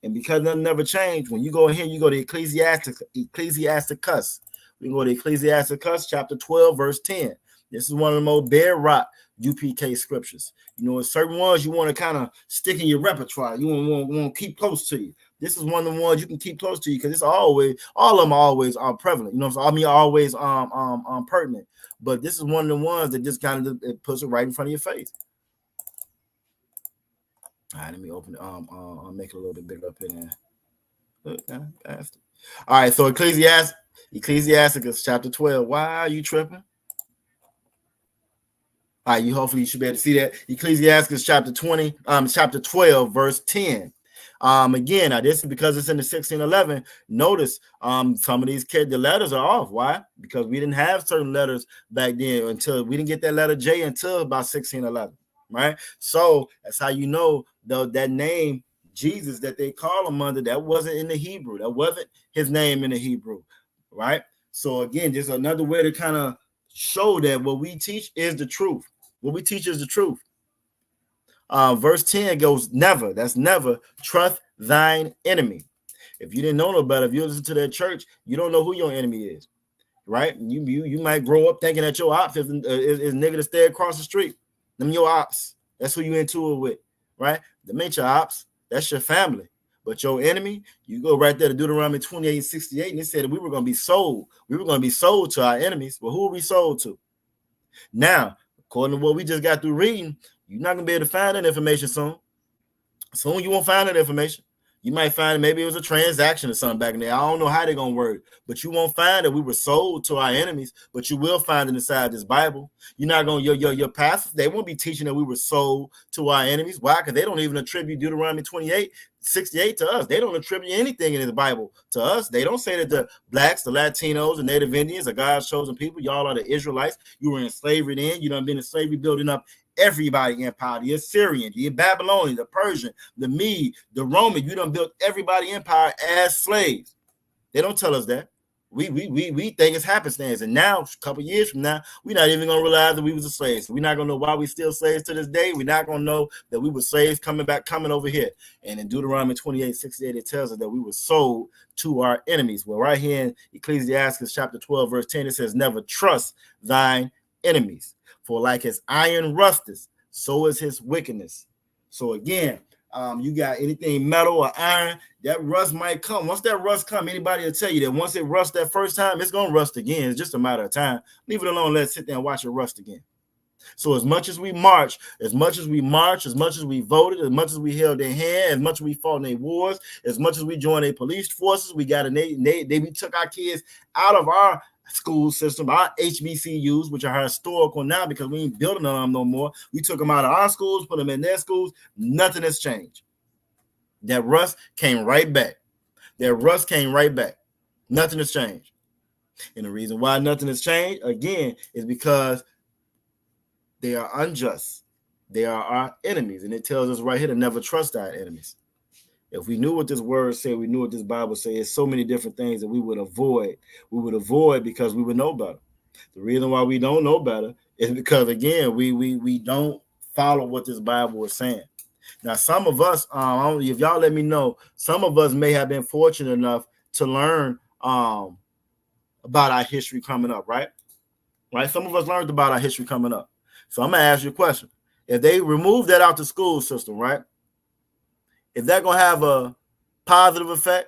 And because nothing ever changed, when you go in here, you go to Ecclesiasticus. We can go to Ecclesiasticus chapter 12, verse 10. This is one of the most bedrock UPK scriptures. You know, certain ones you want to kind of stick in your repertoire. You want to keep close to you. This is one of the ones you can keep close to you because it's always, all of them always are prevalent. You know, so I mean, always pertinent. But this is one of the ones that just kind of it puts it right in front of your face. All right, let me open it. I'll make it a little bit bigger up in there. All right, so Ecclesiasticus chapter 12. Why are you tripping? All right, hopefully you should be able to see that. Ecclesiasticus chapter 12, verse 10. Again, now this is because it's in the 1611. Notice some of these kids, the letters are off. Why? Because we didn't have certain letters back then until we didn't get that letter J until about 1611, right? So that's how you know that name Jesus that they call him under, that wasn't in the Hebrew. That wasn't his name in the Hebrew, right? So again, just another way to kind of show that what we teach is the truth. What we teach is the truth. Verse 10 goes, never, that's never, trust thine enemy. If you didn't know no better, if you listen to that church, you don't know who your enemy is, right? You might grow up thinking that your ops is nigga to stay across the street. Them your ops. That's who you into it with, right? Them ain't your ops. That's your family. But your enemy, you go right there to Deuteronomy 28:68, and it said that we were going to be sold. We were going to be sold to our enemies. Well, who are we sold to? Now, according to what we just got through reading, you're not going to be able to find that information soon. Soon you won't find that information. You might find maybe it was a transaction or something back in there. I don't know how they're going to work, but you won't find that we were sold to our enemies, but you will find it inside this Bible. You're not going to, your pastors, they won't be teaching that we were sold to our enemies. Why? Because they don't even attribute Deuteronomy 28:68 to us. They don't attribute anything in the Bible to us. They don't say that the blacks, the Latinos, the Native Indians are God's chosen people. Y'all are the Israelites. You were in slavery then. You done been in slavery building up everybody empire, the Assyrian, the Babylonian, the Persian, the Mede, the Roman. You done built everybody empire as slaves. They don't tell us that. We think it's happenstance. And now, a couple years from now, we're not even gonna realize that we was a slaves. We're not gonna know why we still slaves to this day. We're not gonna know that we were slaves coming over here. And in Deuteronomy 28:68, it tells us that we were sold to our enemies. Well, right here in Ecclesiastes chapter 12, verse 10, it says, "Never trust thine enemies. For like his iron rusteth, so is his wickedness." So again, you got anything metal or iron, that rust might come. Once that rust come, anybody will tell you that once it rusts that first time, it's going to rust again. It's just a matter of time. Leave it alone. Let's sit there and watch it rust again. So as much as we march, as much as we voted, as much as we held their hand, as much as we fought in their wars, as much as we joined their police forces, we took our kids out of our school system, our HBCUs, which are historical now because we ain't building on them no more. We took them out of our schools, put them in their schools. Nothing has changed. That rust came right back. Nothing has changed. And the reason why nothing has changed, again, is because they are unjust. They are our enemies. And it tells us right here to never trust our enemies. If we knew what this word said, we knew what this Bible says, so many different things that we would avoid. We would avoid because we would know better. The reason why we don't know better is because, again, we don't follow what this Bible is saying. Now, some of us, if y'all let me know, some of us may have been fortunate enough to learn about our history coming up, right? Right? Some of us learned about our history coming up. So I'm going to ask you a question. If they remove that out the school system, right? Is that going to have a positive effect,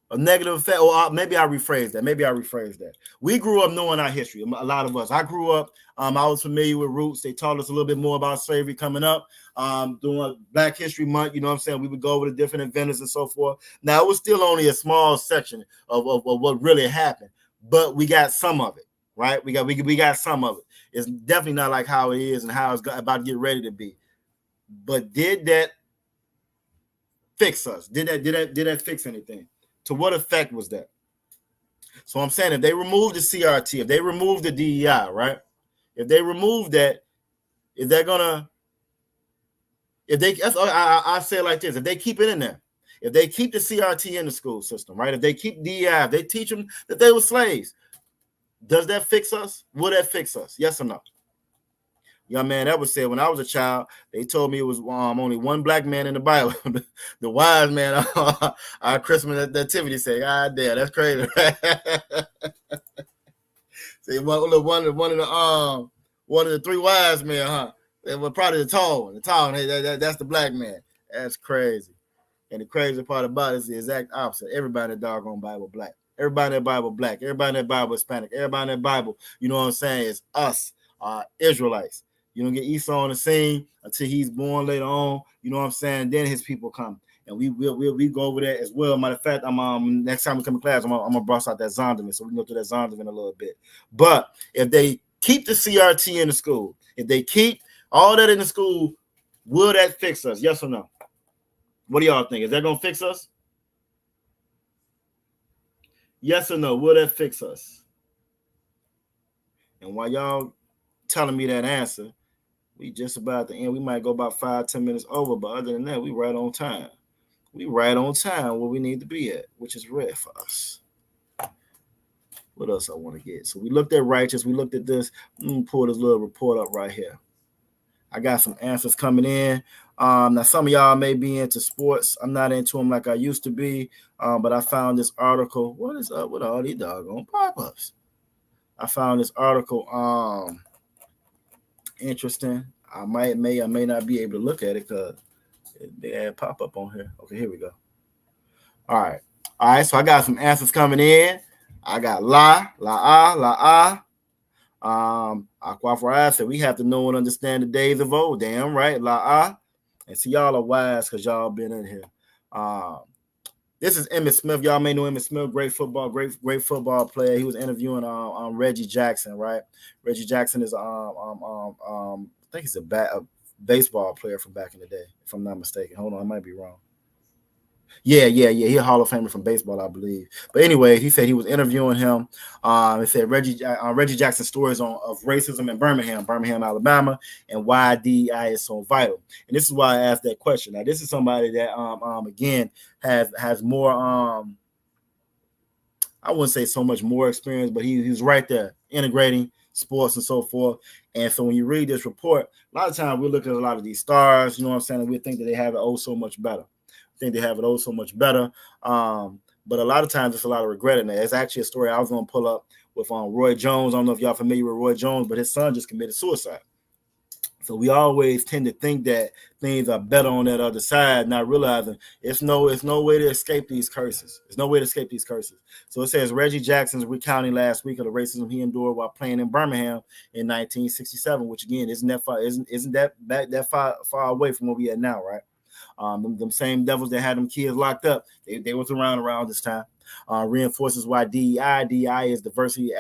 a negative effect? Or maybe I rephrase that. We grew up knowing our history. A lot of us. I grew up, I was familiar with roots. They taught us a little bit more about slavery coming up. During Black History Month, you know what I'm saying? We would go over to different events and so forth. Now, it was still only a small section of what really happened, but we got some of it, right? We got some of it. It's definitely not like how it is and how it's about to get ready to be. But did that fix us? Did that fix anything? To what effect was that? So I'm saying if they remove the CRT, if they remove the DEI, right? If they remove that, is that gonna? If they, I say it like this: if they keep it in there, if they keep the CRT in the school system, right? If they keep DEI, if they teach them that they were slaves, does that fix us? Will that fix us? Yes or no? Young man, that was said when I was a child. They told me it was only one black man in the Bible. The wise man, our Christmas nativity say, "God damn, that's crazy." See, one of the three wise men, huh? They were probably the tall one. Hey, that's the black man. That's crazy. And the crazy part about it is the exact opposite. Everybody in the doggone Bible black. Everybody in that Bible black. Everybody in that Bible Hispanic. Everybody in that Bible, you know what I'm saying, is us, Israelites. You don't get Esau on the scene until he's born later on. You know what I'm saying? Then his people come. And we go over there as well. Matter of fact, I'm next time we come to class, I'm gonna bust out that Zondervan, so we can go through that Zondervan a little bit. But if they keep the CRT in the school, if they keep all that in the school, will that fix us? Yes or no? What do y'all think? Is that gonna fix us? Yes or no? Will that fix us? And while y'all telling me that answer, we just about to end. We might go about 5-10 minutes over, but other than that, we right on time. We right on time where we need to be at, which is rare for us. What else I want to get? So we looked at righteous. We looked at this. Let me pull this little report up right here. I got some answers coming in. Now, some of y'all may be into sports. I'm not into them like I used to be, but I found this article. What is up with all these doggone pop-ups? I found this article interesting. I may not be able to look at it because they had pop-up on here. Okay, here we go. All right. So I got some answers coming in. I got Aquafra said we have to know and understand the days of old. Damn right, and see y'all are wise because y'all been in here. This is Emmitt Smith. Y'all may know Emmitt Smith, great football player. He was interviewing Reggie Jackson, right? Reggie Jackson is I think he's a baseball player from back in the day, if I'm not mistaken. Hold on, I might be wrong. Yeah. He's a Hall of Famer from baseball, I believe. But anyway, he said he was interviewing him. He said Reggie Jackson's stories of racism in Birmingham, Alabama, and why DEI is so vital. And this is why I asked that question. Now, this is somebody that again has more I wouldn't say so much more experience, but he's right there integrating sports and so forth. And so when you read this report, a lot of times we look at a lot of these stars, you know what I'm saying, and we think that they have it so much better. Think they have it so much better. But a lot of times it's a lot of regret in there. It's actually a story I was going to pull up with Roy Jones. I don't know if y'all familiar with Roy Jones, but his son just committed suicide. So we always tend to think that things are better on that other side, not realizing it's no way to escape these curses. There's no way to escape these curses. So it says Reggie Jackson's recounting last week of the racism he endured while playing in Birmingham in 1967, which again isn't that far away from where we are now, right? Them same devils that had them kids locked up, they was around this time. Reinforces why DEI is diversity,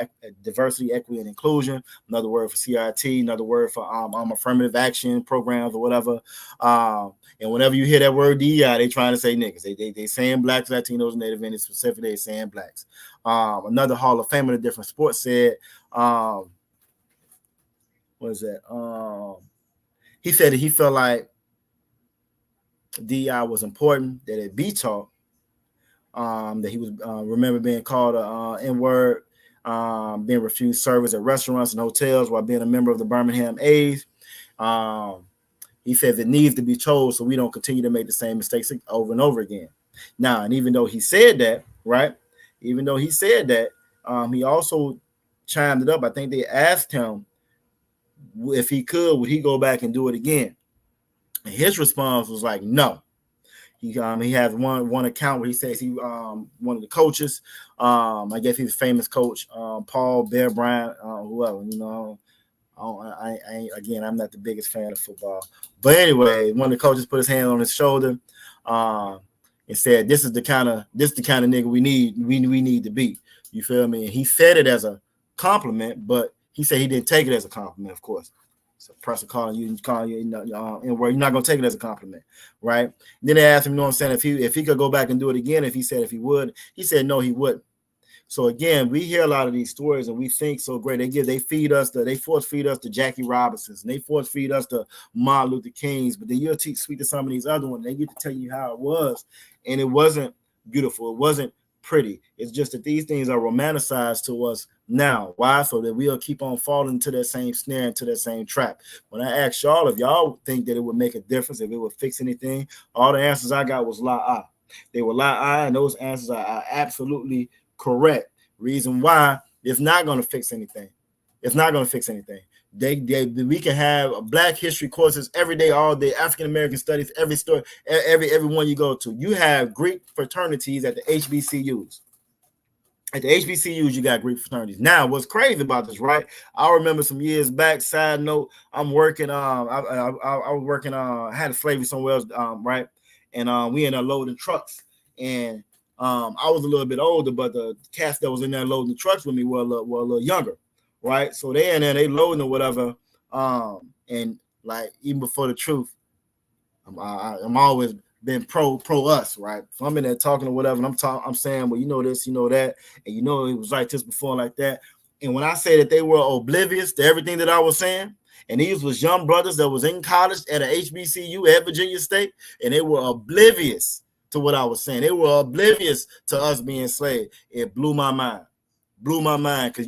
equity, and inclusion. Another word for CRT, another word for affirmative action programs or whatever. And whenever you hear that word DEI, they trying to say niggas. They saying blacks, Latinos, Native Indians specifically. They saying blacks. Another Hall of Famer in a different sport said, what is that? He said that he felt like DEI was important, that it be taught, that he was remember being called a N-word, being refused service at restaurants and hotels while being a member of the Birmingham A's. He says it needs to be told so we don't continue to make the same mistakes over and over again. Now, and even though he said that, right? Even though he said that, he also chimed it up. I think they asked him if he could, would he go back and do it again? And his response was like, no. He has one account where he says he one of the coaches. I guess he's a famous coach, Paul Bear Bryant, whoever. You know, I'm not the biggest fan of football, but anyway, one of the coaches put his hand on his shoulder and said, "This is the kind of nigga we need to be." You feel me? And he said it as a compliment, but he said he didn't take it as a compliment, of course. So person calling you, and where you're not gonna take it as a compliment, right? And then they asked him, you know what I'm saying, if he could go back and do it again, if he would, he said no, he wouldn't. So again, we hear a lot of these stories and we think so great. They force feed us the Jackie Robinsons, and they force feed us the Martin Luther Kings, but then you'll speak to some of these other ones, they get to tell you how it was, and it wasn't beautiful, it wasn't pretty. It's just that these things are romanticized to us now. Why? So that we'll keep on falling into that same snare, into that same trap. When I asked y'all if y'all think that it would make a difference, if it would fix anything, all the answers I got was la. They were la, and those answers are absolutely correct. Reason why it's not going to fix anything. It's not going to fix anything. We can have Black history courses every day, all day, African American studies, every story, every one you go to. You have Greek fraternities at the HBCUs. At the HBCUs, you got Greek fraternities. Now, what's crazy about this, right? I remember some years back. Side note, I'm working. I was working. I had a slavery somewhere else, right? And we ended up loading trucks. And I was a little bit older, but the cats that was in there loading the trucks with me were a little younger, right? So they in there, they loading or whatever. And like even before the truth, I'm always been pro us, right? So I'm in there talking or whatever, and I'm saying, well, you know this, you know that, and you know it was like this before, like that. And when I say that they were oblivious to everything that I was saying, and these was young brothers that was in college at a HBCU at Virginia State, and they were oblivious to what I was saying. They were oblivious to us being slaves. It blew my mind. Because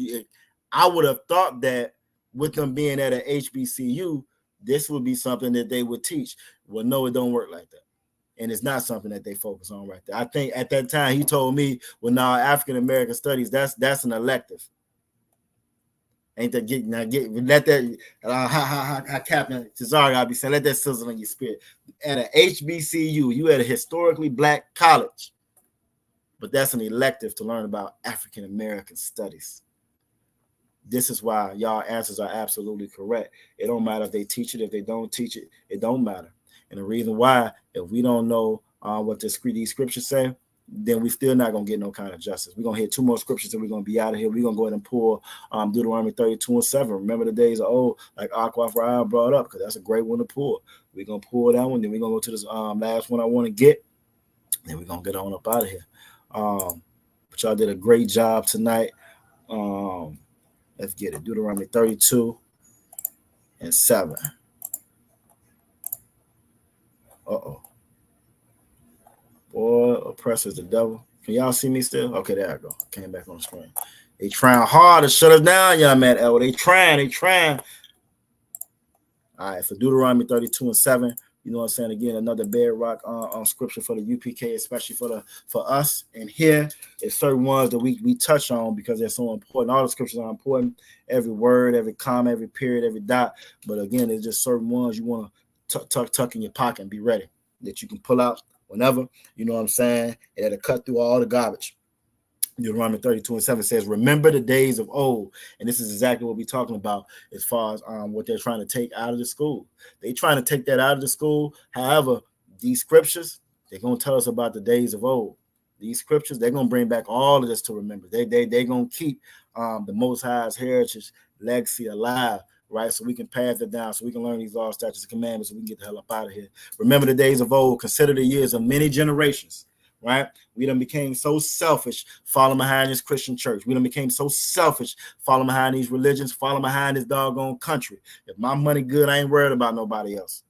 I would have thought that with them being at a HBCU, this would be something that they would teach. Well, no, it don't work like that. And it's not something that they focus on right there. I think at that time he told me, well, now African American studies, that's an elective. Ain't that let that Captain Cesare I'll be saying, let that sizzle in your spirit. At a HBCU, you at a historically Black college, but that's an elective to learn about African American studies. This is why y'all answers are absolutely correct. It don't matter if they teach it, if they don't teach it, it don't matter. And the reason why, if we don't know what these scriptures say, then we still not gonna get no kind of justice. We're gonna hit 2 more scriptures and we're gonna be out of here. We're gonna go ahead and pull Deuteronomy 32:7. Remember the days of old, like Aqua brought up, because that's a great one to pull. We're gonna pull that one, then we're gonna go to this last one I want to get, then we're gonna get on up out of here. But y'all did a great job tonight. Let's get it. Deuteronomy 32:7. Boy, oppressor's the devil. Can y'all see me still? Okay, there I go. Came back on the screen. They trying hard to shut us down, y'all, man. They trying. All right, so Deuteronomy 32:7. You know what I'm saying? Again, another bedrock scripture for the UPK, especially for us. And here is certain ones that we touch on because they're so important. All the scriptures are important. Every word, every comma, every period, every dot. But again, it's just certain ones you want to tuck in your pocket and be ready that you can pull out whenever. You know what I'm saying? And it'll cut through all the garbage. Deuteronomy 32:7 says, remember the days of old. And this is exactly what we're talking about as far as what they're trying to take out of the school. They're trying to take that out of the school. However, these scriptures, they're going to tell us about the days of old. These scriptures, they're going to bring back all of this to remember. They're going to keep the Most High's heritage legacy alive, right? So we can pass it down, so we can learn these laws, statutes, and commandments, so we can get the hell up out of here. Remember the days of old. Consider the years of many generations. Right? We done became so selfish following behind this Christian church. We done became so selfish following behind these religions, following behind this doggone country. If my money good, I ain't worried about nobody else.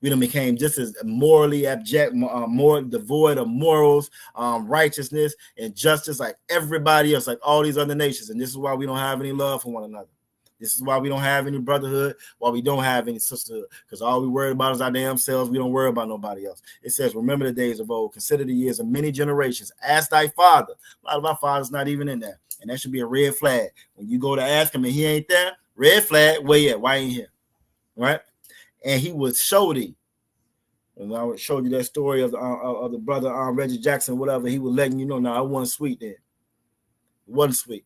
We done became just as morally abject, more devoid of morals, righteousness, and justice like everybody else, like all these other nations. And this is why we don't have any love for one another. This is why we don't have any brotherhood, why we don't have any sisterhood, because all we worry about is our damn selves. We don't worry about nobody else. It says, remember the days of old, consider the years of many generations. Ask thy father. A lot of our fathers not even in there. And that should be a red flag. When you go to ask him and he ain't there, red flag, where you at? Why ain't here? Right? And he would show thee. And I would show you that story of the brother Reggie Jackson, whatever. He was letting you know, no, I wasn't sweet then. It wasn't sweet.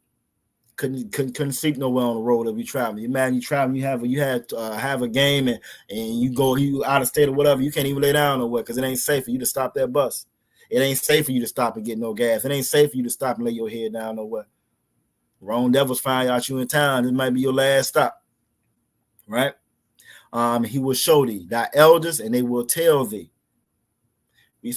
Couldn't sleep nowhere on the road if you travel. You imagine you travel, you have a game and you out of state or whatever, you can't even lay down nowhere because it ain't safe for you to stop that bus. It ain't safe for you to stop and get no gas. It ain't safe for you to stop and lay your head down nowhere. Wrong devils find out you in town. This might be your last stop. Right? He will show thee thy elders, and they will tell thee. You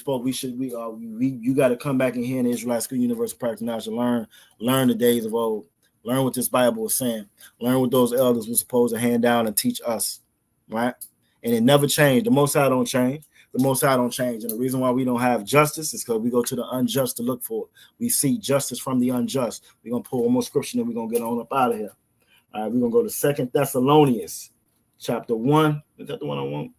got to come back in here in the Israelite School Universal Practice Knowledge and learn the days of old. Learn what this Bible was saying. Learn what those elders were supposed to hand down and teach us, right? And it never changed. The Most High don't change. The Most High don't change. And the reason why we don't have justice is because we go to the unjust to look for it. We seek justice from the unjust. We're going to pull one more scripture and we're going to get on up out of here. All right, we're going to go to 2 Thessalonians chapter 1. Is that the one I want?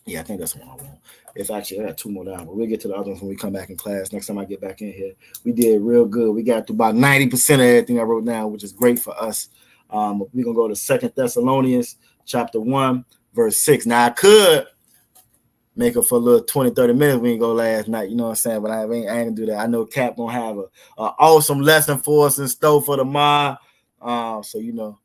Yeah, I think that's the one I want. It's actually, I got 2 more down, but we'll get to the other ones when we come back in class. Next time I get back in here, we did real good. We got to about 90% of everything I wrote down, which is great for us. We're going to go to 2 Thessalonians chapter 1, verse 6. Now, I could make it for a little 20, 30 minutes. We didn't go last night, you know what I'm saying? But I ain't going to do that. I know Cap going to have a awesome lesson for us in store for tomorrow. So, you know,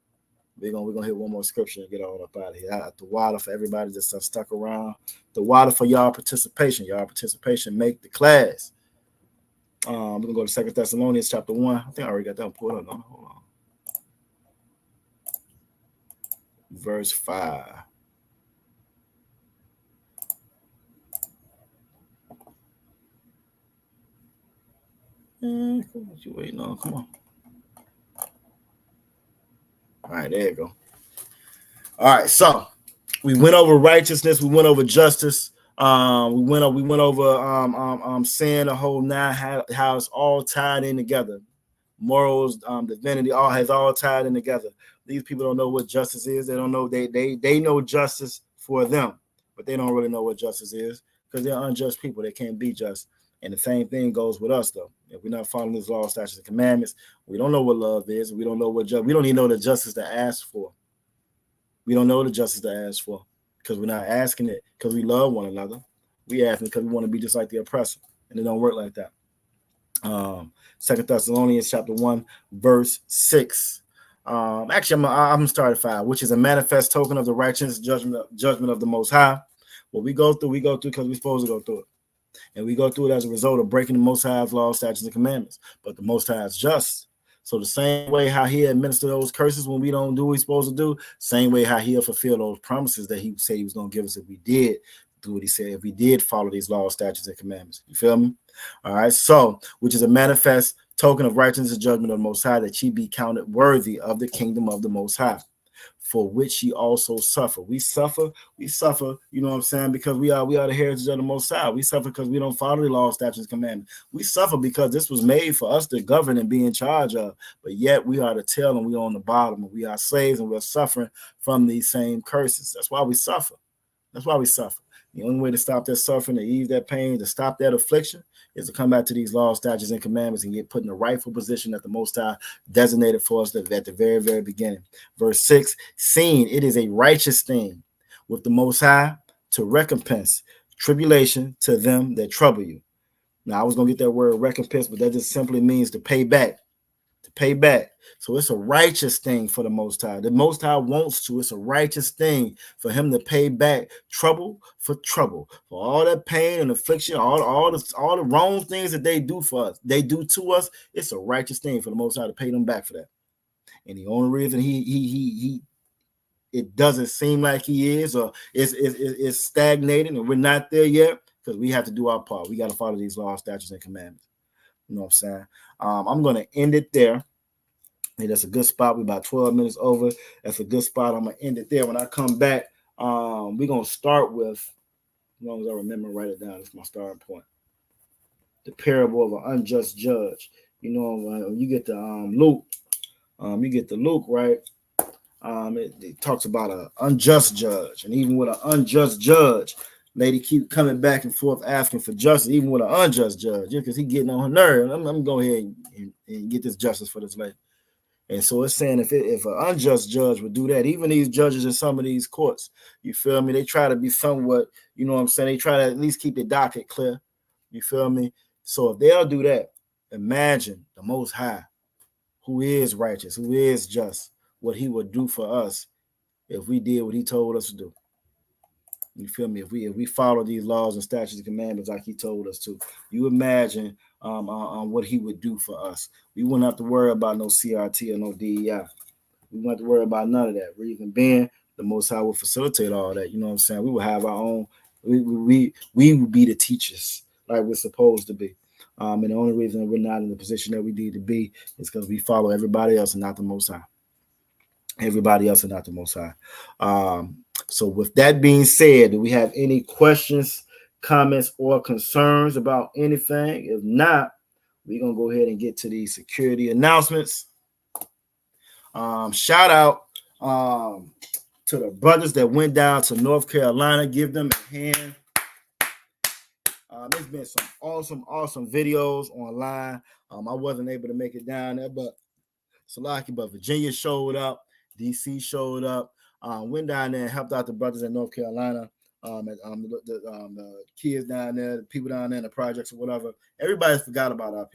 we're gonna hit one more scripture and get on up out of here. The water for everybody that's stuck around. The water for y'all participation. Y'all participation make the class. We're gonna go to 2 Thessalonians chapter 1. I think I already got that one pulled up. No, hold on. Verse 5. What you waiting on? Come on. All right, there you go. All right, so we went over righteousness, we went over justice, we went over sin, the whole nine, how it's all tied in together. Morals, divinity, has all tied in together. These people don't know what justice is. They don't know. They know justice for them, but they don't really know what justice is because they're unjust people. They can't be just. And the same thing goes with us, though. If we're not following these laws, statutes, and commandments, we don't know what love is. We don't know what we don't even know the justice to ask for. We don't know the justice to ask for because we're not asking it because we love one another. We ask it because we want to be just like the oppressor, and it don't work like that. 2 Thessalonians chapter 1, verse 6. Actually, I'm gonna start at 5, which is a manifest token of the righteous judgment of the Most High, What we go through because we're supposed to go through it. And we go through it as a result of breaking the Most High's law, statutes, and commandments. But the Most High is just. So the same way how he administer those curses when we don't do what we're supposed to do, same way how he'll fulfill those promises that he said he was going to give us if we did do what he said, if we did follow these laws, statutes, and commandments. You feel me? All right. So, which is a manifest token of righteousness and judgment of the Most High, that ye be counted worthy of the kingdom of the Most High, for which ye also suffer. We suffer, you know what I'm saying, because we are the heritage of the Most High. We suffer because we don't follow the law, statutes, and commandments. We suffer because this was made for us to govern and be in charge of, but yet we are the tail and we on the bottom, and we are slaves and we're suffering from these same curses. That's why we suffer. That's why we suffer. The only way to stop that suffering, to ease that pain, to stop that affliction, is to come back to these laws, statutes, and commandments and get put in the rightful position that the Most High designated for us at the very, very beginning. Verse 6, seeing it is a righteous thing with the Most High to recompense tribulation to them that trouble you. Now, I was going to get that word recompense, but that just simply means to pay back. To pay back. So it's a righteous thing for the Most High. The Most High wants to. It's a righteous thing for him to pay back trouble for all that pain and affliction, all the wrong things that they do for us, they do to us. It's a righteous thing for the Most High to pay them back for that. And the only reason it doesn't seem like he is, or it's stagnating, and we're not there yet, because we have to do our part. We got to follow these laws, statutes, and commandments. You know what I'm saying? I'm going to end it there. Hey, that's a good spot. We're about 12 minutes over. That's a good spot. I'm going to end it there. When I come back, we're going to start with, as long as I remember, write it down. That's my starting point. The parable of an unjust judge. You know, you get the Luke. You get the Luke, right? It talks about an unjust judge. And even with an unjust judge, lady keep coming back and forth asking for justice, even with an unjust judge, because he getting on her nerve. I'm going to go ahead and get this justice for this lady. And so it's saying if an unjust judge would do that, even these judges in some of these courts, you feel me? They try to be somewhat, you know what I'm saying? They try to at least keep the docket clear. You feel me? So if they'll do that, imagine the Most High, who is righteous, who is just, what he would do for us if we did what he told us to do. You feel me? If we follow these laws and statutes and commandments like he told us to, you imagine what he would do for us. We wouldn't have to worry about no CRT or no DEI. We wouldn't have to worry about none of that. Reason being, the Most High will facilitate all that. You know what I'm saying? We would have our own. We would be the teachers like we're supposed to be. And the only reason we're not in the position that we need to be is because we follow everybody else and not the Most High. Everybody else and not the Most High. So with that being said, do we have any questions, comments, or concerns about anything? If not, we're going to go ahead and get to the security announcements. Shout out to the brothers that went down to North Carolina. Give them a hand. There's been some awesome videos online. I wasn't able to make it down there, but Salaki, but Virginia showed up. DC showed up. Went down there and helped out the brothers in North Carolina. The kids down there, the people down there in the projects or whatever. Everybody forgot about our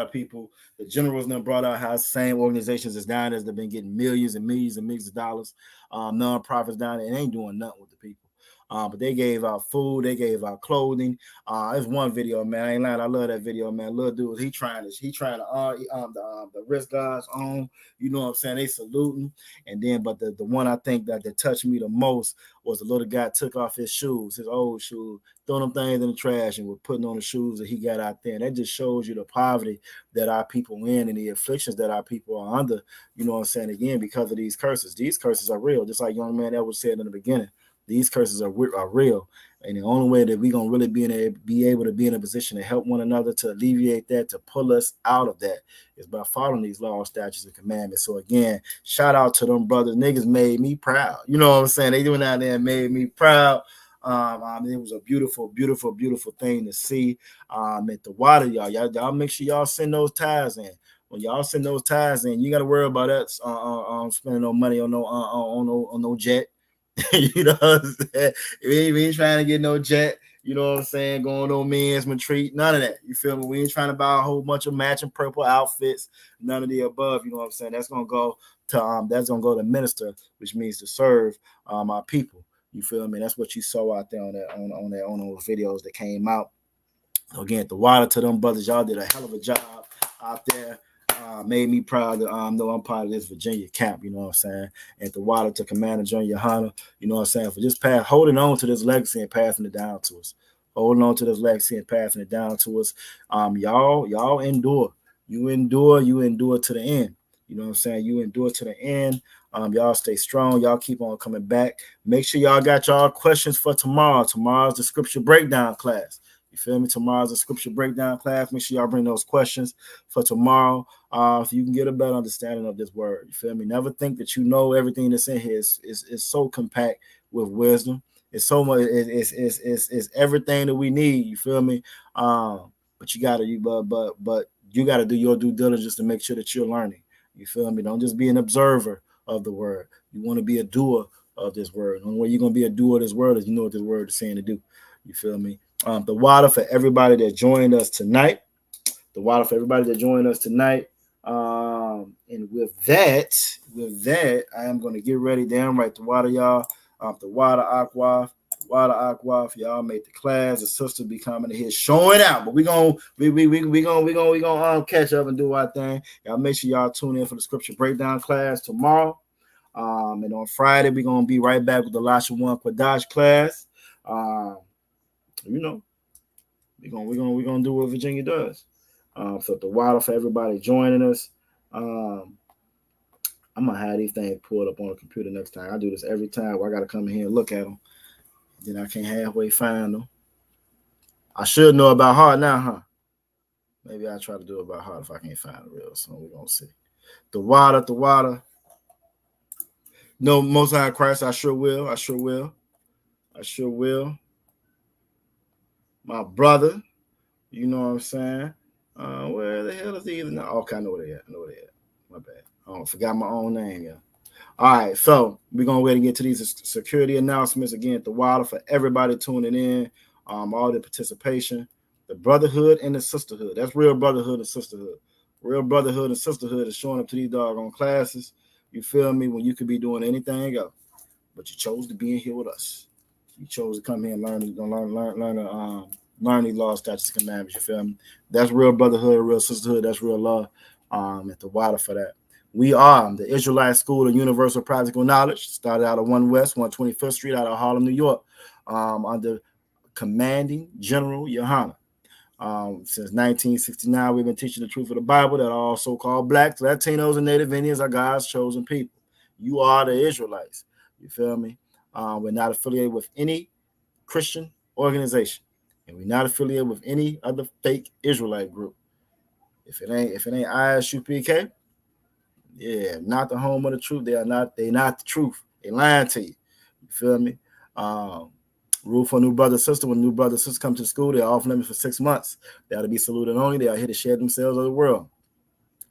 people. The generals then brought out how the same organizations as down there that have been getting millions and millions and millions of dollars. Non-profits down there, and ain't doing nothing with the people. But they gave out food, they gave out clothing. There's one video, man. I ain't lying. I love that video, man. Little dude, he trying to the wrist guards on. You know what I'm saying? They saluting. And then, but the one I think that touched me the most was the little guy took off his shoes, his old shoes, throwing them things in the trash and was putting on the shoes that he got out there. And that just shows you the poverty that our people in and the afflictions that our people are under. You know what I'm saying? Again, because of these curses. These curses are real, just like young man Edward said in the beginning. These curses are real, and the only way that we're gonna really be able to be in a position to help one another, to alleviate that, to pull us out of that, is by following these laws, statutes, and commandments. So again, shout out to them brothers. Niggas made me proud. You know what I'm saying? They doing out there and made me proud. It was a beautiful, beautiful, beautiful thing to see. At the water, y'all make sure y'all send those ties in. When y'all send those ties in, you got to worry about us spending no money on no jet. You know what I'm saying? We ain't trying to get no jet, you know what I'm saying, going on men's retreat, none of that. You feel me? We ain't trying to buy a whole bunch of matching purple outfits, none of the above, you know what I'm saying? That's gonna go to minister, which means to serve our people. You feel me? That's what you saw out there on those videos that came out. Again, the water to them brothers, y'all did a hell of a job out there. Made me proud to know I'm part of this Virginia camp, you know what I'm saying? And the water to Commander Junior Hunter, you know what I'm saying, for just holding on to this legacy and passing it down to us. Holding on to this legacy and passing it down to us. Y'all endure. You endure to the end. You know what I'm saying? You endure to the end. Y'all stay strong. Y'all keep on coming back. Make sure y'all got y'all questions for tomorrow. Tomorrow's the scripture breakdown class. You feel me? Tomorrow's a scripture breakdown class. Make sure y'all bring those questions for tomorrow, so you can get a better understanding of this word. You feel me? Never think that you know everything that's in here. Is so compact with wisdom. It's so much. It's everything that we need. You feel me? But you gotta do your due diligence to make sure that you're learning. You feel me? Don't just be an observer of the word. You want to be a doer of this word. The only way you're gonna be a doer of this word is you know what this word is saying to do. You feel me? The water for everybody that joined us tonight. And with that, I am going to get ready. Damn right, the water, y'all. The water aqua. Y'all make the class. The sisters be coming in here showing out. But we gonna catch up and do our thing. Y'all make sure y'all tune in for the scripture breakdown class tomorrow. And on Friday, we're gonna be right back with the Lasha 1 Quadash class. You know, we're gonna do what Virginia does. So the water for everybody joining us. I'm gonna have these things pulled up on the computer next time. I do this every time where I gotta come in here and look at them. Then I can't halfway find them. I should know about heart now, huh? Maybe I'll try to do it about heart if I can't find it real. So we're gonna see. The water. No, Most High Christ, I sure will. My brother, you know what I'm saying? Where the hell is he? No, okay, I know where they at. My bad. I forgot my own name, yeah. All right, so we're gonna wait to get to these security announcements again. The water for everybody tuning in, all the participation, the brotherhood and the sisterhood. That's real brotherhood and sisterhood. Real brotherhood and sisterhood is showing up to these doggone classes. You feel me? When you could be doing anything else, but you chose to be in here with us. You chose to come here and learn these laws, statutes, and commandments. You feel me? That's real brotherhood, real sisterhood. That's real love. At the water for that. We are the Israelite School of Universal Practical Knowledge. Started out of 1 West, 125th Street, out of Harlem, New York, under Commanding General Yohana. Since 1969, we've been teaching the truth of the Bible that all so-called blacks, Latinos, and Native Indians are God's chosen people. You are the Israelites. You feel me? We're not affiliated with any Christian organization, and we're not affiliated with any other fake Israelite group. If it ain't ISUPK, yeah, not the home of the truth. They're not the truth. They lying to you. You feel me? Rule for new brother sister. When new brother sister come to school, they're off limits for 6 months. They ought to be saluted only. They are here to share themselves of the world.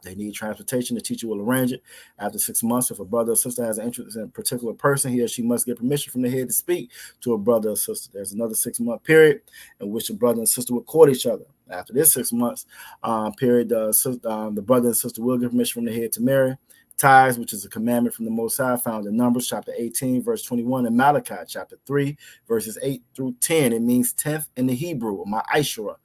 They need transportation. The teacher will arrange it. After 6 months, if a brother or sister has an interest in a particular person, he or she must get permission from the head to speak to a brother or sister. There's another 6-month period in which the brother and sister will court each other. After this 6 months period, the brother and sister will get permission from the head to marry. Tithes, which is a commandment from the Most High, found in Numbers chapter 18, verse 21, and Malachi chapter 3, verses 8 through 10. It means 10th in the Hebrew, ma'ashara.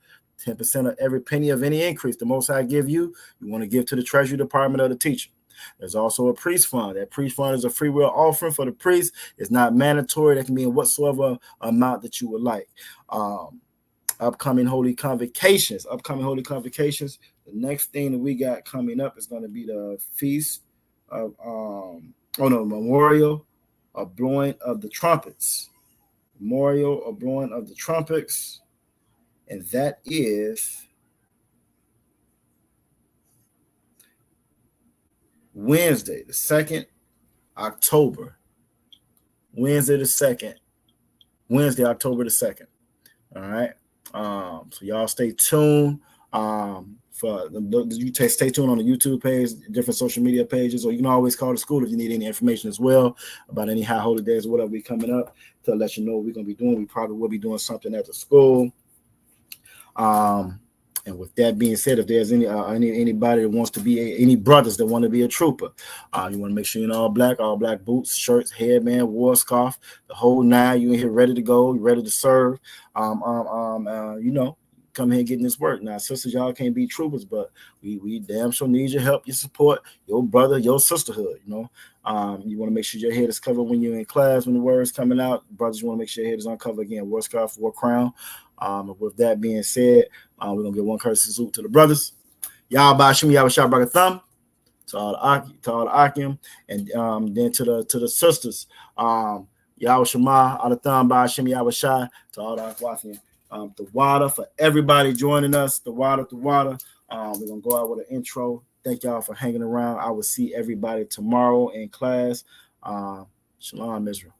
10% of every penny of any increase the Most High give you, you want to give to the Treasury Department of the teacher. There's also a priest fund. That priest fund is a free will offering for the priest. It's not mandatory. That can be in whatsoever amount that you would like. Upcoming holy convocations. The next thing that we got coming up is going to be the feast of memorial of blowing of the trumpets. Memorial of blowing of the trumpets. And that is Wednesday, the 2nd October. Wednesday, October the 2nd. All right. So y'all stay tuned. Stay tuned on the YouTube page, different social media pages, or you can always call the school if you need any information as well about any high holy days or whatever be coming up to let you know what we're gonna be doing. We probably will be doing something at the school. And with that being said, if there's anybody that wants to be any brothers that want to be a trooper, you want to make sure you're in all black boots, shirts, headband, war scarf, the whole nine. You in here ready to go, you ready to serve. Come here and get in this work. Now, sisters, y'all can't be troopers, but we damn sure need your help, your support, your brother, your sisterhood. You want to make sure your head is covered when you're in class, when the word's coming out. Brothers, you want to make sure your head is uncovered again. War scarf, war crown. With that being said, we're gonna give one courtesy salute to the brothers. Y'all by Shimmy, y'all shot back a thumb to all the Akim, and then to the sisters. Y'all Shema, all the thumb by Shimmy, y'all shy to all the Aquafian. The water for everybody joining us. The water. We're gonna go out with an intro. Thank y'all for hanging around. I will see everybody tomorrow in class. Shalom, Israel.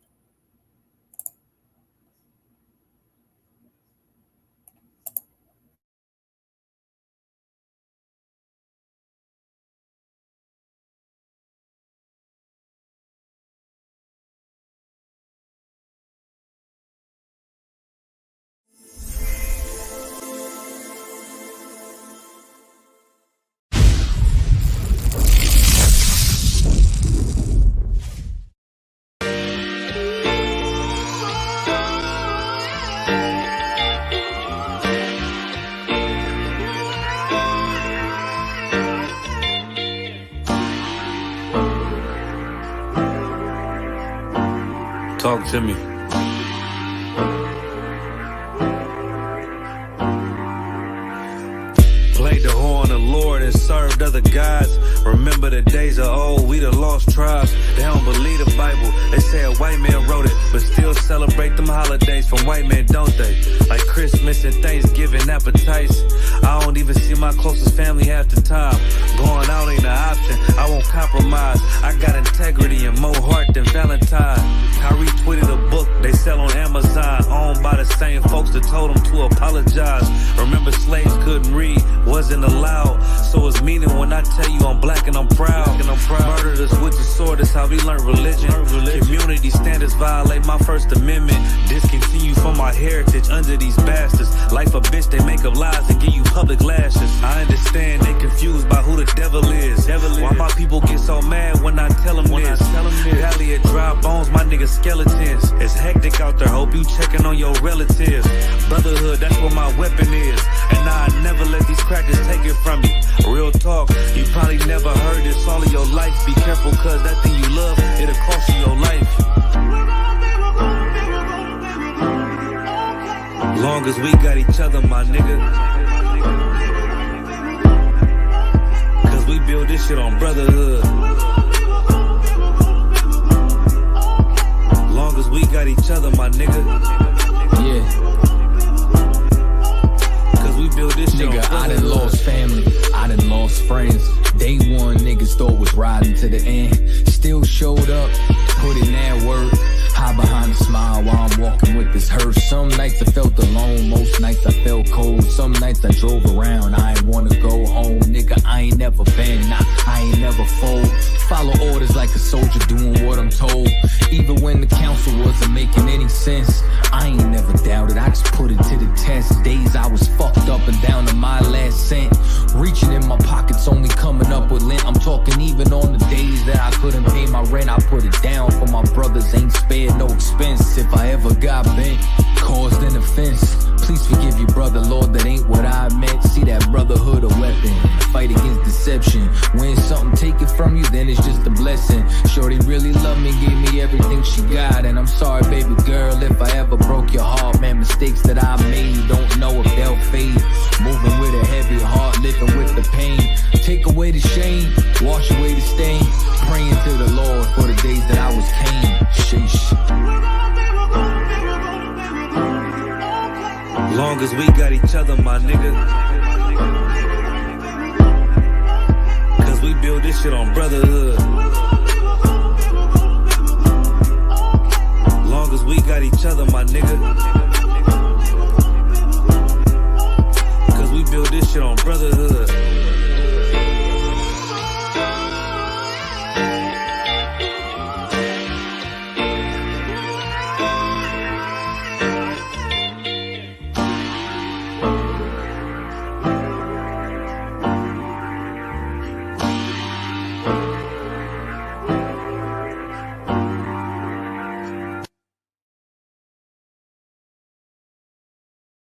Talk to me. Played the horn of Lord and served other gods. Remember the days of old, we the lost tribes. They don't believe the Bible. They say a white man wrote it, but still celebrate them holidays from white men, don't they? Like Christmas and Thanksgiving appetites. I don't even see my closest family half the time. Going out ain't an option, I won't compromise. I got integrity and more heart than Valentine. Kyrie tweeted a book they sell on Amazon, owned by the same folks that told them to apologize. Remember slaves couldn't read, wasn't allowed. So it's meaning when I tell you I'm black and I'm proud. Murdered us with the sword, that's how we learned religion. Community standards violate my First Amendment. Discontinue from my heritage under these bastards. Life a bitch, they make up lies and give you public lashes. I understand they confused by who the devil is. Why my people get so mad when I tell them this? Valley of dry bones, my niggas skeletons. It's hectic out there, hope you checking on your relatives. Brotherhood, that's what my weapon is. And I never let these crackers take it from you. Real talk, you probably never heard this all of your life. Be careful, cause that thing you love, it'll cost you your life. Long as we got each other, my nigga. Cause we build this shit on brotherhood. Long as we got each other, my nigga. Yeah. We build this shit. Nigga, I done lost family, I done lost friends. Day one, niggas thought was riding to the end. Still showed up, put in that work. Hide behind a smile while I'm walking with this hearse. Some nights I felt alone, most nights I felt cold. Some nights I drove around, I ain't wanna go home. Nigga, I ain't never been, nah, I ain't never fold. Follow orders like a soldier doing what I'm told. Even when the council wasn't making any sense, I ain't never doubted, I just put it to the test. Days I was fucked up and down to my last cent. Reaching in my pockets, only coming up with lint. I'm talking even on the days that I couldn't pay my rent. I put it down for my brothers, ain't spared no expense. If I ever got bent, caused an offense, please forgive your brother, Lord, that ain't what I meant. See that brotherhood a weapon, fight against deception. When something taken from you, then it's just a blessing. Shorty really loved me, gave me everything she got. And I'm sorry, baby girl, if I ever broke your heart. Man, mistakes that I made, don't know if they'll fade. Moving with a heavy heart, living with the pain. Take away the shame, wash away the stain. Praying to the Lord for the days that I was Cain. Sheesh. Long as we got each other, my nigga. Cause we build this shit on brotherhood. Long as we got each other, my nigga. Cause we build this shit on brotherhood.